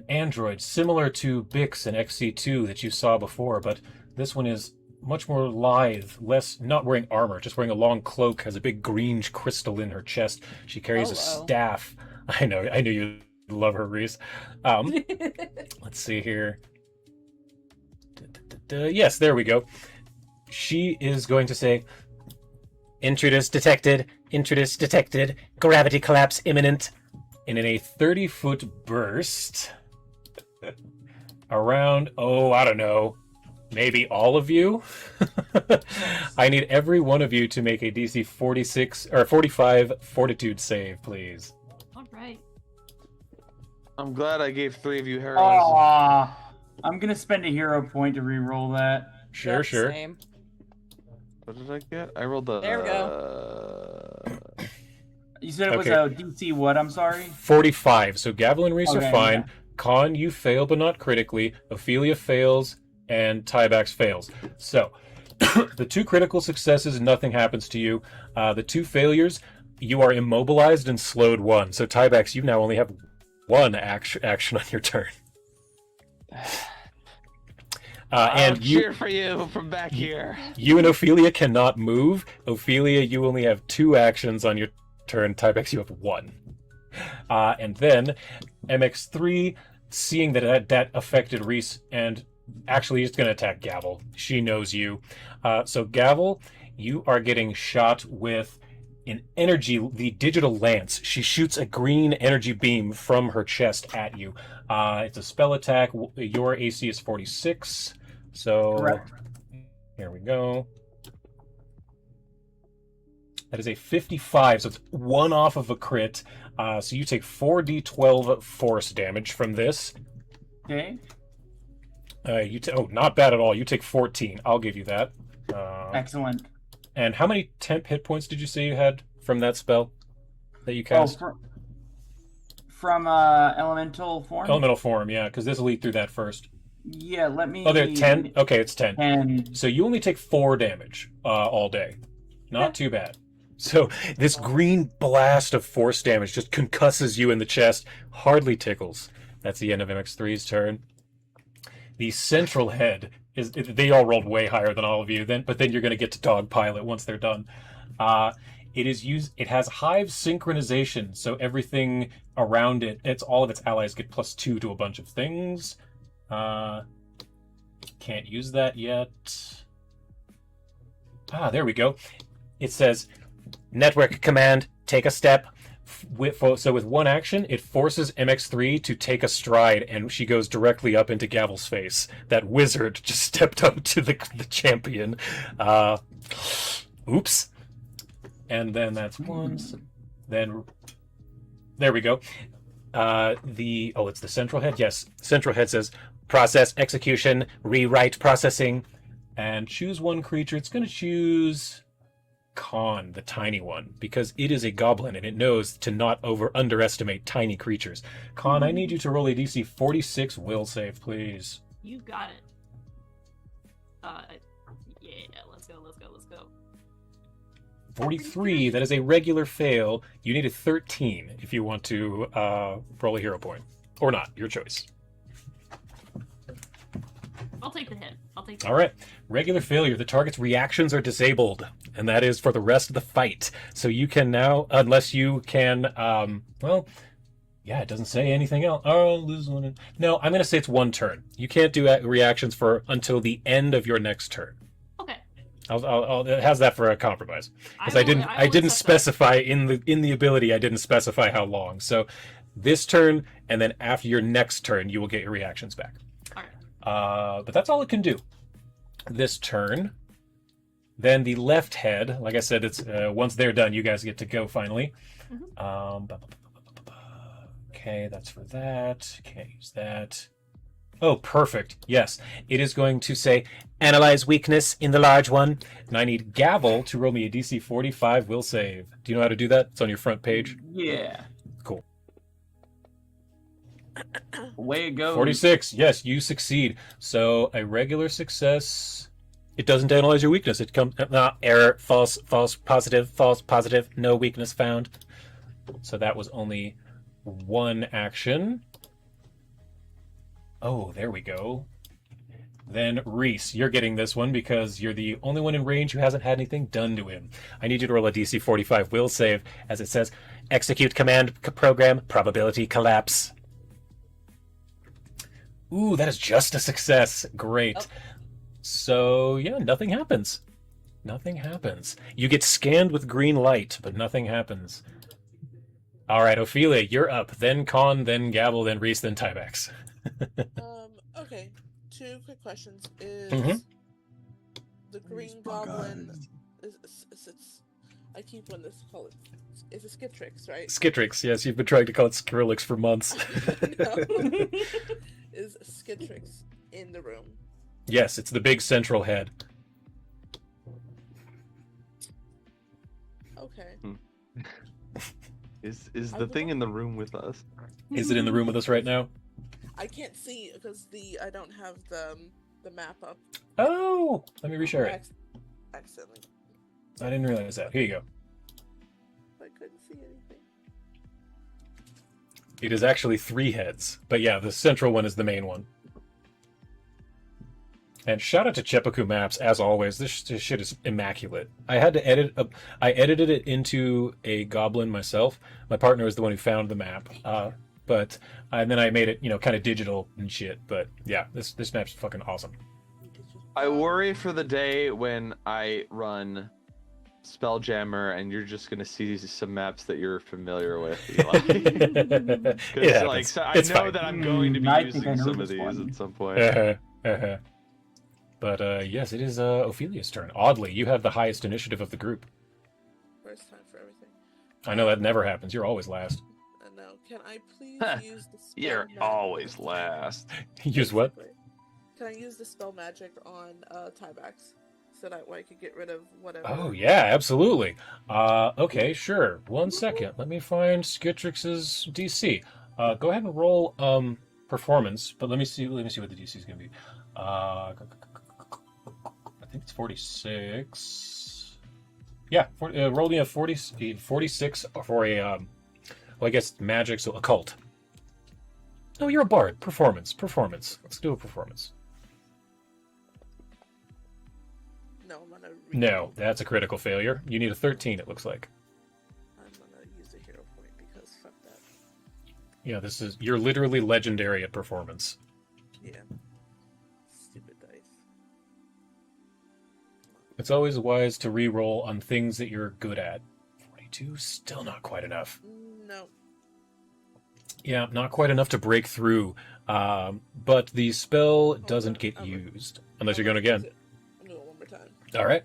android similar to Bix and XC2 that you saw before, but this one is much more lithe, not wearing armor, just wearing a long cloak, has a big green crystal in her chest. She carries a staff. I knew you love her, Reese. Let's see here. Yes, there we go. She is going to say, intruders detected, gravity collapse imminent. And in a 30-foot burst, around, I don't know, maybe all of you? I need every one of you to make a DC 46 or 45 fortitude save, please. Alright. I'm glad I gave 3 of you heroes. Aw. I'm gonna spend a hero point to re-roll that. Sure, Yep, sure. Same. What did I get? I rolled the... There we go. You said it was Okay. a DC what? I'm sorry. 45. So Gavel and Reese are Okay, fine. yeah. Con, you fail, but not critically. Ophelia fails, and Tybax fails. So, the 2 critical successes, nothing happens to you. The 2 failures, you are immobilized and slowed 1. So Tybax, you now only have 1 action on your turn. I'll And you, cheer for you from back here. you and Ophelia cannot move. Ophelia, you only have 2 actions on your turn. Tybex, you have 1. And then MX3, seeing that affected Reese, and actually he's going to attack Gavel. She knows you. So Gavel, you are getting shot with the digital lance. She shoots a green energy beam from her chest at you. It's a spell attack. Your AC is 46. So Correct. here we go. That is a 55, so it's 1 off of a crit. So you take 4d12 force damage from this. Okay. Not bad at all. You take 14. I'll give you that. Excellent. And how many temp hit points did you say you had from that spell that you cast? From elemental form? Elemental form, yeah, because this will lead through that first. Yeah, let me... Oh, there, 10? Okay, it's 10. 10. So you only take 4 damage all day. Not too bad. So this green blast of force damage just concusses you in the chest. Hardly tickles. That's the end of MX3's turn. The central head they all rolled way higher than all of you. But then you're going to get to Dogpilot once they're done. It has hive synchronization, so everything around it, all of its allies get +2 to a bunch of things. Can't use that yet. There we go. It says, network command, take a step. So with one action, it forces MX3 to take a stride, and she goes directly up into Gavel's face. That wizard just stepped up to the champion. Oops. And then that's once. Then there we go. It's the central head. Yes, central head says process execution, rewrite processing, and choose one creature. It's going to choose Khan, the tiny one, because it is a goblin and it knows to not underestimate tiny creatures. Khan, I need you to roll a DC 46 will save, please. You got it. Let's go. 43, that is a regular fail. You need a 13 if you want to roll a hero point. Or not, your choice. I'll take the hit. All right. Regular failure. The target's reactions are disabled, and that is for the rest of the fight. So you can now, unless you can, it doesn't say anything else. Oh, lose one. No, I'm going to say it's 1 turn. You can't do reactions until the end of your next turn. Okay. It has that for a compromise, because I didn't specify in the ability. I didn't specify how long. So this turn, and then after your next turn, you will get your reactions back. But that's all it can do this turn. Then the left head, like I said, it's once they're done, you guys get to go finally. Okay, that's for that. Can't use that. Oh, perfect. Yes, it is going to say analyze weakness in the large one, and I need Gavel to roll me a DC 45 will save. Do you know how to do that? It's on your front page. Yeah. Cool. Way it goes. 46. Yes, you succeed. So a regular success. It doesn't analyze your weakness. It comes error, false, positive, no weakness found. So that was only 1 action. Oh, there we go. Then Reese, you're getting this one because you're the only one in range who hasn't had anything done to him. I need you to roll a DC 45 will save, as it says, execute command program, probability collapse. Ooh, that is just a success. Great. Oh. So, yeah, nothing happens. Nothing happens. You get scanned with green light, but nothing happens. All right, Ophelia, you're up. Then Khan, then Gavel, then Reese, then Tybax. Okay. 2 quick questions. Is the green goblin... I keep wanting to call it... Is it Skitrix, right? Skitrix, yes. You've been trying to call it Skrillex for months. Is Skitrix in the room? Yes, it's the big central head. Okay. Is the thing in the room with us? Is it in the room with us right now? I can't see because I don't have the map up. Oh, let me reshare it. Accidentally. I didn't realize that. Here you go. I couldn't see anything. It is actually 3 heads, but yeah, the central one is the main one. And shout out to Chepaku Maps, as always. This shit is immaculate. I had to edit. I edited it into a goblin myself. My partner is the one who found the map, and then I made it, kind of digital and shit. But yeah, this map's fucking awesome. I worry for the day when I run Spelljammer and you're just gonna see some maps that you're familiar with, Eli. Because I know fine. that I'm going to be using some of these at some point. But yes, it is Ophelia's turn. Oddly, you have the highest initiative of the group. first time for everything. I know that never happens. You're always last. No. Can I please use the spell You're magic? always last. Use what? Basically. Can I use the spell magic on tiebacks so that way I could get rid of whatever? Oh yeah, absolutely. Okay, sure. 1 second. Let me find Skitrix's DC. Go ahead and roll performance, but let me see what the DC is going to be. I think it's 46. Yeah, roll me a 46 for a well, I guess magic, so occult. No, you're a bard. Performance. Let's do a performance. No, I'm gonna. No, that's a critical failure. You need a 13, it looks like. I'm gonna use a hero point because fuck that. Yeah, you're literally legendary at performance. Yeah. Stupid dice. It's always wise to re-roll on things that you're good at. 42, still not quite enough. No. Yeah, not quite enough to break through. But the spell doesn't get used unless you're going again. I'm doing it one more time. All right.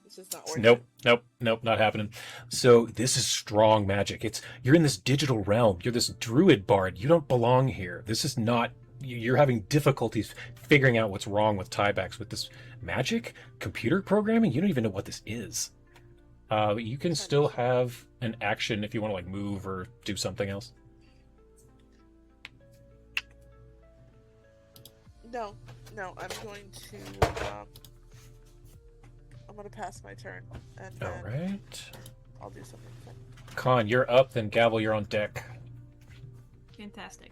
It's just not working. Nope, not happening. So this is strong magic. You're in this digital realm. You're this druid bard. You don't belong here. This is not. You're having difficulties figuring out what's wrong with tiebacks with this magic computer programming. You don't even know what this is. You can still have an action if you want to like move or do something else. No, I'm going to. I'm gonna pass my turn, and then All right. I'll do something fun. Con, you're up. Then Gavel, you're on deck. Fantastic.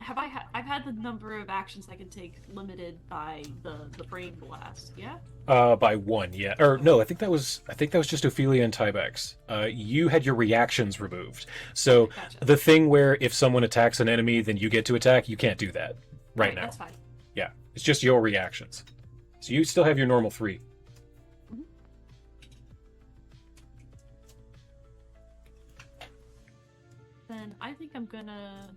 I've had the number of actions I can take limited by the brain blast. Yeah. By 1, yeah. Or no, I think that was just Ophelia and Tybex. You had your reactions removed. So Gotcha. the thing where if someone attacks an enemy, then you get to attack, you can't do that right now. That's fine. Yeah, it's just your reactions. So you still have your normal 3. Mhm. Then I think I'm gonna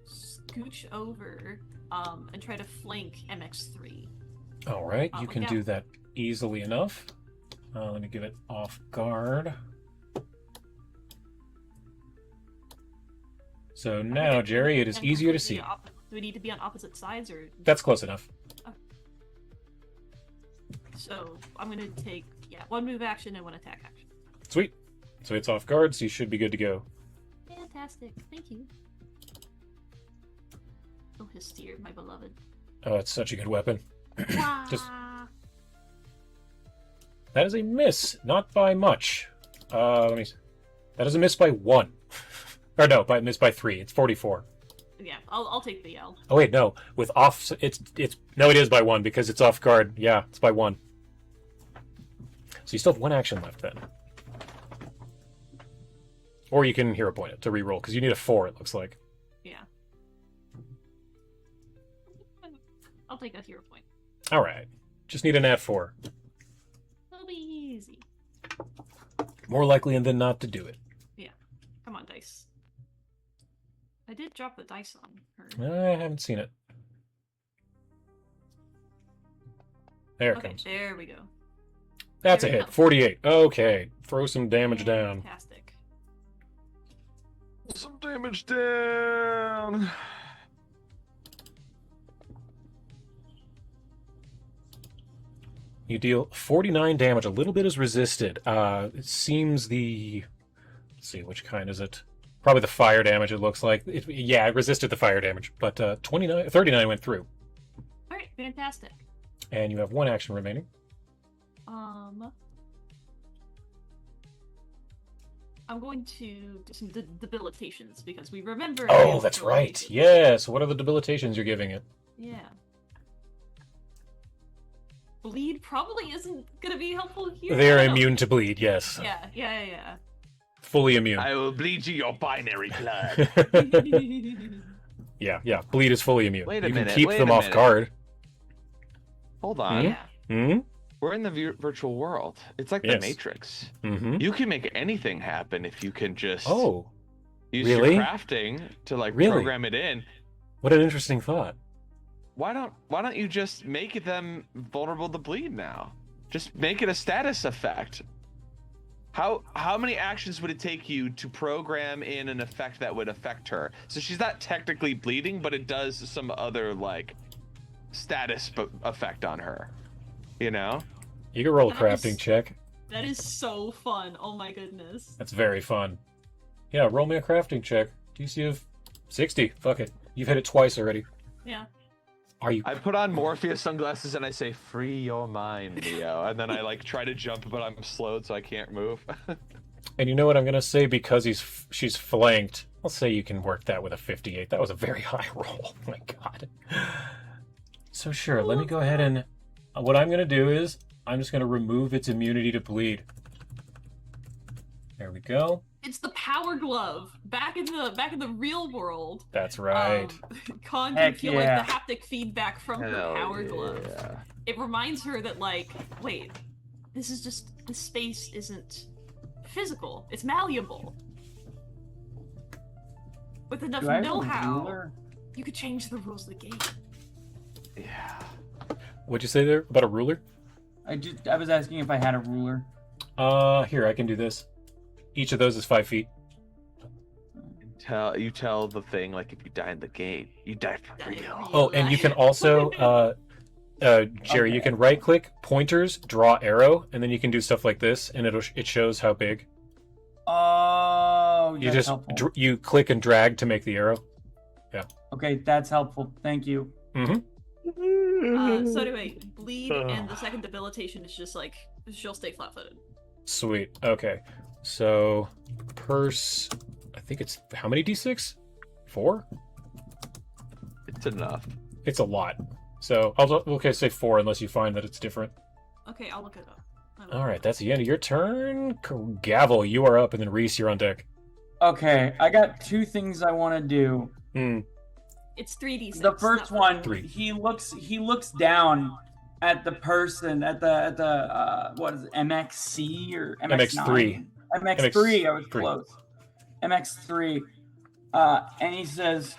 scooch over and try to flank MX3. All right, you can yeah. do that easily enough. Let me give it off guard. So now, Jerry, it is And easier to completely see. Do we need to be on opposite sides, or That's close enough. so? I'm gonna take 1 move action and 1 attack action. Sweet. So it's off guard, so you should be good to go. Fantastic, thank you. Oh, Hysteria, my beloved. Oh, it's such a good weapon. Just- Wah! That is a miss, not by much. Let me. That is a miss by 1. Or no, miss by 3. It's 44. Yeah, I'll take the L. Oh wait, no. With off, it's no, it is by 1 because it's off guard. Yeah, it's by 1. So you still have 1 action left then. Or you can hero point it to reroll because you need a 4. It looks like. Yeah. I'll take that hero point. All right, just need a nat 4. It'll be easy. More likely than not to do it. Come on, dice. I did drop the dice on her. I haven't seen it. There it Okay, comes. there we go. That's a there we hit. go. 48. Okay, throw some damage down. Fantastic. Some damage down. You deal 49 damage. A little bit is resisted. It seems the... Let's see, which kind is it? Probably the fire damage, it looks like. It resisted the fire damage, but 39 went through. Alright, fantastic. And you have 1 action remaining. I'm going to do some debilitations because we remember. Oh, that's right. Yeah, so what are the debilitations you're giving it? Yeah. Bleed probably isn't gonna be helpful here. They're I don't know. immune to bleed, yes. Yeah. Fully immune. I will bleed you your binary blood. Yeah. Bleed is fully immune. Wait a you minute, can keep wait them a off minute. guard. Hold on. Yeah. Hmm? We're in the virtual world. It's like the Yes. Matrix. Mm-hmm. You can make anything happen if you can just Oh, use really? your crafting to like Really? program it in. what an interesting thought. Why don't you just make them vulnerable to bleed now? Just make it a status effect. How many actions would it take you to program in an effect that would affect her? So she's not technically bleeding, but it does some other like status effect on her. You know? You can roll a That crafting is- check. That is so fun. Oh my goodness. That's very fun. Yeah, roll me a crafting check. DC of 60. Fuck it. You've hit it twice already. Yeah. Are you? I put on Morpheus sunglasses and I say, "Free your mind, Neo," and then I like try to jump, but I'm slowed, so I can't move. And you know what I'm gonna say, because she's flanked. I'll say you can work that with a 58. That was a very high roll. Oh my god. So sure, let me go ahead and what I'm gonna do is I'm just gonna remove its immunity to bleed. There we go. It's the power glove. Back in the real world. That's right. Con can Heck feel yeah. like the haptic feedback from her power glove. It reminds her that like, wait, this space isn't physical. It's malleable. With enough Do I have a know-how, ruler? you could change the rules of the game. Yeah. What'd you say there about a ruler? I was asking if I had a ruler. Here, I can do this. Each of those is 5 feet. You tell the thing like if you die in the game, you die for real. Oh, and you can also, Jerry, you can right-click, pointers, draw arrow, and then you can do stuff like this, and it shows how big. Oh, You that's just helpful. you click and drag to make the arrow. Okay, that's helpful. Thank you. Mm-hmm. So anyway, bleed and the second debilitation is just like she'll stay flat-footed. Sweet. Okay. So, purse. I think it's how many d6? 4? It's enough. It's a lot. So say 4 unless you find that it's different. Okay, I'll look it up. All right, that's the end of your turn. Gavel, you are up, and then Reese, you're on deck. Okay, I got 2 things I want to do. It's 3d6. The first not one, 3. he looks down at the person at the what is it, MXC or MX3. MX3. I was MX3. close. MX3, and he says,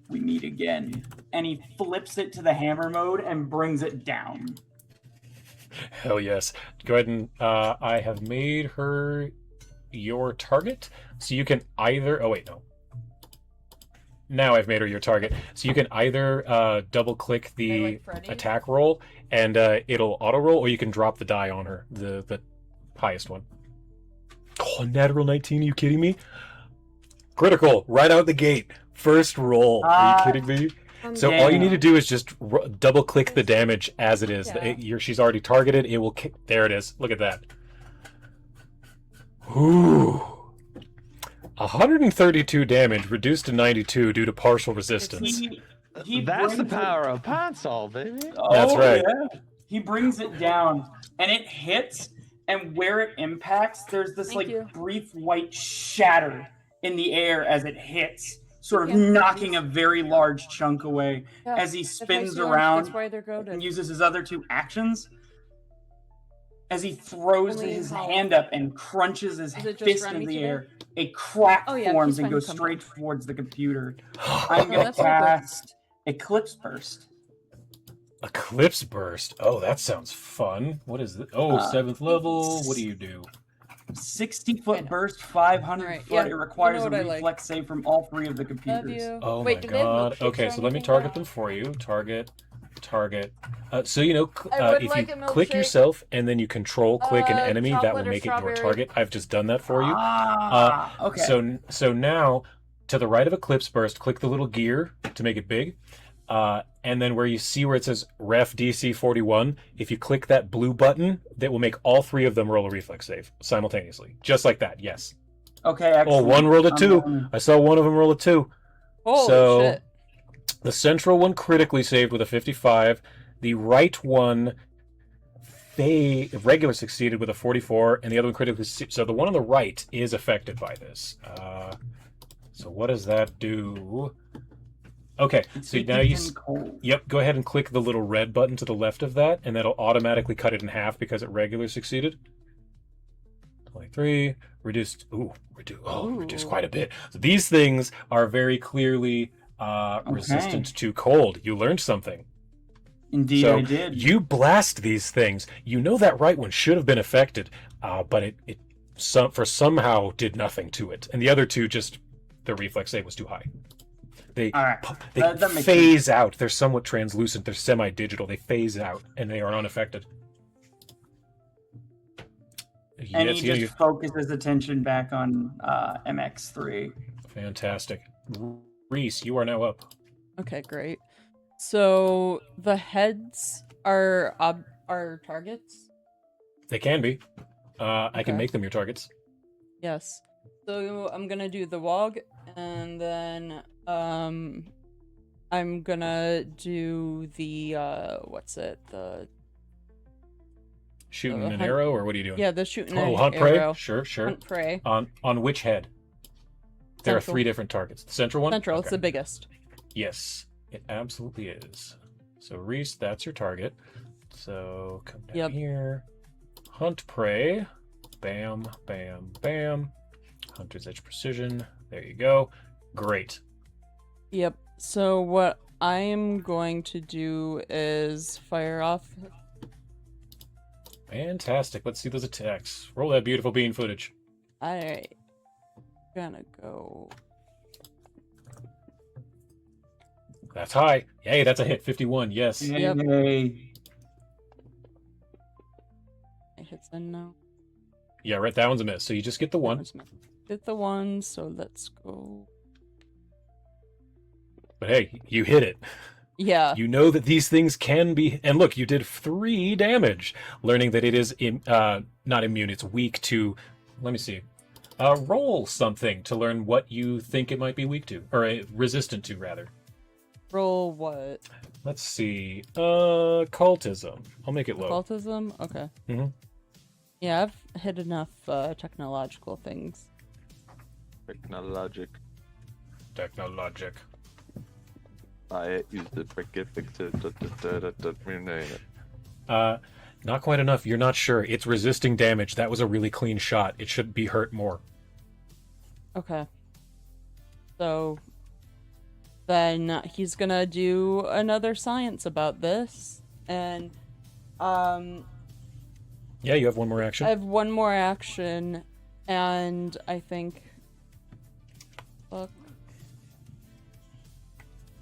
"We meet again." And he flips it to the hammer mode and brings it down. Hell yes. Go ahead and I have made her your target, so you can either. Oh wait, no. Now I've made her your target, so you can either double-click the like Freddy? attack roll, and it'll auto-roll, or you can drop the die on her, the highest one. Oh, natural 19, are you kidding me? Critical, right out the gate. First roll. Are you kidding me? So all you need to do is just double-click the damage as it is. Yeah. She's already targeted. It will kick. There it is. Look at that. Ooh. 132 damage, reduced to 92 due to partial resistance. He That's the brings it- power of Ponsol, baby. That's right. Yeah. He brings it down, and it hits, and where it impacts, there's this Thank you. brief white shatter in the air as it hits, sort of Thank you. knocking a very large chunk away Yeah, as he if I spins see 'em, around That's why they're and goaded. uses his other 2 actions. As he throws Only his how- hand up and crunches his Is it just fist Remy in the today? air, a crack Oh, yeah, forms he's and fine, goes come straight back. towards the computer. I'm Oh, gonna that's all good. cast Eclipse Burst. Eclipse Burst. Oh, that sounds fun. What is it? Oh, 7th level. What do you do? 60-foot know. burst, 500 Alright, foot. yeah, It requires you know a what I reflex save from all 3 of the Love computers. you. Oh Wait, my do they have god. milkshakes Okay, or so let me anything? target them for you. Target. So I would if like you a click milkshake. yourself and then you control click an enemy, that will chocolate or make it your strawberry? target. I've just done that for you. Okay. So now, to the right of Eclipse Burst, click the little gear to make it big. And then where you see where it says Ref DC 41, if you click that blue button, that will make all 3 of them roll a reflex save simultaneously. Just like that, yes. Okay, Oh, excellent. one rolled a I'm 2. going- I saw one of them roll a 2. Holy So- shit. The central one critically saved with a 55. The right one regular succeeded with a 44, and the other one critically. So the one on the right is affected by this. So what does that do? Okay, It's so now you. 50 cold. Yep, go ahead and click the little red button to the left of that, and that'll automatically cut it in half because it regular succeeded. 23 reduced. Reduced quite a bit. So these things are very clearly resistant to cold. You learned something. Indeed, So I did. you blast these things. You know that right one should have been affected, but it somehow did nothing to it. And the other two just, the reflex save was too high. They All right. they That makes phase out. They're somewhat translucent. They're semi-digital. They phase out, and they are unaffected. And Yes, he just focuses his attention back on MX3. fantastic. Reese, you are now up. Okay, great. So the heads are targets? They can be. I can Okay. make them your targets. Yes. So I'm gonna do the wog, and then I'm gonna do the the Shooting an hunt- arrow, or what are you doing? yeah, the shooting Oh, an hunt arrow. prey. Sure. Hunt prey. On which head? There are Central. 3 different targets. The central one. Central, it's Okay. the biggest. Yes, it absolutely is. So Reese, that's your target. So come down Yep. here. Hunt prey. Bam, bam, bam. Hunter's edge precision. There you go. Great. Yep. So what I'm going to do is fire off. Fantastic. Let's see those attacks. Roll that beautiful bean footage. Alright. Gonna go. That's high. Hey, that's a hit. 51. Yes. Yep. Yay. It hits in now. Yeah, right. That one's a miss. So you just get the one. Hit the one, so let's go. But hey, you hit it. Yeah. You know that these things can be, and look, you did 3 damage, learning that it is not immune. It's weak to. Let me see. Roll something to learn what you think it might be weak to, or resistant to, rather. Roll what? Let's see. Cultism. I'll make it low. Occultism? Okay. Mhm. Yeah, I've hit enough technological things. Technologic. Technologic. I use the cricket fixer. Not quite enough. You're not sure. It's resisting damage. That was a really clean shot. It should be hurt more. Okay. So then he's gonna do another science about this, and Yeah, you have one more action. I have one more action, and I think. Fuck.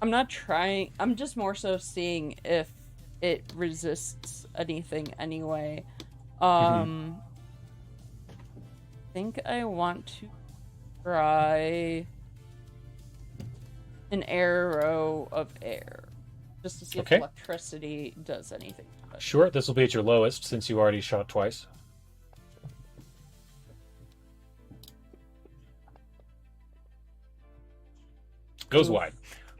I'm not trying. I'm just more so seeing if it resists anything anyway. I think I want to try an arrow of air, just to see Okay. if electricity does anything to it. Sure, this will be at your lowest since you already shot twice. Goes wide.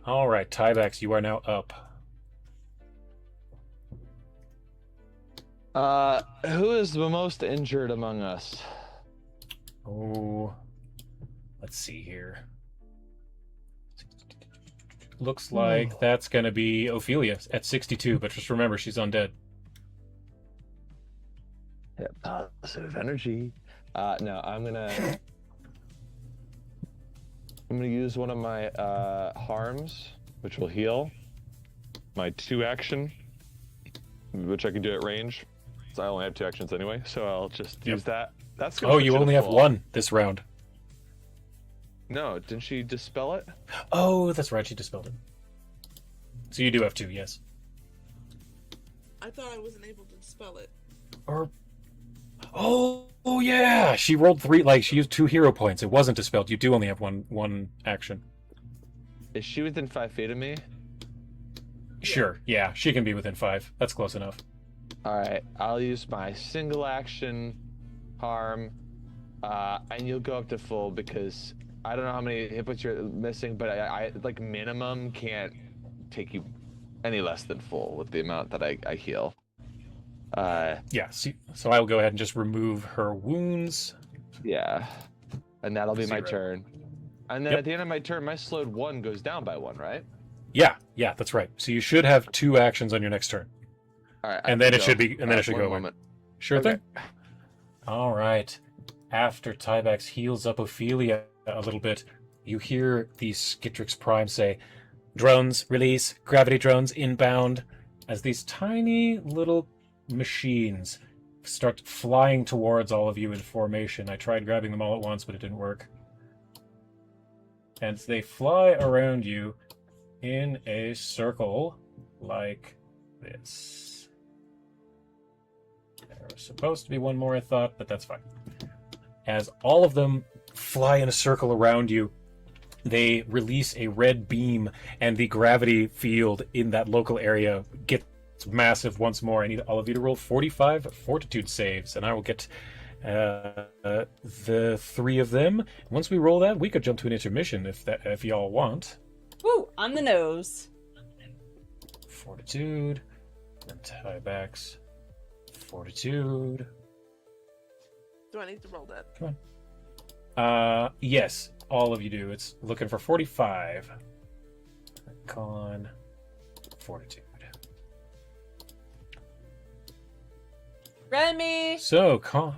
All right, Tyvax, you are now up. Who is the most injured among us? Oh, let's see here. Looks like that's going to be Ophelia at 62, but just remember she's undead. Yeah, positive energy. No, I'm gonna use one of my harms, which will heal. My 2 action, which I can do at range. So I only have 2 actions anyway, so I'll just use that. That's gonna Oh, put you to only have full. 1 this round. No, didn't she dispel it? Oh, that's right, she dispelled it. So you do have 2, yes. I thought I wasn't able to spell it. Or oh yeah, she rolled 3. Like she used 2 hero points. It wasn't dispelled. You do only have one action. Is she within 5 feet of me? Sure. Yeah, she can be within 5. That's close enough. All right, I'll use my single action harm, and you'll go up to full because I don't know how many hit points you're missing, but I like minimum can't take you any less than full with the amount that I heal. Yeah. So I will go ahead and just remove her wounds. Yeah, and that'll be my 0. turn. And then Yep. at the end of my turn, my slowed 1 goes down by 1, right? Yeah, that's right. So you should have 2 actions on your next turn. All right, And then it should be, and then it should one go away. moment. Sure Okay. thing. All right. After Tyvax heals up Ophelia a little bit, you hear the Skitrix Prime say, "Drones, release. Gravity drones inbound." as these tiny little machines start flying towards all of you in formation. I tried grabbing them all at once, but it didn't work. And they fly around you in a circle like this. There was supposed to be one more, I thought, but that's fine. As all of them fly in a circle around you, they release a red beam, and the gravity field in that local area gets massive once more. I need all of you to roll 45 fortitude saves, and I will get the three of them. Once we roll that, we could jump to an intermission if y'all want. Woo! On the nose. Fortitude, and tiebacks. Fortitude. Do I need to roll that? Come on. Yes, all of you do. It's looking for 45. Con, fortitude. Remy! So, Con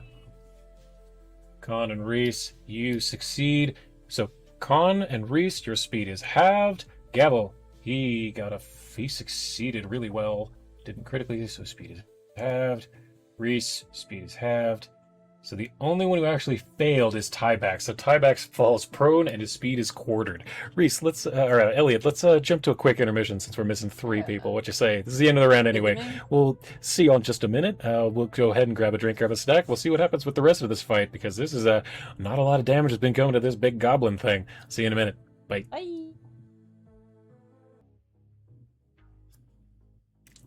and Reese, you succeed. So, Con and Reese, your speed is halved. Gavel, he succeeded really well. Didn't critically, so speed is halved. Reese, speed is halved. So the only one who actually failed is Tieback. So Tieback falls prone and his speed is quartered. Reese, Elliot, let's jump to a quick intermission since we're missing three people. What you say? This is the end of the round anyway. We'll see you in just a minute. We'll go ahead and grab a drink, grab a snack. We'll see what happens with the rest of this fight, because this is not a lot of damage has been coming to this big goblin thing. See you in a minute. Bye. Bye.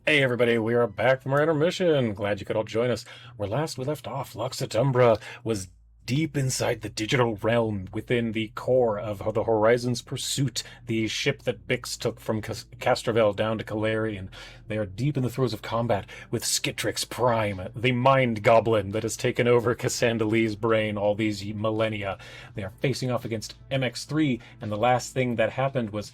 Hey everybody, we are back from our intermission. Glad you could all join us. Where last we left off, Lux Et Umbra was deep inside the digital realm within the core of the Horizon's Pursuit, the ship that Bix took from Castrovel down to Caleri, and they are deep in the throes of combat with Skitrix Prime, the mind goblin that has taken over Casandalee's brain all these millennia. They are facing off against MX3, and the last thing that happened was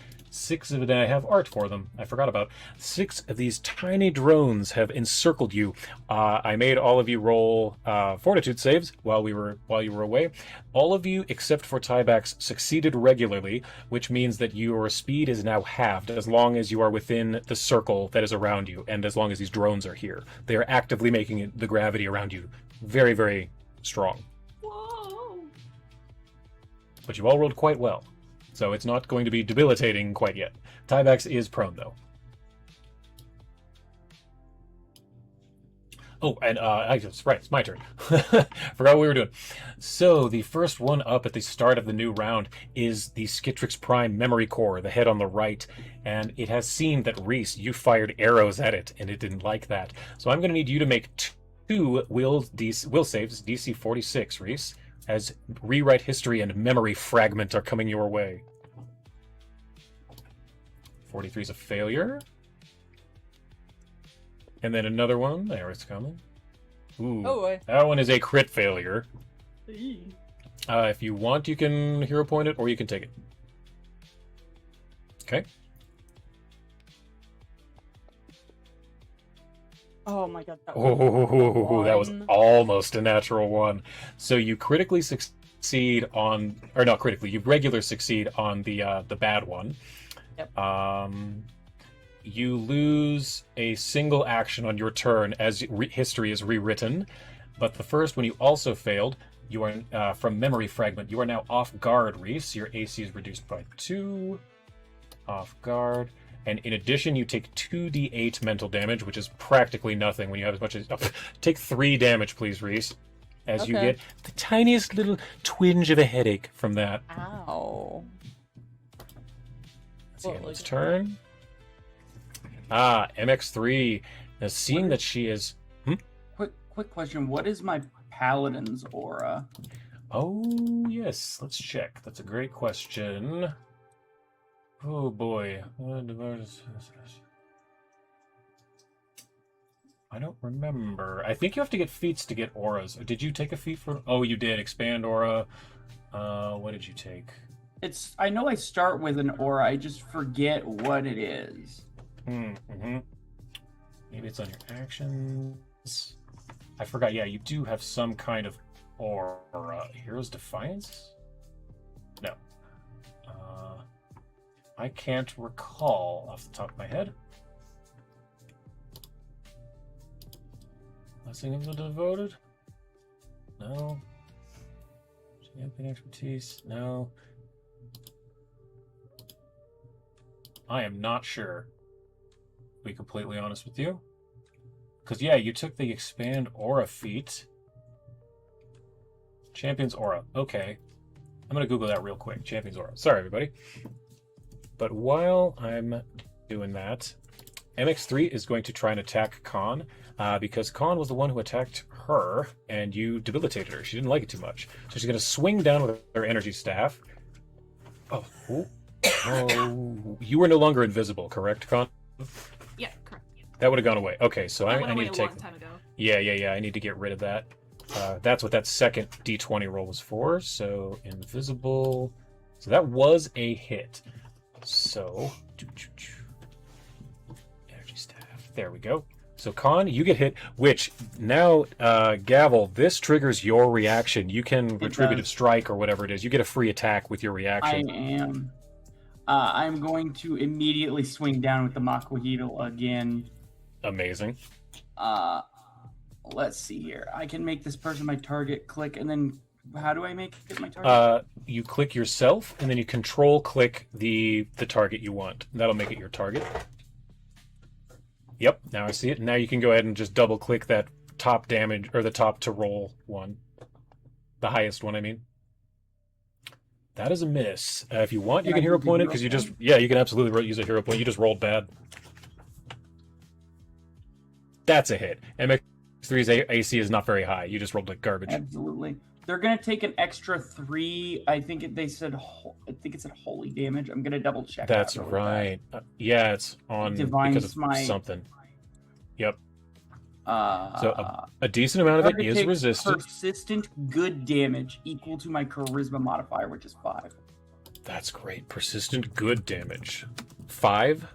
and I have art for them. I forgot about 6 of these tiny drones have encircled you. I made all of you roll fortitude saves while you were away. All of you, except for Tiebacks, succeeded regularly, which means that your speed is now halved as long as you are within the circle that is around you, and as long as these drones are here. They are actively making the gravity around you very, very strong. Whoa! But you all rolled quite well. So it's not going to be debilitating quite yet. Tiebacks is prone, though. Oh, and right, it's my turn. Forgot what we were doing. So the first one up at the start of the new round is the Skitrix Prime memory core, the head on the right. And it has seen that, Reese, you fired arrows at it, and it didn't like that. So I'm going to need you to make 2 will saves, DC 46, Reese, as rewrite history and memory fragment are coming your way. 43 is a failure. And then another one. There it's coming. Ooh, that one is a crit failure. If you want, you can hero point it, or you can take it. Okay. Oh my god. That was almost a natural one. So you critically succeed on, or not critically, you regular succeed on the bad one. Yep. You lose a single action on your turn as history is rewritten. But the first one you also failed. You are from memory fragment. You are now off guard, Reese. Your AC is reduced by 2. Off guard. And in addition, you take 2d8 mental damage, which is practically nothing when you have as much as... Oh, take 3 damage, please, Reese. As you get the tiniest little twinge of a headache from that. Ow. Let's see, its turn. MX3. Now, seeing that she is... Quick question. What is my paladin's aura? Oh, yes. Let's check. That's a great question. Oh boy. I don't remember. I think you have to get feats to get auras. Did you take a feat for... Oh, you did. Expand aura. What did you take? I know I start with an aura. I just forget what it is. Mm-hmm. Maybe it's on your actions. I forgot. Yeah, you do have some kind of aura. Hero's Defiance? No. I can't recall off the top of my head. Blessing of the Devoted? No. Champion expertise? No. I am not sure, to be completely honest with you. Because, yeah, you took the Expand Aura feat. Champion's Aura. Okay. I'm going to Google that real quick. Champion's Aura. Sorry, everybody. But while I'm doing that, MX3 is going to try and attack Khan, because Khan was the one who attacked her, and you debilitated her. She didn't like it too much. So she's going to swing down with her energy staff. Oh, you were no longer invisible, correct, Khan? Yeah, correct. That would have gone away. Okay, so I went need away to take... a long time ago. Yeah. I need to get rid of that. That's what that second D20 roll was for. So, invisible. So that was a hit. So, energy staff. There we go. So, Khan, you get hit, which now, Gavel, this triggers your reaction. You can retributive strike or whatever it is. You get a free attack with your reaction. I am. I'm going to immediately swing down with the Makuhito again. Amazing. Let's see here. I can make this person my target, click, and then how do I make it my target? You click yourself, and then you control-click the target you want. That'll make it your target. Yep, now I see it. Now you can go ahead and just double-click that top damage, or the top to roll one. The highest one, I mean. That is a miss. If you want, you can hero point it, because you just... Yeah, you can absolutely use a hero point. You just rolled bad. That's a hit. MX3's AC is not very high. You just rolled like garbage. Absolutely. They're going to take an extra 3. I think it said holy damage. I'm going to double check. That's right. Yeah, it's on Divine because of Smite. something. Yep. So a decent amount of it is resistant. Persistent good damage equal to my charisma modifier, which is 5. That's great. Persistent good damage. 5?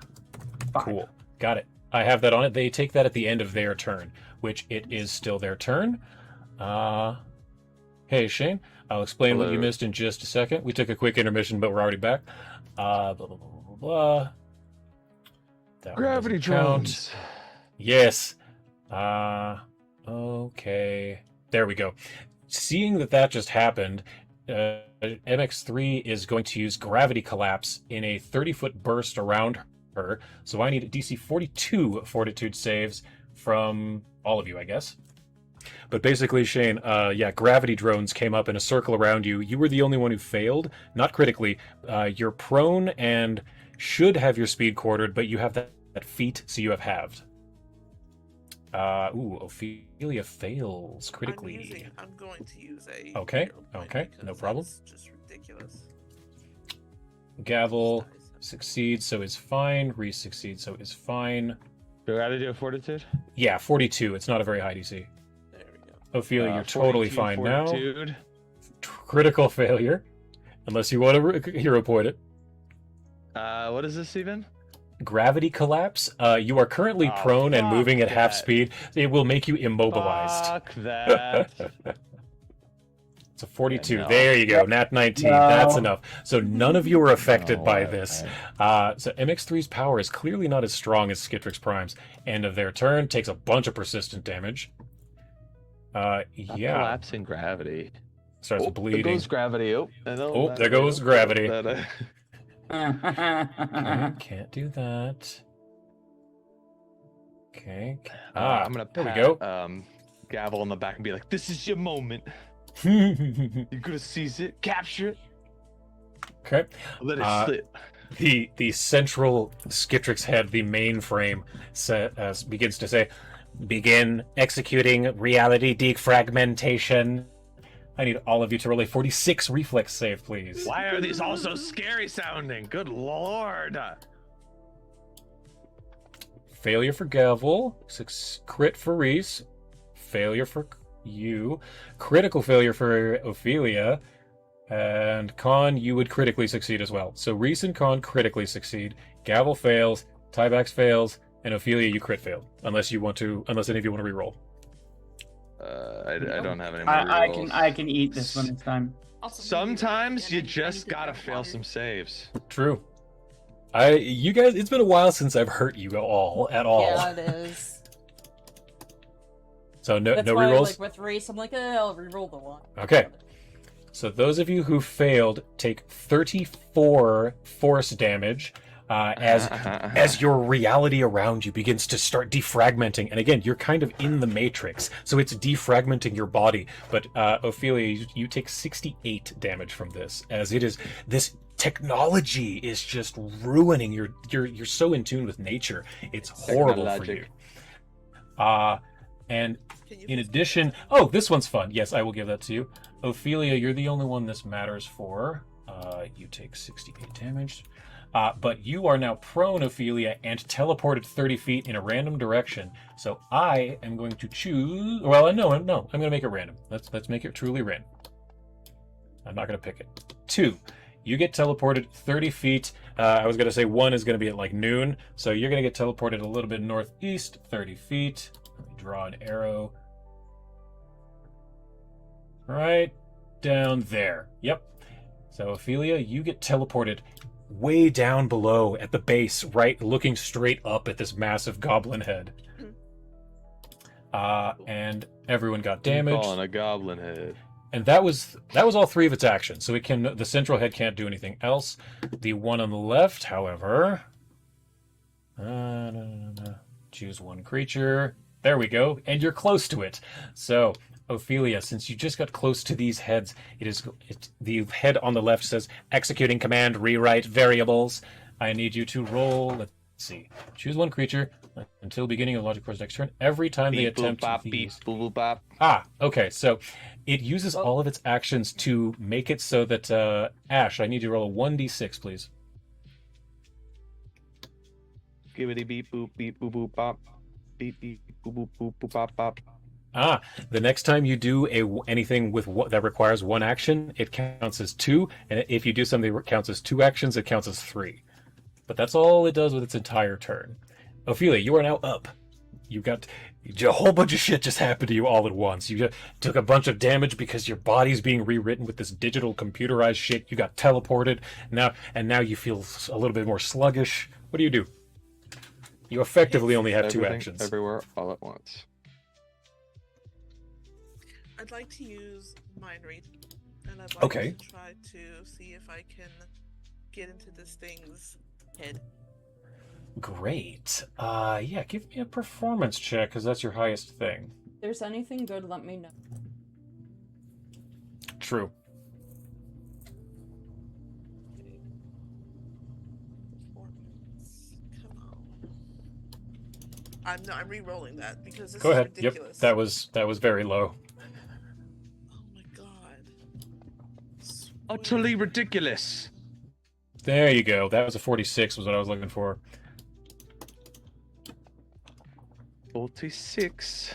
5. Cool. Got it. I have that on it. They take that at the end of their turn, which it is still their turn. Hey, Shane. I'll explain what you missed in just a second. We took a quick intermission, but we're already back. Blah, blah, blah, blah, blah. That Gravity drones. Yes. Okay. There we go. Seeing that just happened, MX3 is going to use Gravity Collapse in a 30-foot burst around her. So I need DC 42 Fortitude saves from all of you, I guess. But basically, Shane, gravity drones came up in a circle around you. You were the only one who failed, not critically. You're prone and should have your speed quartered, but you have that feat, so you have halved. Ophelia fails critically. I'm going to use a... Okay, no problem. That's just ridiculous. Gavel succeeds, so is fine. Reese succeeds, so is fine. Do I gotta do a fortitude? Yeah, 42. It's not a very high DC. There we go. Ophelia, you're totally fine fortitude. now. Critical failure. Unless you want to hero point it. What is this even? Gravity collapse. You are currently prone and moving at half speed. It will make you immobilized. Fuck that. It's a 42. No. There you go. Nat 19. No. That's enough. So none of you are affected by this. So MX3's power is clearly not as strong as Skittrix Prime's. End of their turn. Takes a bunch of persistent damage. Collapsing gravity. Starts bleeding. There goes gravity. There goes gravity. I Can't do that. Okay. I'm gonna there we pat, go. Gavel on the back and be like, "This is your moment. Okay. You're gonna seize it, capture it, let it slip." The central Skittrix head, the mainframe, begins to say, "Begin executing reality defragmentation." I need all of you to roll a 46 reflex save, please. Why are these all so scary sounding? Good lord. Failure for Gavel. Crit for Reese. Failure for you. Critical failure for Ophelia. And Con, you would critically succeed as well. So Reese and Con critically succeed. Gavel fails. Tybax fails. And Ophelia, you crit fail. Unless any of you want to reroll. I don't have any more rerolls. I can eat this one this time. Also, Sometimes and you I need just to gotta drink fail water. some saves. True. You guys, it's been a while since I've hurt you all at all. Yeah, it is. So no That's no why, rerolls. like with race, I'm like, I'll reroll the one. Okay. So those of you who failed take 34 force damage as your reality around you begins to start defragmenting. And again, you're kind of in the matrix, so it's defragmenting your body. But Ophelia, you take 68 damage from this, as it is this technology is just ruining you're so in tune with nature. It's horrible for you. And in addition, oh, this one's fun. Yes, I will give that to you. Ophelia, you're the only one this matters for. You take 68 damage. But you are now prone, Ophelia, and teleported 30 feet in a random direction. So I am going to choose... Well, no, I'm going to make it random. Let's make it truly random. I'm not going to pick it. 2. You get teleported 30 feet. I was going to say 1 is going to be at like noon. So you're going to get teleported a little bit northeast, 30 feet. Let me draw an arrow. Right down there. Yep. So Ophelia, you get teleported way down below at the base, right, looking straight up at this massive goblin head. And everyone got damaged. Calling a goblin head. And that was all 3 of its actions. So the central head can't do anything else. The one on the left, however, choose one creature. There we go, and you're close to it. So Ophelia, since you just got close to these heads, the head on the left says executing command, rewrite variables. I need you to roll. Let's see. Choose one creature until beginning of logic course next turn. Every time they attempt these. Okay. So it uses all of its actions to make it so that Ash, I need you to roll a 1d6, please. Gibbity beep boop beep boop boop bop. Beep beep boop boop boop boop bop bop. The next time you do anything with that requires 1 action, it counts as 2, and if you do something that counts as 2 actions, it counts as 3. But that's all it does with its entire turn. Ophelia, you are now up. A whole bunch of shit just happened to you all at once. You took a bunch of damage because your body's being rewritten with this digital computerized shit. You got teleported, now you feel a little bit more sluggish. What do? You effectively only have 2 actions. Everywhere, all at once. I'd like to use Mind Read, and I'd like to try to see if I can get into this thing's head. Great. Yeah, give me a performance check, because that's your highest thing. If there's anything good, let me know. True. Performance. Come on. I'm re-rolling that because this Go is ahead. ridiculous. Yep, that was very low. Utterly ridiculous. There you go. That was a 46 was what I was looking for. 46.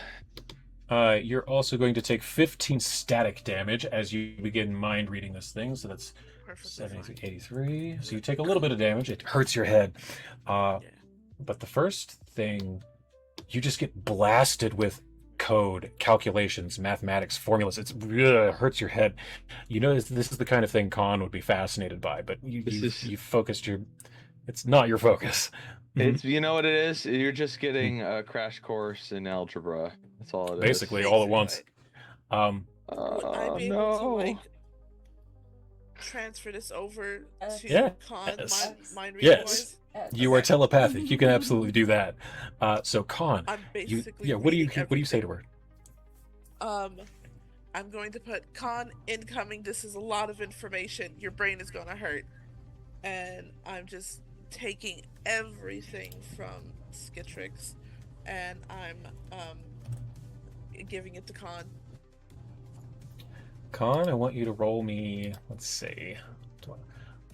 You're also going to take 15 static damage as you begin mind reading this thing. So that's 73, 83. So you take a little bit of damage. It hurts your head. But the first thing, you just get blasted with code, calculations, mathematics, formulas. It hurts your head. You know, this is the kind of thing Khan would be fascinated by, but you focused it's not your focus. It's, you know what it is? You're just getting a crash course in algebra. That's all it is. Basically, all at once. Would I be able to, like, transfer this over to Khan mind reading wise? You are telepathic. You can absolutely do that. So Khan, I'm basically what do you say to her? I'm going to put Khan incoming. This is a lot of information. Your brain is gonna hurt. And I'm just taking everything from Skitrix and I'm giving it to Khan. Khan, I want you to roll me, let's see,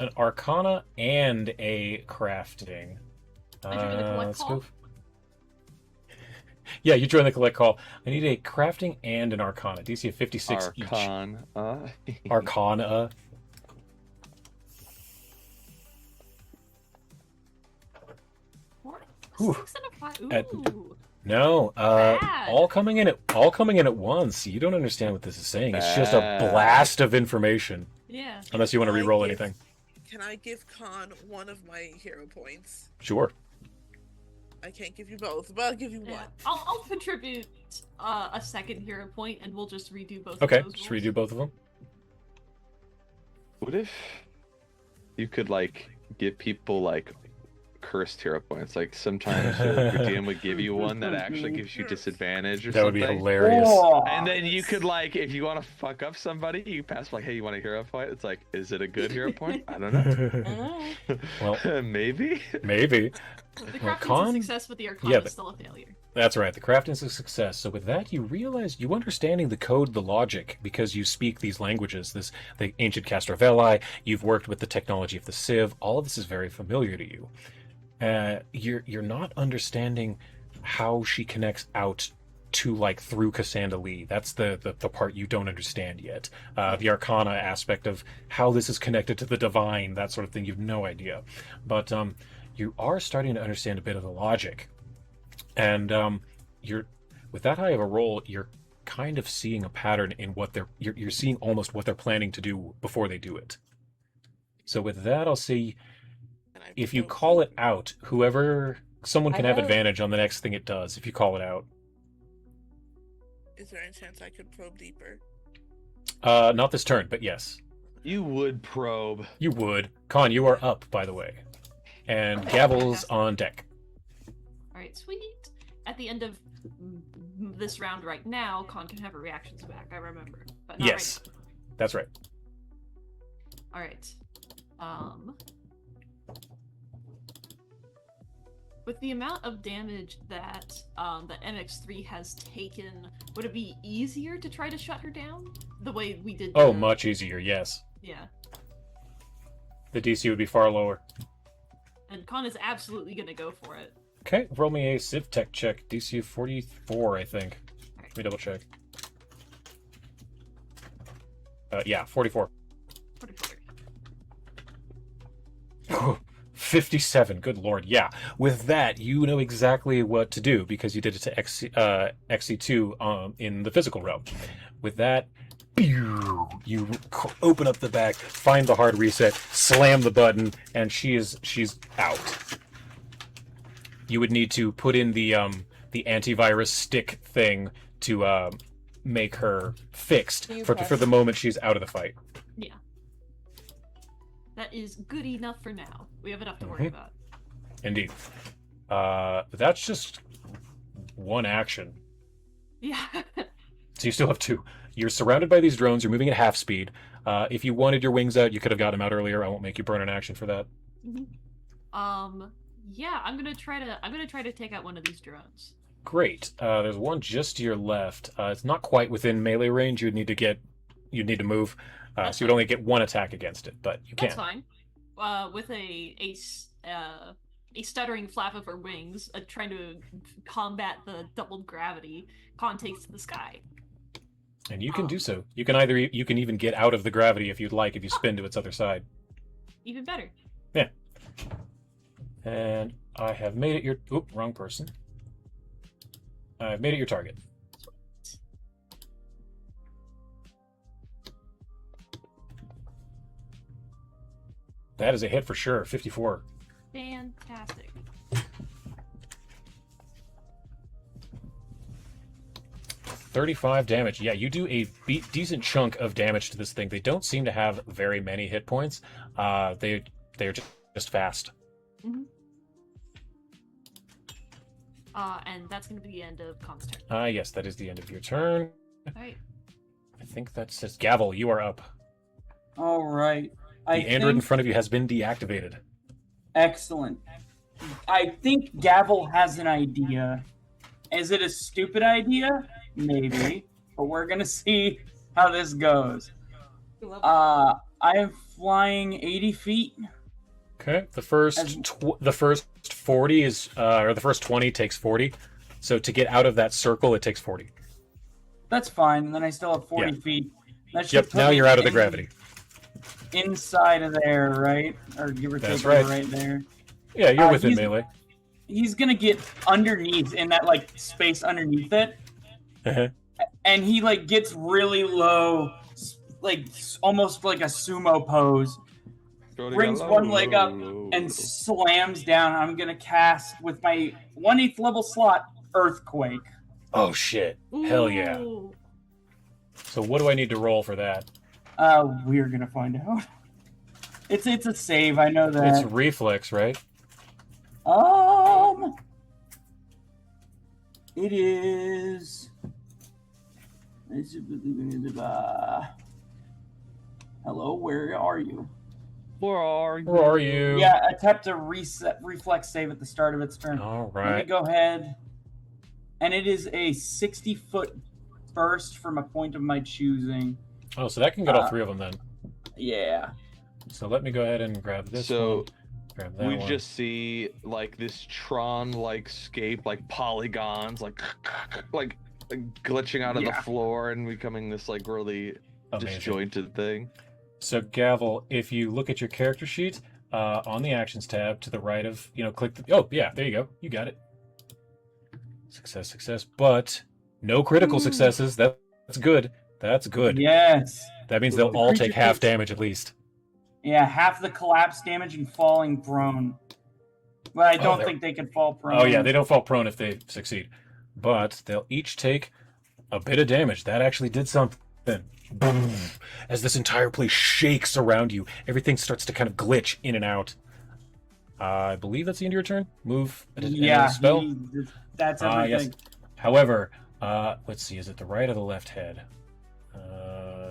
an Arcana and a Crafting. Let's go. Yeah, you join the collect call. I need a Crafting and an Arcana. DC of 56 each. Arcana. No, all coming in at once. You don't understand what this is saying. It's just a blast of information. Yeah. Unless you want to re-roll anything. Can I give Khan one of my hero points? Sure. I can't give you both, but I'll give you one. I'll contribute a second hero point, and we'll just redo both Okay, of those just rolls. redo both of them. What if you could like give people like cursed hero points? Like sometimes your DM would give you one that actually gives you disadvantage or That would something. be hilarious. Oh, And then you could like, if you want to fuck up somebody, you pass like, hey, you want a hero point? It's like, is it a good hero point? I don't know. Well, Maybe. maybe. The Well, crafting's Con- a success, but the Arcana Yeah, is but- still a failure. That's right. The crafting is a success. So with that, you realize you understanding the code, the logic, because you speak these languages. The ancient Castrovelli. You've worked with the technology of the Civ. All of this is very familiar to you. You're not understanding how she connects out to like through Casandalee. That's the part you don't understand yet. The Arcana aspect of how this is connected to the divine, that sort of thing. You've no idea, but you are starting to understand a bit of the logic. And you're with that high of a roll, you're kind of seeing a pattern in what you're seeing almost what they're planning to do before they do it. So with that, I'll say And I if you probe call it deeper. out, someone can I have have- advantage on the next thing it does if you call it out. Is there any chance I could probe deeper? Not this turn, but yes, You would probe. you would. Con, you are up, by the way, and Gavel's on deck. All right, sweet. At the end of this round right now, Con can have her reactions back. I remember, but not Yes, that's right. All right. With the amount of damage that the MX3 has taken, would it be easier to try to shut her down the way we did? Oh, much easier. Yes, Yeah. the DC would be far lower. And Con is absolutely gonna go for it. Okay, roll me a Civ Tech check. DC of 44, I think. Let me double check. Yeah, 44. 44. 57. Good lord. Yeah. With that, you know exactly what to do because you did it to XC2 in the physical realm. With that, you open up the back, find the hard reset, slam the button, and she's out. You would need to put in the antivirus stick thing to make her fixed. Do you For press- the moment, she's out of the fight. Yeah. That is good enough for now. We have enough to worry Mhm. about. Indeed. That's just one action. Yeah. So you still have two. You're surrounded by these drones. You're moving at half speed. If you wanted your wings out, you could have got them out earlier. I won't make you burn an action for that. Yeah, I'm gonna try to take out one of these drones. Great. There's one just to your left. It's not quite within melee range. You'd need to move. That's So you'd only get one attack against it, but you can. That's fine. With a stuttering flap of her wings, trying to combat the doubled gravity, Con takes to the sky. And you can do so. You can even get out of the gravity if you'd like, if you spin to its other side. Even better. Yeah. And I have made it your... Oop, wrong person. I've made it your target. That is a hit for sure. 54. Fantastic. 35 damage. Yeah, you do a decent chunk of damage to this thing. They don't seem to have very many hit points. They're just fast. And that's gonna be the end of Con's turn. Yes, that is the end of your turn. Alright. I think that says Gavel, you are up. All right. The android in front of you has been deactivated. Excellent. I think Gavel has an idea. Is it a stupid idea? Maybe. But we're gonna see how this goes. I am flying 80 feet. Okay, the first 40 is or the first 20 takes 40. So to get out of that circle, it takes 40. That's fine. And then I still have 40 Yeah. feet. That should Yep, put now me you're out of the gravity. Inside of there, right? Or give or That's take right. there. Yeah, you're within he's- melee. He's gonna get underneath in that like space underneath it, and he like gets really low, like almost like a sumo pose. Brings one leg up and slams down. I'm gonna cast with my 1/8 level slot Earthquake. Oh shit! Hell yeah! Ooh. So what do I need to roll for that? We're gonna find out. It's a save. I know that. It's reflex, right? It is. Hello, where are you? Where are you? Where are you? Yeah, attempt a reflex save at the start of its turn. All Let me right. go ahead. And it is a 60-foot burst from a point of my choosing. Oh, so that can get all three of them then. Yeah. So let me go ahead and grab this one. Grab that We one. just see like this Tron-like scape, like polygons, like glitching out of the floor and becoming this like really Amazing. disjointed thing. So Gavel, if you look at your character sheet on the actions tab to the right of, click the. Oh yeah, there you go. You got it. Success, but no critical successes. That's good. That's good. Yes. That means they'll all take half damage at least. Yeah, half the collapse damage and falling prone. But I don't think they can fall prone. Oh yeah, they don't fall prone if they succeed. But they'll each take a bit of damage. That actually did something. Boom. As this entire place shakes around you, everything starts to kind of glitch in and out. I believe that's the end of your turn. Move. Spell. That's everything. Yes. However, let's see. Is it the right or the left head?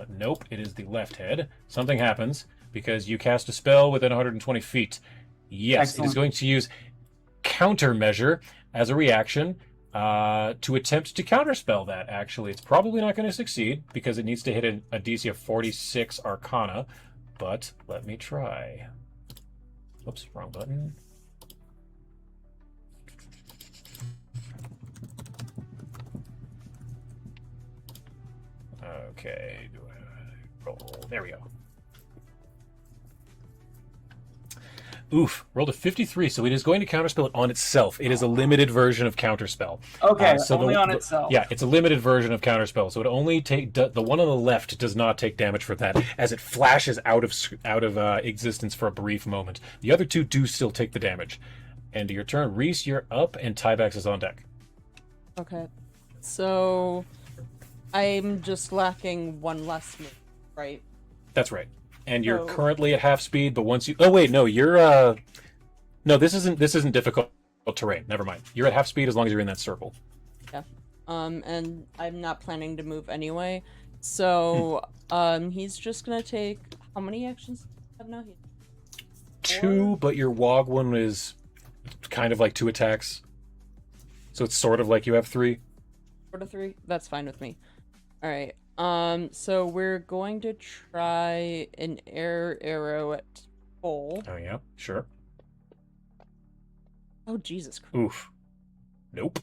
Nope. It is the left head. Something happens because you cast a spell within 120 feet. Yes, Excellent. it is going to use countermeasure as a reaction to attempt to counterspell that. Actually, it's probably not going to succeed because it needs to hit a DC of 46 Arcana. But let me try. Oops, wrong button. Okay, roll. There we go. Oof, rolled a 53, so it is going to counterspell it on itself. It is a limited version of counterspell. Okay, only on itself. Yeah, it's a limited version of counterspell, so it only the one on the left does not take damage for that, as it flashes out of existence for a brief moment. The other two do still take the damage. End of your turn. Reese, you're up, and Tybax is on deck. Okay. So I'm just lacking one less move, right? That's right. And you're So- currently at half speed, but once you... Oh, wait, no, you're... No, this isn't difficult terrain. Never mind. You're at half speed as long as you're in that circle. Yeah. And I'm not planning to move anyway. So, he's just gonna take... How many actions do you have now? 2, but your Wog one is kind of like 2 attacks. So it's sort of like you have 3. 4 to 3? That's fine with me. Alright. So we're going to try an air arrow at full. Oh, yeah, sure. Oh, Jesus Christ. Oof. Nope.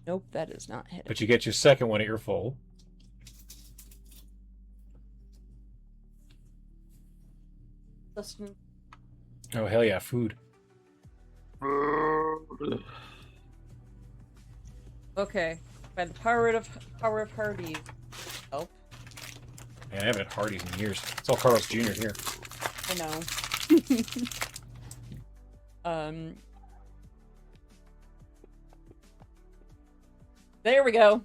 Nope, that is not hit. But you get your second one at your full. Justin. Oh, hell yeah, food. Okay. By the power of Hardy. Help. Man, I haven't had Hardee's in years. It's all Carl's Jr. here. I know. There we go.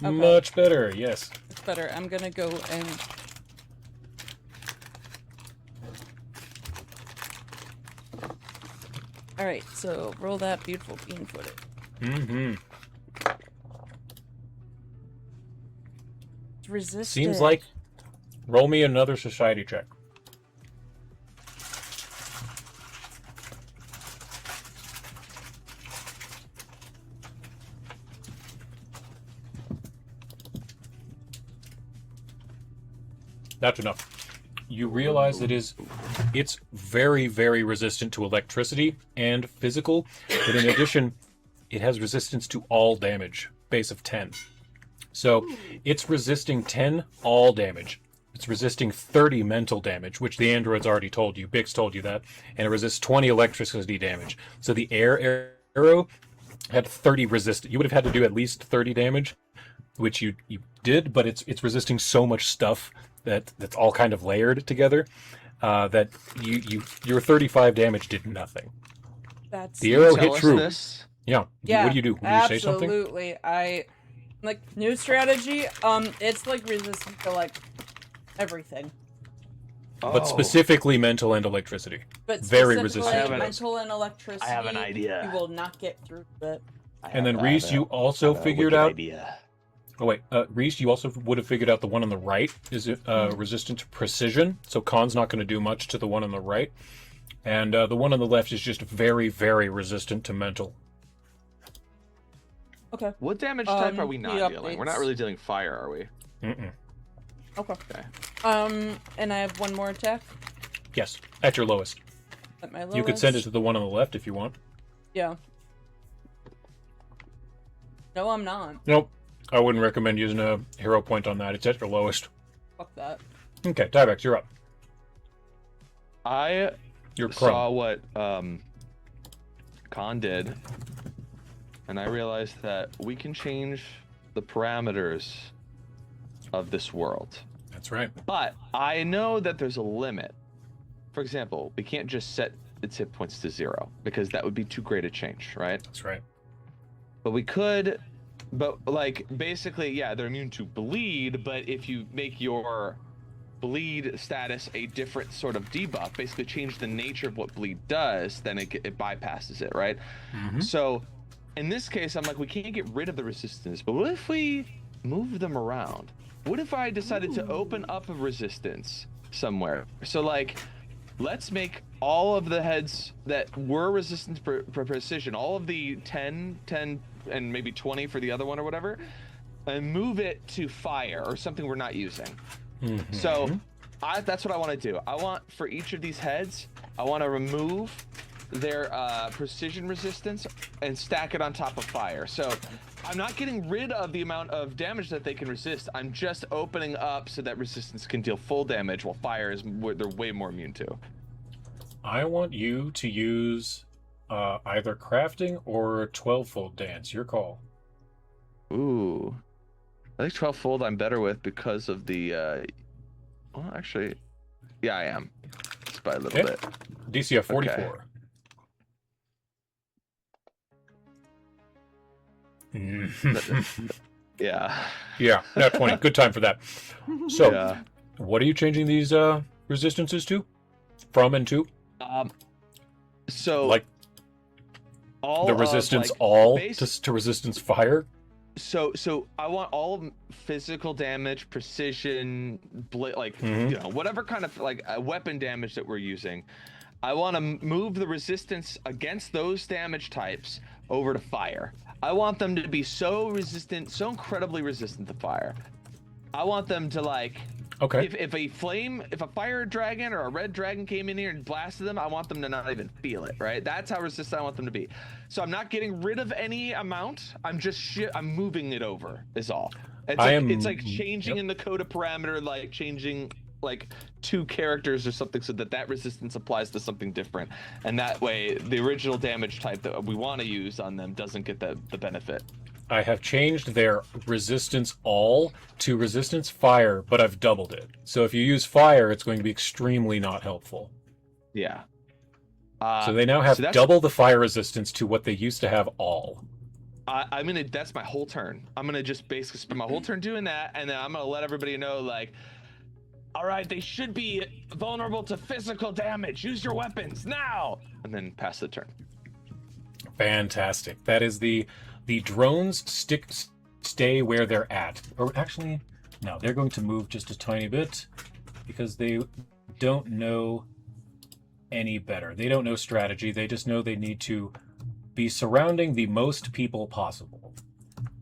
Okay. Much better, yes. It's better. I'm gonna go and... Alright, so roll that beautiful bean footed. Mm-hmm. It's resisted. Seems like... Roll me another society check. That's enough. You realize it's very, very resistant to electricity and physical, but in addition, it has resistance to all damage, base of 10. So it's resisting 10 all damage. It's resisting 30 mental damage, which the androids already told you. Bix told you that. And it resists 20 electricity damage. So the air arrow had 30 resist. You would have had to do at least 30 damage, which you did, but it's resisting so much stuff that's all kind of layered together that your 35 damage did nothing. That's The arrow Tell hit us true. this. Yeah. Yeah. What do you do? Do you say something? Absolutely. I like new strategy. It's like resistant to like everything. But specifically mental and electricity. But Very specifically resistant to mental and electricity. I have an idea. You will not get through it. And then Reese, you also figured out. Idea. Oh wait, Reese, you also would have figured out the one on the right is resistant to precision, so Khan's not going to do much to the one on the right, and the one on the left is just very, very resistant to mental. Okay. What damage type are we he not dealing? We're not updates. really dealing fire, are we? Mm-mm. Okay. Okay. And I have one more attack Yes, at your lowest. at my lowest. You could send it to the one on the left if you want. Yeah. No, I'm not. Nope, I wouldn't recommend using a hero point on that. It's at your lowest. Fuck that. Okay, Tyvex, you're up. I You're saw prone. what Khan did, and I realized that we can change the parameters of this world. That's right. But I know that there's a limit. For example, we can't just set its hit points to 0 because that would be too great a change, right? That's right. But we could, but like basically, yeah, they're immune to bleed, but if you make your bleed status a different sort of debuff, basically change the nature of what bleed does, then it bypasses it, right? Mm-hmm. So in this case, I'm like, we can't get rid of the resistance, but what if we move them around? What if I decided to open up a resistance somewhere? So like, let's make all of the heads that were resistant for precision, all of the 10, and maybe 20 for the other one or whatever, and move it to fire or something we're not using. Mm-hmm. So that's what I want to do. I want for each of these heads, I want to remove their precision resistance and stack it on top of fire. So I'm not getting rid of the amount of damage that they can resist. I'm just opening up so that resistance can deal full damage, while fire is they're way more immune to. I want you to use either crafting or 12-fold dance. Your call. Ooh, I think 12-fold I'm better with because of the. Well, actually, yeah, I am. Just by a little bit. DCF 44. Okay. Yeah. Yeah, not 20. Good time for that. So, Yeah. what are you changing these resistances to? From and to? So Like all the of, resistance like, all base- to resistance fire? So I want all of physical damage, precision, like Mhm. you know, whatever kind of like weapon damage that we're using. I want to move the resistance against those damage types over to fire. I want them to be so resistant, so incredibly resistant to fire. I want them to like, Okay. if a fire dragon or a red dragon came in here and blasted them, I want them to not even feel it, right? That's how resistant I want them to be. So I'm not getting rid of any amount. I'm just I'm moving it over is all. It's like changing in the code a parameter, like changing like 2 characters or something so that resistance applies to something different. And that way the original damage type that we want to use on them doesn't get the benefit. I have changed their resistance all to resistance fire, but I've doubled it. So if you use fire, it's going to be extremely not helpful. Yeah. So they now have so that's- double the fire resistance to what they used to have all. I'm gonna. That's my whole turn. I'm gonna just basically spend my whole turn doing that, and then I'm gonna let everybody know, like, all right, they should be vulnerable to physical damage. Use your weapons now, and then pass the turn. Fantastic. That is the drones stay where they're at. Or actually, no, they're going to move just a tiny bit because they don't know any better. They don't know strategy. They just know they need to be surrounding the most people possible.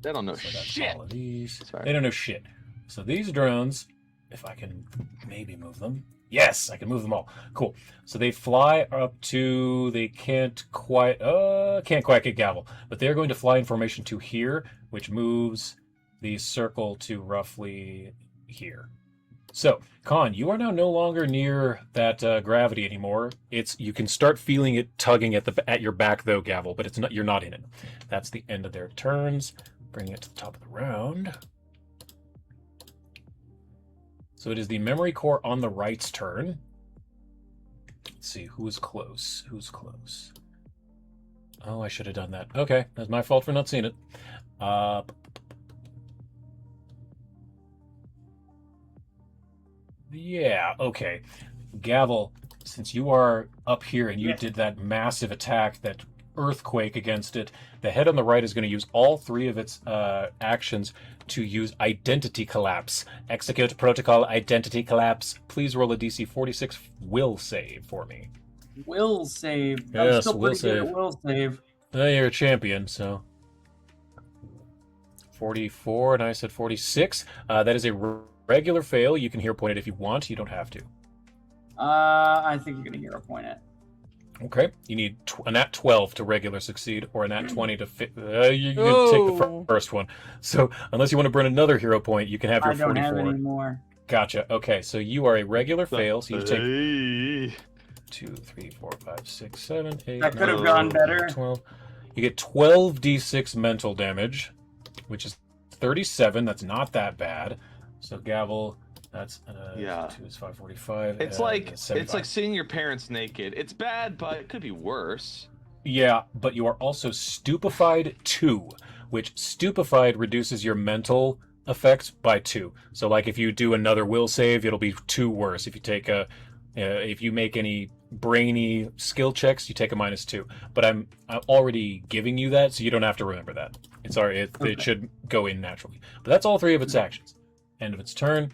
They don't know So that's shit. all of these. Sorry. They don't know shit. So these drones, if I can maybe move them. Yes, I can move them all. Cool. So they fly up to, they can't quite get Gavel, but they're going to fly in formation to here, which moves the circle to roughly here. So, Khan, you are now no longer near that gravity anymore. You can start feeling it tugging at your back though, Gavel, but it's not. You're not in it. That's the end of their turns. Bringing it to the top of the round. So it is the memory core on the right's turn. Let's see who is close. Who's close? Oh, I should have done that. Okay, that's my fault for not seeing it. Yeah, okay. Gavel, since you are up here and you Yes. did that massive attack, that earthquake against it, the head on the right is going to use all 3 of its actions to use Identity Collapse. Execute Protocol Identity Collapse. Please roll a DC 46 will save for me. Will save. I'm Yes, still will pretty good save. at will save. You're a champion, so... 44, and I said 46. That is a regular fail. You can hero point it if you want. You don't have to. I think you're gonna hero point it. Okay. You need a nat 12 to regular succeed, or a nat 20 to fit. You can take the first one. So, unless you want to burn another hero point, you can have your I don't 44. have any more. Gotcha. Okay, so you are a regular fail, so you take 2, 3, 4, 5, 6, 7, 8, That could have 9, gone better. 12. You get 12d6 mental damage, which is 37. That's not that bad. So Gavel, that's 2 is 545. It's like seeing your parents naked. It's bad, but it could be worse. Yeah, but you are also stupefied 2, which stupefied reduces your mental effects by 2. So like if you do another will save, it'll be 2 worse. If you take if you make any brainy skill checks, you take a -2. But I'm already giving you that, so you don't have to remember that. It should go in naturally. But that's all 3 of its actions. End of its turn.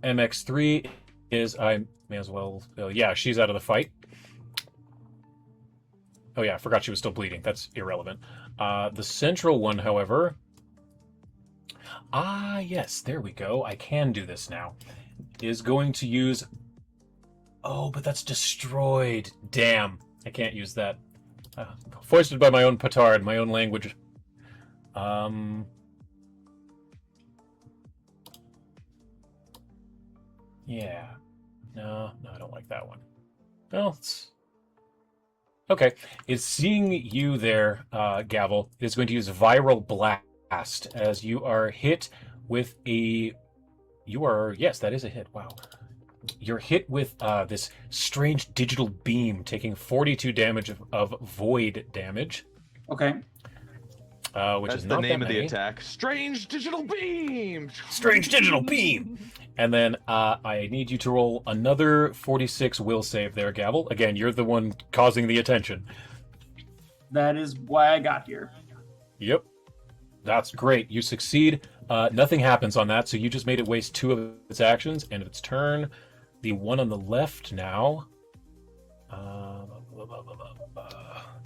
MX3 is, I may as well, yeah, she's out of the fight. Oh yeah, I forgot she was still bleeding. That's irrelevant. The central one, however... yes, there we go. I can do this now. Is going to use... Oh, but that's destroyed. Damn. I can't use that. Foisted by my own petard, my own language. Yeah. No, I don't like that one. Well, it's... Okay. It's seeing you there, Gavel. It's going to use Viral Blast as you are hit with a... Yes, that is a hit. Wow. You're hit with this strange digital beam, taking 42 damage of void damage. Okay. Which That's is the not name that of the many. attack. Strange digital beam. Strange digital beam. And then I need you to roll another 46 will save there, Gavel. Again, you're the one causing the attention. That is why I got here. Yep. That's great. You succeed. Nothing happens on that, so you just made it waste 2 of its actions. End of its turn. The one on the left now.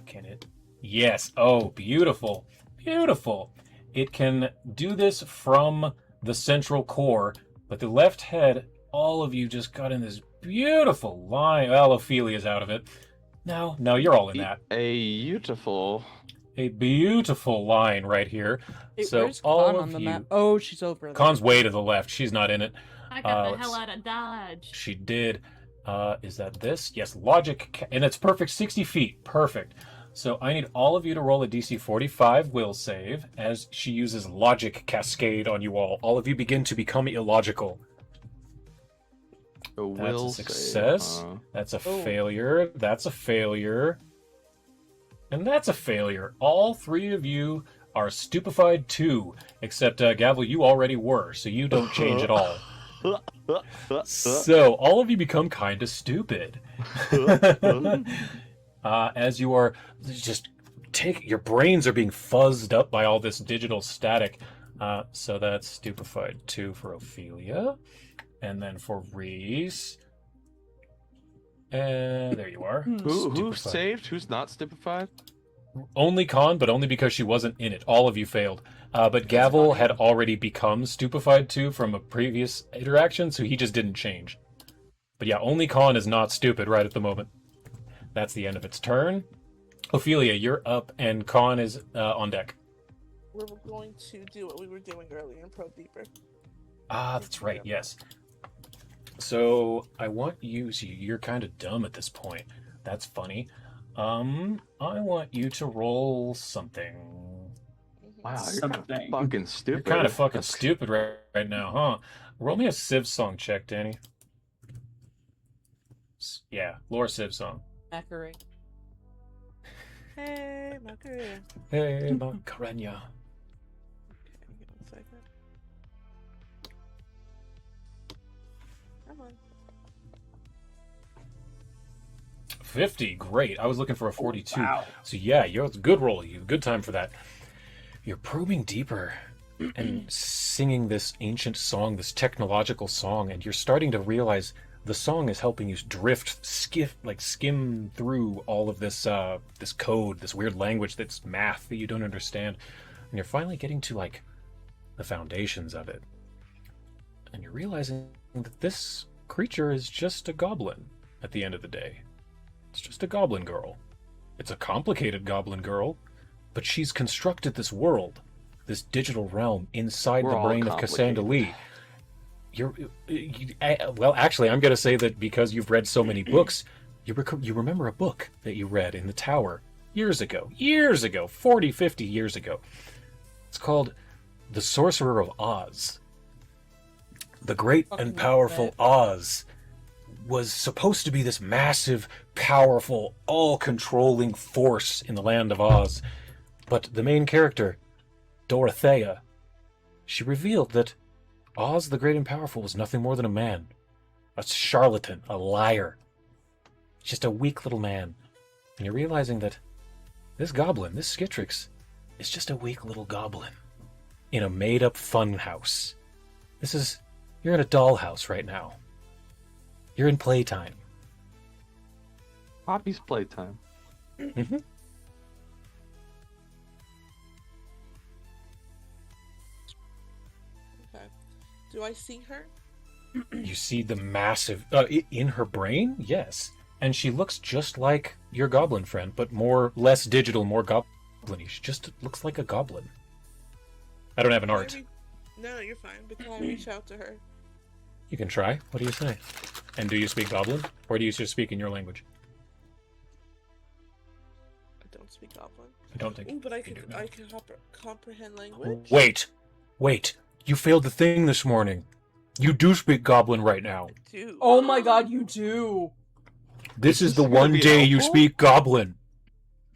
Can it? Yes. Oh, beautiful. Beautiful. It can do this from the central core, but the left head, all of you just got in this beautiful line. Well, Ophelia's out of it. No, you're all in that. A beautiful line right here. Hey, So where's all Con of on the you... map? Oh, she's over there. Con's way to the left. She's not in it. I got the let's- hell out of Dodge. She did. Is that this? Yes, logic, and it's perfect, 60 feet. Perfect. So I need all of you to roll a DC 45 will save as she uses logic cascade on you all. All of you begin to become illogical. That's a success. That's a failure. That's a failure. And that's a failure. All 3 of you are stupefied too, except Gavel, you already were, so you don't change at all. So all of you become kind of stupid. As you are just your brains are being fuzzed up by all this digital static. So that's stupefied 2 for Ophelia, and then for Reese. There you are. Who Stupefied. saved? Who's not stupefied? Only Con, but only because she wasn't in it. All of you failed. But Gavel had already become stupefied 2 from a previous interaction, so he just didn't change. But yeah, only Con is not stupid right at the moment. That's the end of its turn. Ophelia, you're up, and Con is on deck. We're going to do what we were doing earlier and probe deeper. That's right, yes. So, I want you... See, you're kind of dumb at this point. That's funny. I want you to roll something. Wow, you're Something. kind of fucking stupid. You're kind of fucking stupid right now, huh? Roll me a Civ song check, Danny. Yeah, lore Civ song. Macquarie. Hey, Macarena. Hey, Macarena. Okay, give me 1 second. Come on. 50, great. I was looking for a 42. Wow. So yeah, it's a good roll. You good time for that. You're probing deeper and singing this ancient song, this technological song, and you're starting to realize the song is helping you drift, skim through all of this this code, this weird language that's math that you don't understand. And you're finally getting to like the foundations of it. And you're realizing that this creature is just a goblin at the end of the day. It's just a goblin girl. It's a complicated goblin girl, but she's constructed this world, this digital realm inside We're the all brain of complicated. Casandalee. Well, actually, I'm going to say that because you've read so many books, you remember a book that you read in the tower years ago, 40, 50 years ago. It's called The Sorcerer of Oz. The great and powerful Oz was supposed to be this massive, powerful, all-controlling force in the land of Oz. But the main character, Dorothea, she revealed that Oz the Great and Powerful was nothing more than a man. A charlatan, a liar. Just a weak little man. And you're realizing that this goblin, this Skitrix, is just a weak little goblin in a made-up fun house. You're in a dollhouse right now. You're in playtime. Poppy's playtime. Mm-hmm. Okay. Do I see her? You see the massive... in her brain? Yes. And she looks just like your goblin friend, but less digital, more goblin-y. She just looks like a goblin. I don't have an art. No, you're fine. But can I reach out to her? You can try. What do you say? And do you speak goblin? Or do you just speak in your language? I don't speak Goblin. I don't think Ooh, but I you can do, no. comprehend language. Wait. You failed the thing this morning. You do speak goblin right now. Dude. Oh my god, you do! This is the gonna one be day you helpful? speak goblin.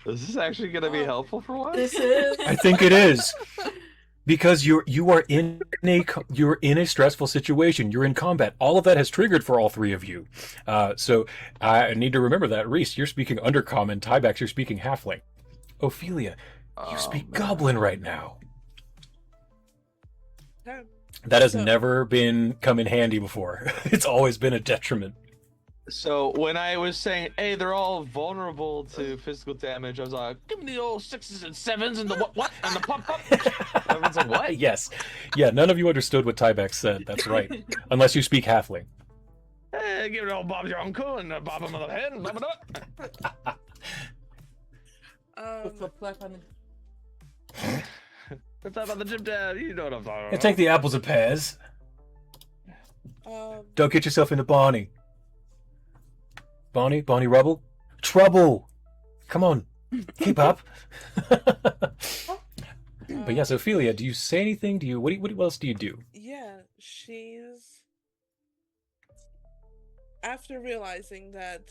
Is this actually going to be helpful for once? This is. I think it is. Because you are in a stressful situation. You're in combat. All of that has triggered for all three of you. So I need to remember that. Reese, you're speaking Undercommon. Tybax, you're speaking Halfling. Ophelia, you speak Goblin right now. Okay. That has So- never come in handy before. It's always been a detriment. So when I was saying, hey, they're all vulnerable to physical damage, I was like, give me the old 6s and 7s and the what and the pop. Everyone's like, what? Yes. Yeah, none of you understood what Tybax said. That's right. Unless you speak Halfling. Hey, give it all Bob your uncle and bob him on the head and blah, blah, blah. Flip clap on the. Let's talk about the gym dad. You know what I'm talking about. Take the apples and pears. Um, Don't get yourself into Barney. Barney Rubble? Trouble! Come on, keep up. But yes, Ophelia, do you say anything? What else do you do? yeah, she's after realizing that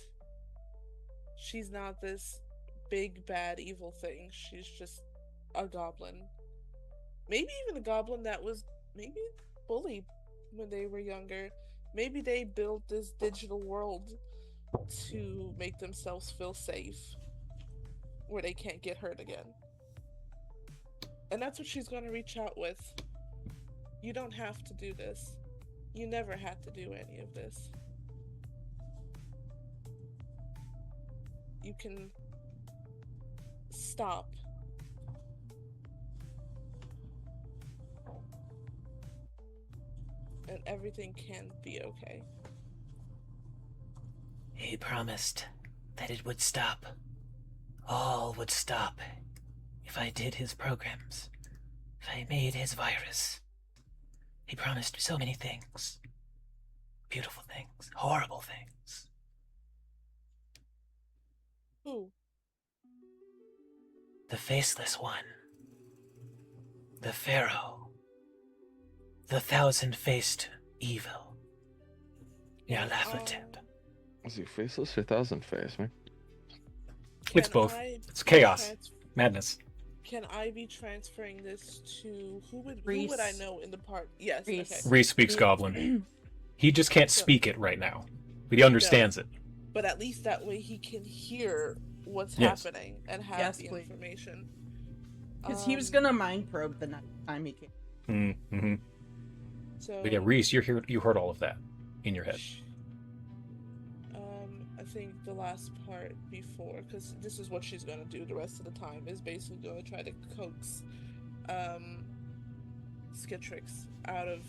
she's not this big bad evil thing, she's just a goblin. Maybe even a goblin that was maybe bullied when they were younger. Maybe they built this digital world to make themselves feel safe, where they can't get hurt again. And that's what she's going to reach out with. You don't have to do this. You never had to do any of this. You can stop. And everything can be okay. He promised that it would stop. All would stop if I did his programs, if I made his virus. He promised so many things. Beautiful things, horrible things. Who? The Faceless One. The Pharaoh. The thousand-faced evil. Nyarlathotep. Is he faceless or thousand face, man? It's both. It's chaos. Madness. Can I be transferring this to who would Reese. I know in the part? Yes. Reese. Okay. Reese speaks Goblin. He just can't speak it right now, but he understands it. But at least that way he can hear what's Yes. happening and have Yes, the please. information. Because he was gonna mind probe the next time he came. Mm-hmm. So But yeah, Reese, you heard all of that in your head. I think the last part before, because this is what she's gonna do the rest of the time, is basically gonna try to coax Skitrix out of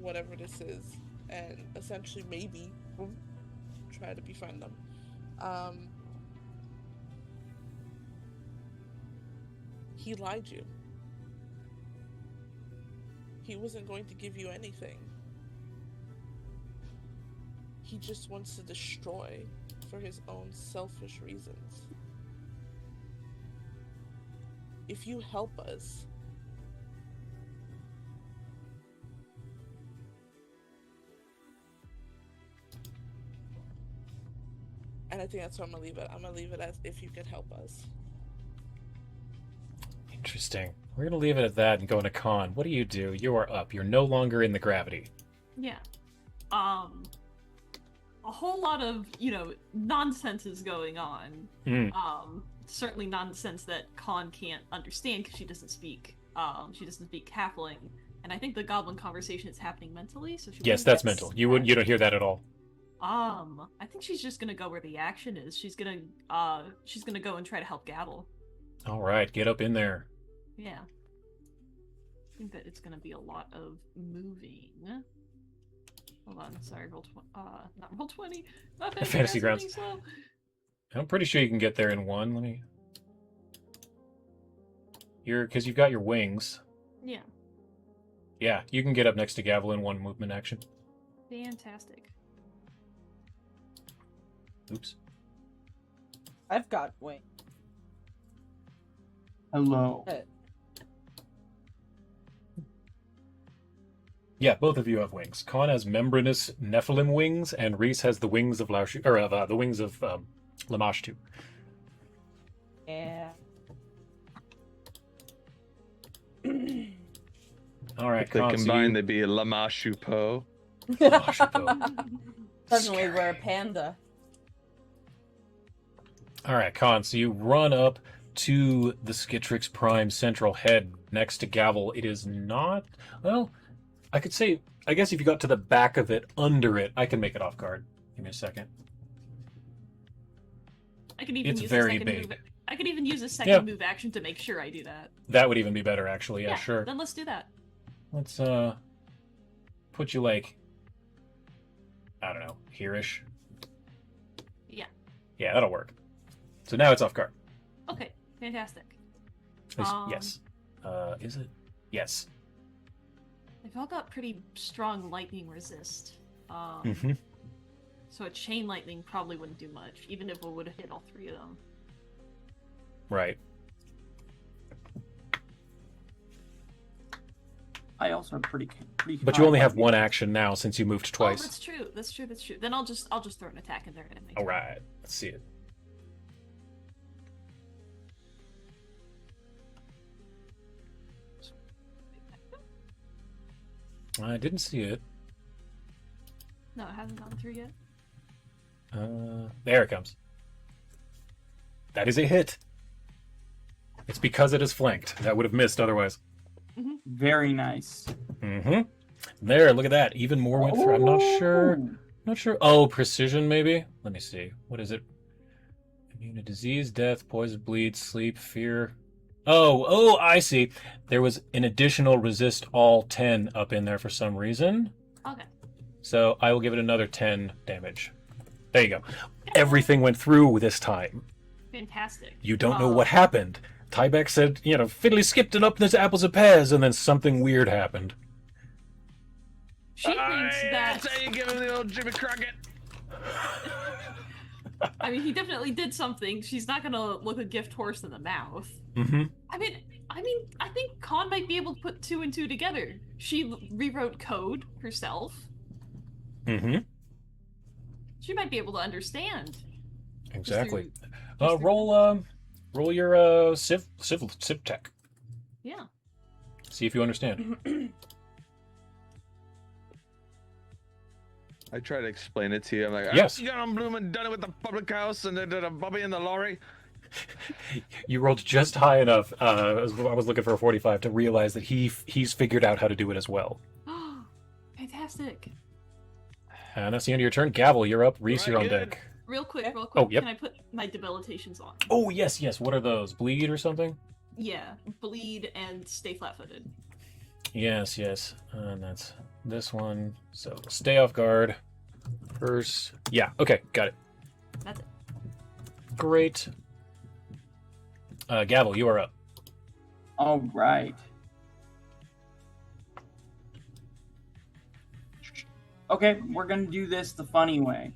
whatever this is, and essentially maybe try to befriend them. He lied you. He wasn't going to give you anything. He just wants to destroy for his own selfish reasons. If you help us, and I think that's where I'm gonna leave it. I'm gonna leave it as if you could help us. Interesting. We're gonna leave it at that and go into Con. What do? You are up. You're no longer in the gravity. Yeah. A whole lot of, nonsense is going on. Certainly nonsense that Khan can't understand because she doesn't speak Halfling. And I think the goblin conversation is happening mentally, so she Yes, wouldn't that's get mental. You don't hear that at all. I think she's just gonna go where the action is. She's gonna go and try to help Gavel. All right, get up in there. Yeah. I think that it's gonna be a lot of moving. Hold on, sorry, not roll 20. Not that Fantasy fast, grounds. moving slow. I'm pretty sure you can get there in one. Let me. Because you've got your wings. Yeah. Yeah, you can get up next to Gavel in one movement action. Fantastic. Oops. I've got wings. Hello. Yeah, both of you have wings. Khan has membranous Nephilim wings, and Reese has the wings of the wings of Lamashtu. Yeah. All right, If they Khan, combine, they'd be Lamashupo. Suddenly we're a panda. All right, Khan, so you run up to the Skitrix Prime central head next to Gavel. It is not... Well, I could say... I guess if you got to the back of it, under it, I can make it off guard. Give me a second. I could even It's use very a second big. move. I could even use a second move action to make sure I do that. That would even be better, actually. Yeah, sure. Then let's do that. Let's, put you, like... I don't know, here-ish? Yeah. Yeah, that'll work. So now it's off guard. Okay, fantastic. Yes. Is it? Yes. They've all got pretty strong lightning resist. Mm-hmm. So a chain lightning probably wouldn't do much, even if it would have hit all three of them. Right. I also have pretty. But you only have one action now since you moved twice. Oh, that's true. That's true. That's true. Then I'll just throw an attack in there and make. All right. Let's see it. I didn't see it. No, it hasn't gone through yet. There it comes. That is a hit. It's because it is flanked. That would have missed otherwise. Mm-hmm. Very nice. Mm-hmm. There, look at that. Even more went through. I'm not sure. Not sure. Oh, precision, maybe? Let me see. What is it? Immune to disease, death, poison, bleed, sleep, fear. Oh, I see. There was an additional resist all 10 up in there for some reason. Okay. So I will give it another 10 damage. There you go. Everything went through this time. Fantastic. You don't know what happened. Tybeck said, fiddly skipped it up in his apples and pears, and then something weird happened. She thinks that... That's how you give him the old Jimmy Crockett. I mean, he definitely did something. She's not gonna look a gift horse in the mouth. Mm-hmm. I think Khan might be able to put two and two together. She rewrote code herself. Mm-hmm. She might be able to understand. Exactly. Roll your civ tech. Yeah. See if you understand. I try to explain it to you. I'm like, Yes. You got on Bloom and done it with the public house and the Bobby and the lorry. You rolled just high enough. I was looking for a 45 to realize that he's figured out how to do it as well. Fantastic. And that's the end of your turn. Gavel, you're up. Reese, you're on deck. Real quick. Oh, yep. Can I put my debilitations on? Oh, yes. What are those? Bleed or something? Yeah, bleed and stay flat-footed. Yes. And that's this one. So stay off guard. First. Yeah, okay, got it. That's it. Great. Gavel, you are up. All right. Okay, we're gonna do this the funny way.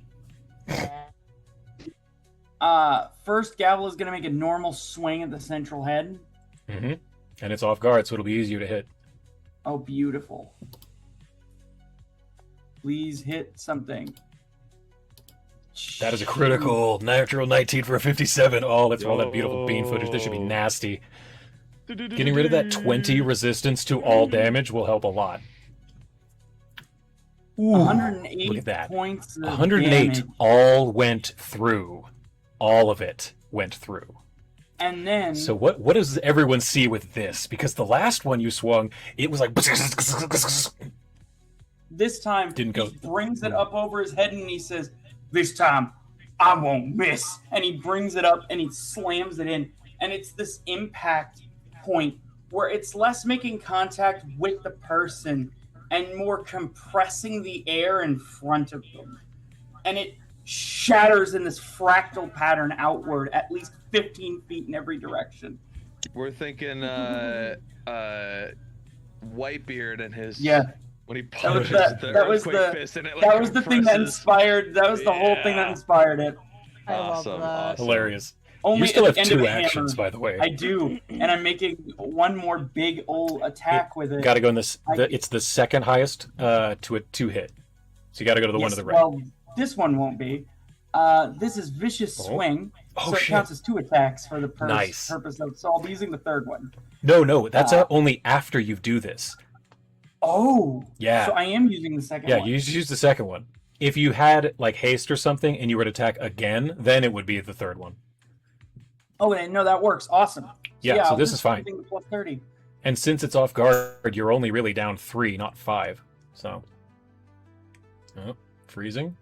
First, Gavel is gonna make a normal swing at the central head. Mm-hmm. And it's off guard, so it'll be easier to hit. Oh, beautiful. Please hit something. That is a critical natural 19 for a 57. Oh, let's roll that beautiful bean footage. This should be nasty. Getting rid of that 20 resistance to all damage will help a lot. Ooh, 108 look at that. points of 108 damage. all went through. All of it went through. And then... So what does everyone see with this? Because the last one you swung, it was like... This time, Didn't go- he brings it up over his head and he says, "This time, I won't miss." And he brings it up and he slams it in. And it's this impact point where it's less making contact with the person and more compressing the air in front of them. And it shatters in this fractal pattern outward, at least 15 feet in every direction. We're thinking Whitebeard and his when he punches the earthquake fist and it like that was the thing that compresses. inspired. That was the whole thing that inspired it. I love Awesome, that. awesome. Hilarious. Only You still at have the end 2 of a actions, hammer. by the way. I do, and I'm making one more big old attack with it. Got to go in this. It's the second highest to a 2 hit. So you got to go to the one to the right. Well, this one won't be. This is vicious swing, so it shit. counts as 2 attacks for the Nice. purpose of. So I'll be using the third one. No, that's only after you do this. Oh, Yeah. So I am using the second Yeah, one. you use the second one. If you had like haste or something and you were to attack again, then it would be the third one. Oh, no, that works. Awesome. Yeah, so I'll this just is fine. using the plus 30. And since it's off guard, you're only really down 3, not 5. So, freezing.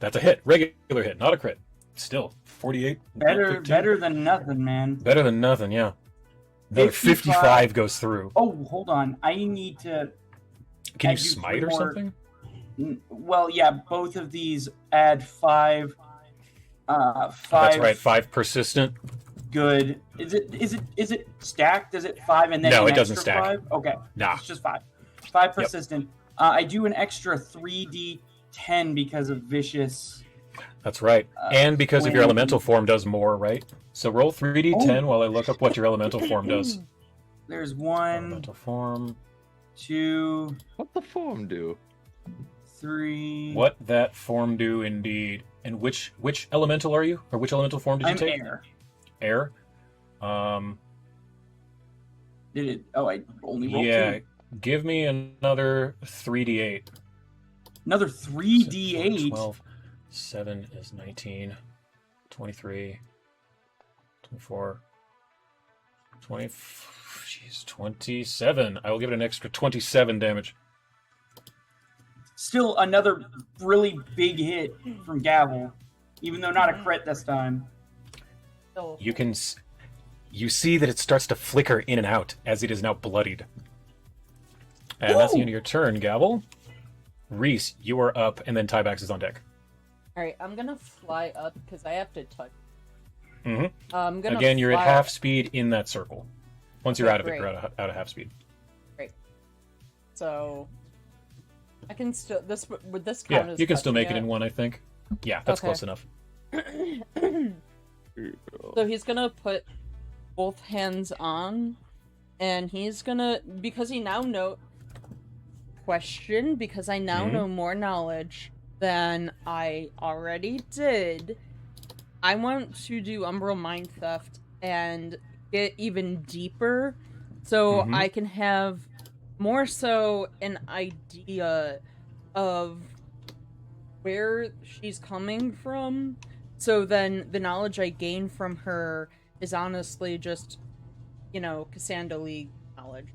That's a hit, regular hit, not a crit. Still 48. Better than nothing, man. Better than nothing, yeah. Another 55 goes through. Oh, hold on. I need to. Can you add smite 3 or more- something? Well, yeah, both of these add 5. 5. That's right, 5 persistent. Good. Is it stacked? Is it 5 and then No, an it doesn't extra stack. 5? Okay. Nah. It's just 5. 5 persistent. I do an extra 3d10 because of vicious. That's right. And because of your when- elemental form does more, right? So roll 3d10 while I look up what your elemental form does. There's 1, Elemental form. 2, What the form do? 3. What that form do indeed. And which elemental are you? Or which elemental form did you I'm take? air. Air? Did it? Oh, I only rolled Yeah. 2. Give me another 3d8. Another 3d8. 12. 7 is 19. 23. 24. 20. Jeez, 27. I will give it an extra 27 damage. Still another really big hit from Gavel, even though not a crit this time. So, You see that it starts to flicker in and out as it is now bloodied. And that's the end of your turn, Gavel. Reese, you are up, and then Tybax is on deck. Alright, I'm gonna fly up because I have to touch. Mm-hmm. I'm gonna Again, you're at fly half up. speed in that circle. Once you're Okay, out of it, great. you're out of half speed. So I can still would this count Yeah, as you can still touching make it in one, I think. Yeah, that's Okay. close enough. So he's gonna put both hands on, and he's gonna because I now know Mhm. more knowledge than I already did. I want to do Umbral Mind Theft and get even deeper so I can have more so an idea of where she's coming from. So then the knowledge I gain from her is honestly just, Casandalee knowledge.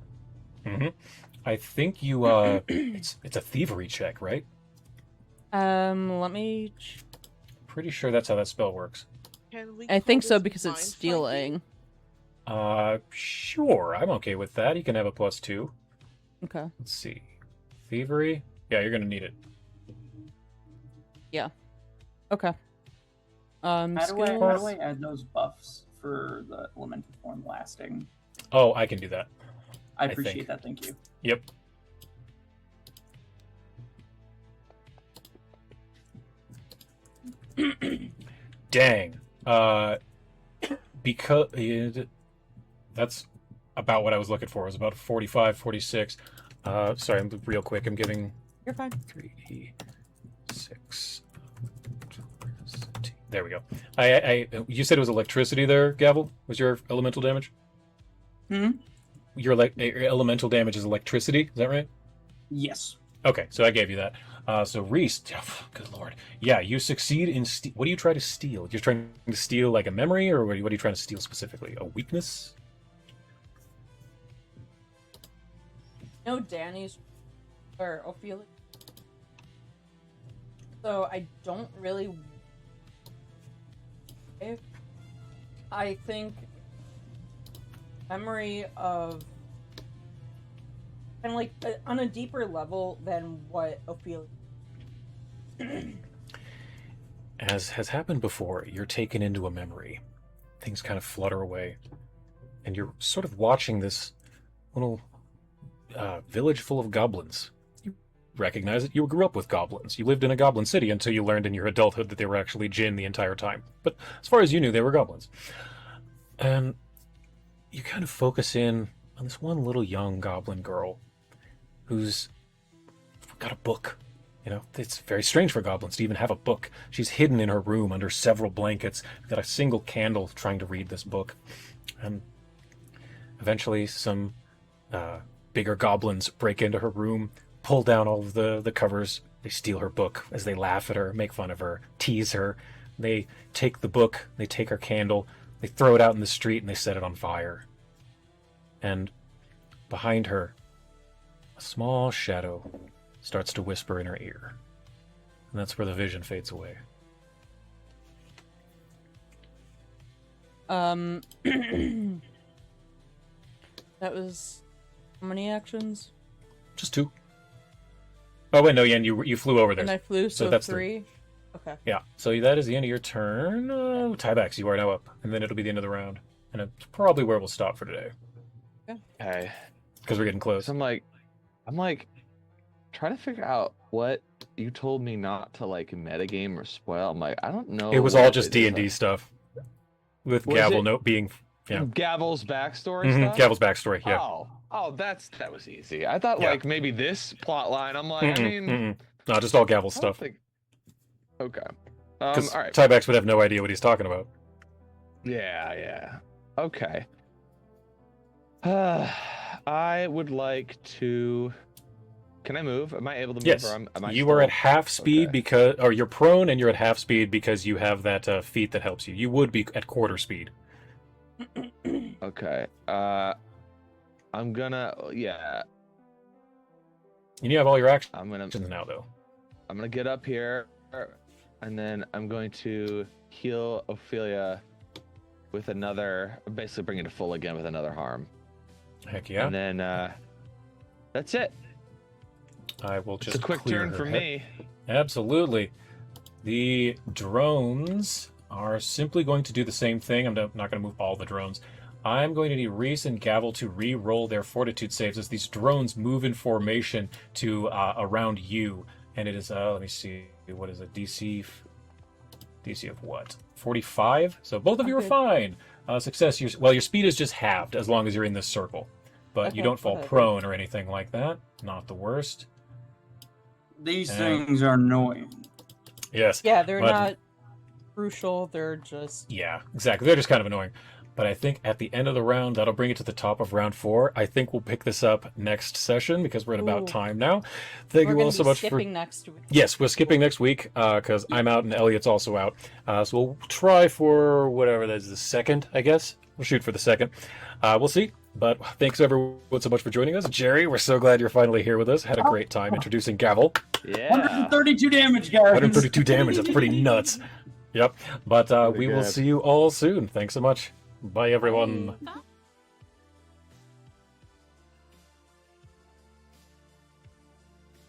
I think you, it's a thievery check, right? Let me... Pretty sure that's how that spell works. Can we I call think so this because mind it's stealing. Sure, I'm okay with that. You can have a +2. Okay. Let's see. Thievery? Yeah, you're gonna need it. Yeah. Okay. How do Skills? I add those buffs for the elemental form lasting? Oh, I can do that. I think. appreciate that. Thank you. Yep. Dang. Because that's about what I was looking for. It was about 45, 46. Sorry, I'm real quick. I'm giving You're fine. 3, 6. There we go. I you said it was electricity there, Gavel? Was your elemental damage? Your elemental damage is electricity, is that right? Yes. Okay, so I gave you that. So Reese, good lord, yeah, you succeed in. What do you try to steal? You're trying to steal like a memory, or what are you trying to steal specifically? A weakness? No, Danny's or Ophelia. So I don't really. I think memory of kind of like on a deeper level than what Ophelia. As has happened before, you're taken into a memory. Things kind of flutter away, and you're sort of watching this little village full of goblins. You recognize it. You grew up with goblins. You lived in a goblin city until you learned in your adulthood that they were actually Jinn the entire time. But as far as you knew, they were goblins. And you kind of focus in on this one little young goblin girl who's got a book. It's very strange for goblins to even have a book. She's hidden in her room under several blankets, got a single candle trying to read this book. And eventually some bigger goblins break into her room, pull down all of the covers. They steal her book as they laugh at her, make fun of her, tease her. They take the book, they take her candle, they throw it out in the street, and they set it on fire. And behind her, a small shadow starts to whisper in her ear. And that's where the vision fades away. That was how many actions? Just 2. Oh wait, no, Yen, you flew over there. And I flew, so that's 3. Okay. Yeah, so that is the end of your turn. Tiebacks, you are now up, and then it'll be the end of the round, and it's probably where we'll stop for today. Okay. Because we're getting close. So I'm like trying to figure out what you told me not to like metagame or spoil. I'm like, I don't know. It was all just D&D stuff. With Was Gavel it- note being Gavel's backstory stuff? Gavel's backstory, yeah. Oh, that was easy. I thought Yeah. like maybe this plot line. I'm like, I mean, no, just all Gavel I don't stuff. think- Okay. Because All right. Tiebacks would have no idea what he's talking about. Yeah. Okay. I would like to. Can I move? Am I able to move? Yes, Or am I you still... are at half speed Okay. or you're prone and you're at half speed because you have that feat that helps you. You would be at quarter speed. Okay. I'm gonna. Yeah. You have all your actions I'm gonna. now, though. I'm gonna get up here, and then I'm going to heal Ophelia with another. Basically, bring it to full again with another harm. Heck yeah. And then that's it. I will just It's a quick clear turn her for head. me. Absolutely. The drones are simply going to do the same thing. I'm not going to move all the drones. I'm going to need Reese and Gavel to re-roll their fortitude saves as these drones move in formation to around you. And it is, let me see, what is it, DC of what? 45? So both of you are fine. Success, your speed is just halved as long as you're in this circle. But you don't fall prone or anything like that. Not the worst. These things are annoying. Yes. Yeah, they're not crucial. They're just Yeah, exactly. They're just kind of annoying. But I think at the end of the round, that'll bring it to the top of round 4. I think we'll pick this up next session because we're at about Ooh. time now. Thank we're you all gonna so be much for. skipping next week. Yes, we're skipping next week because I'm out and Elliot's also out. So we'll try for whatever that is, the 2nd, I guess. We'll shoot for the 2nd. We'll see. But thanks everyone so much for joining us. Jerry, we're so glad you're finally here with us. Had a great time introducing Gavel. Yeah. 132 damage, Gareth. 132 damage. That's pretty nuts. Yep. But we will good. see you all soon. Thanks so much. Bye, everyone. Bye.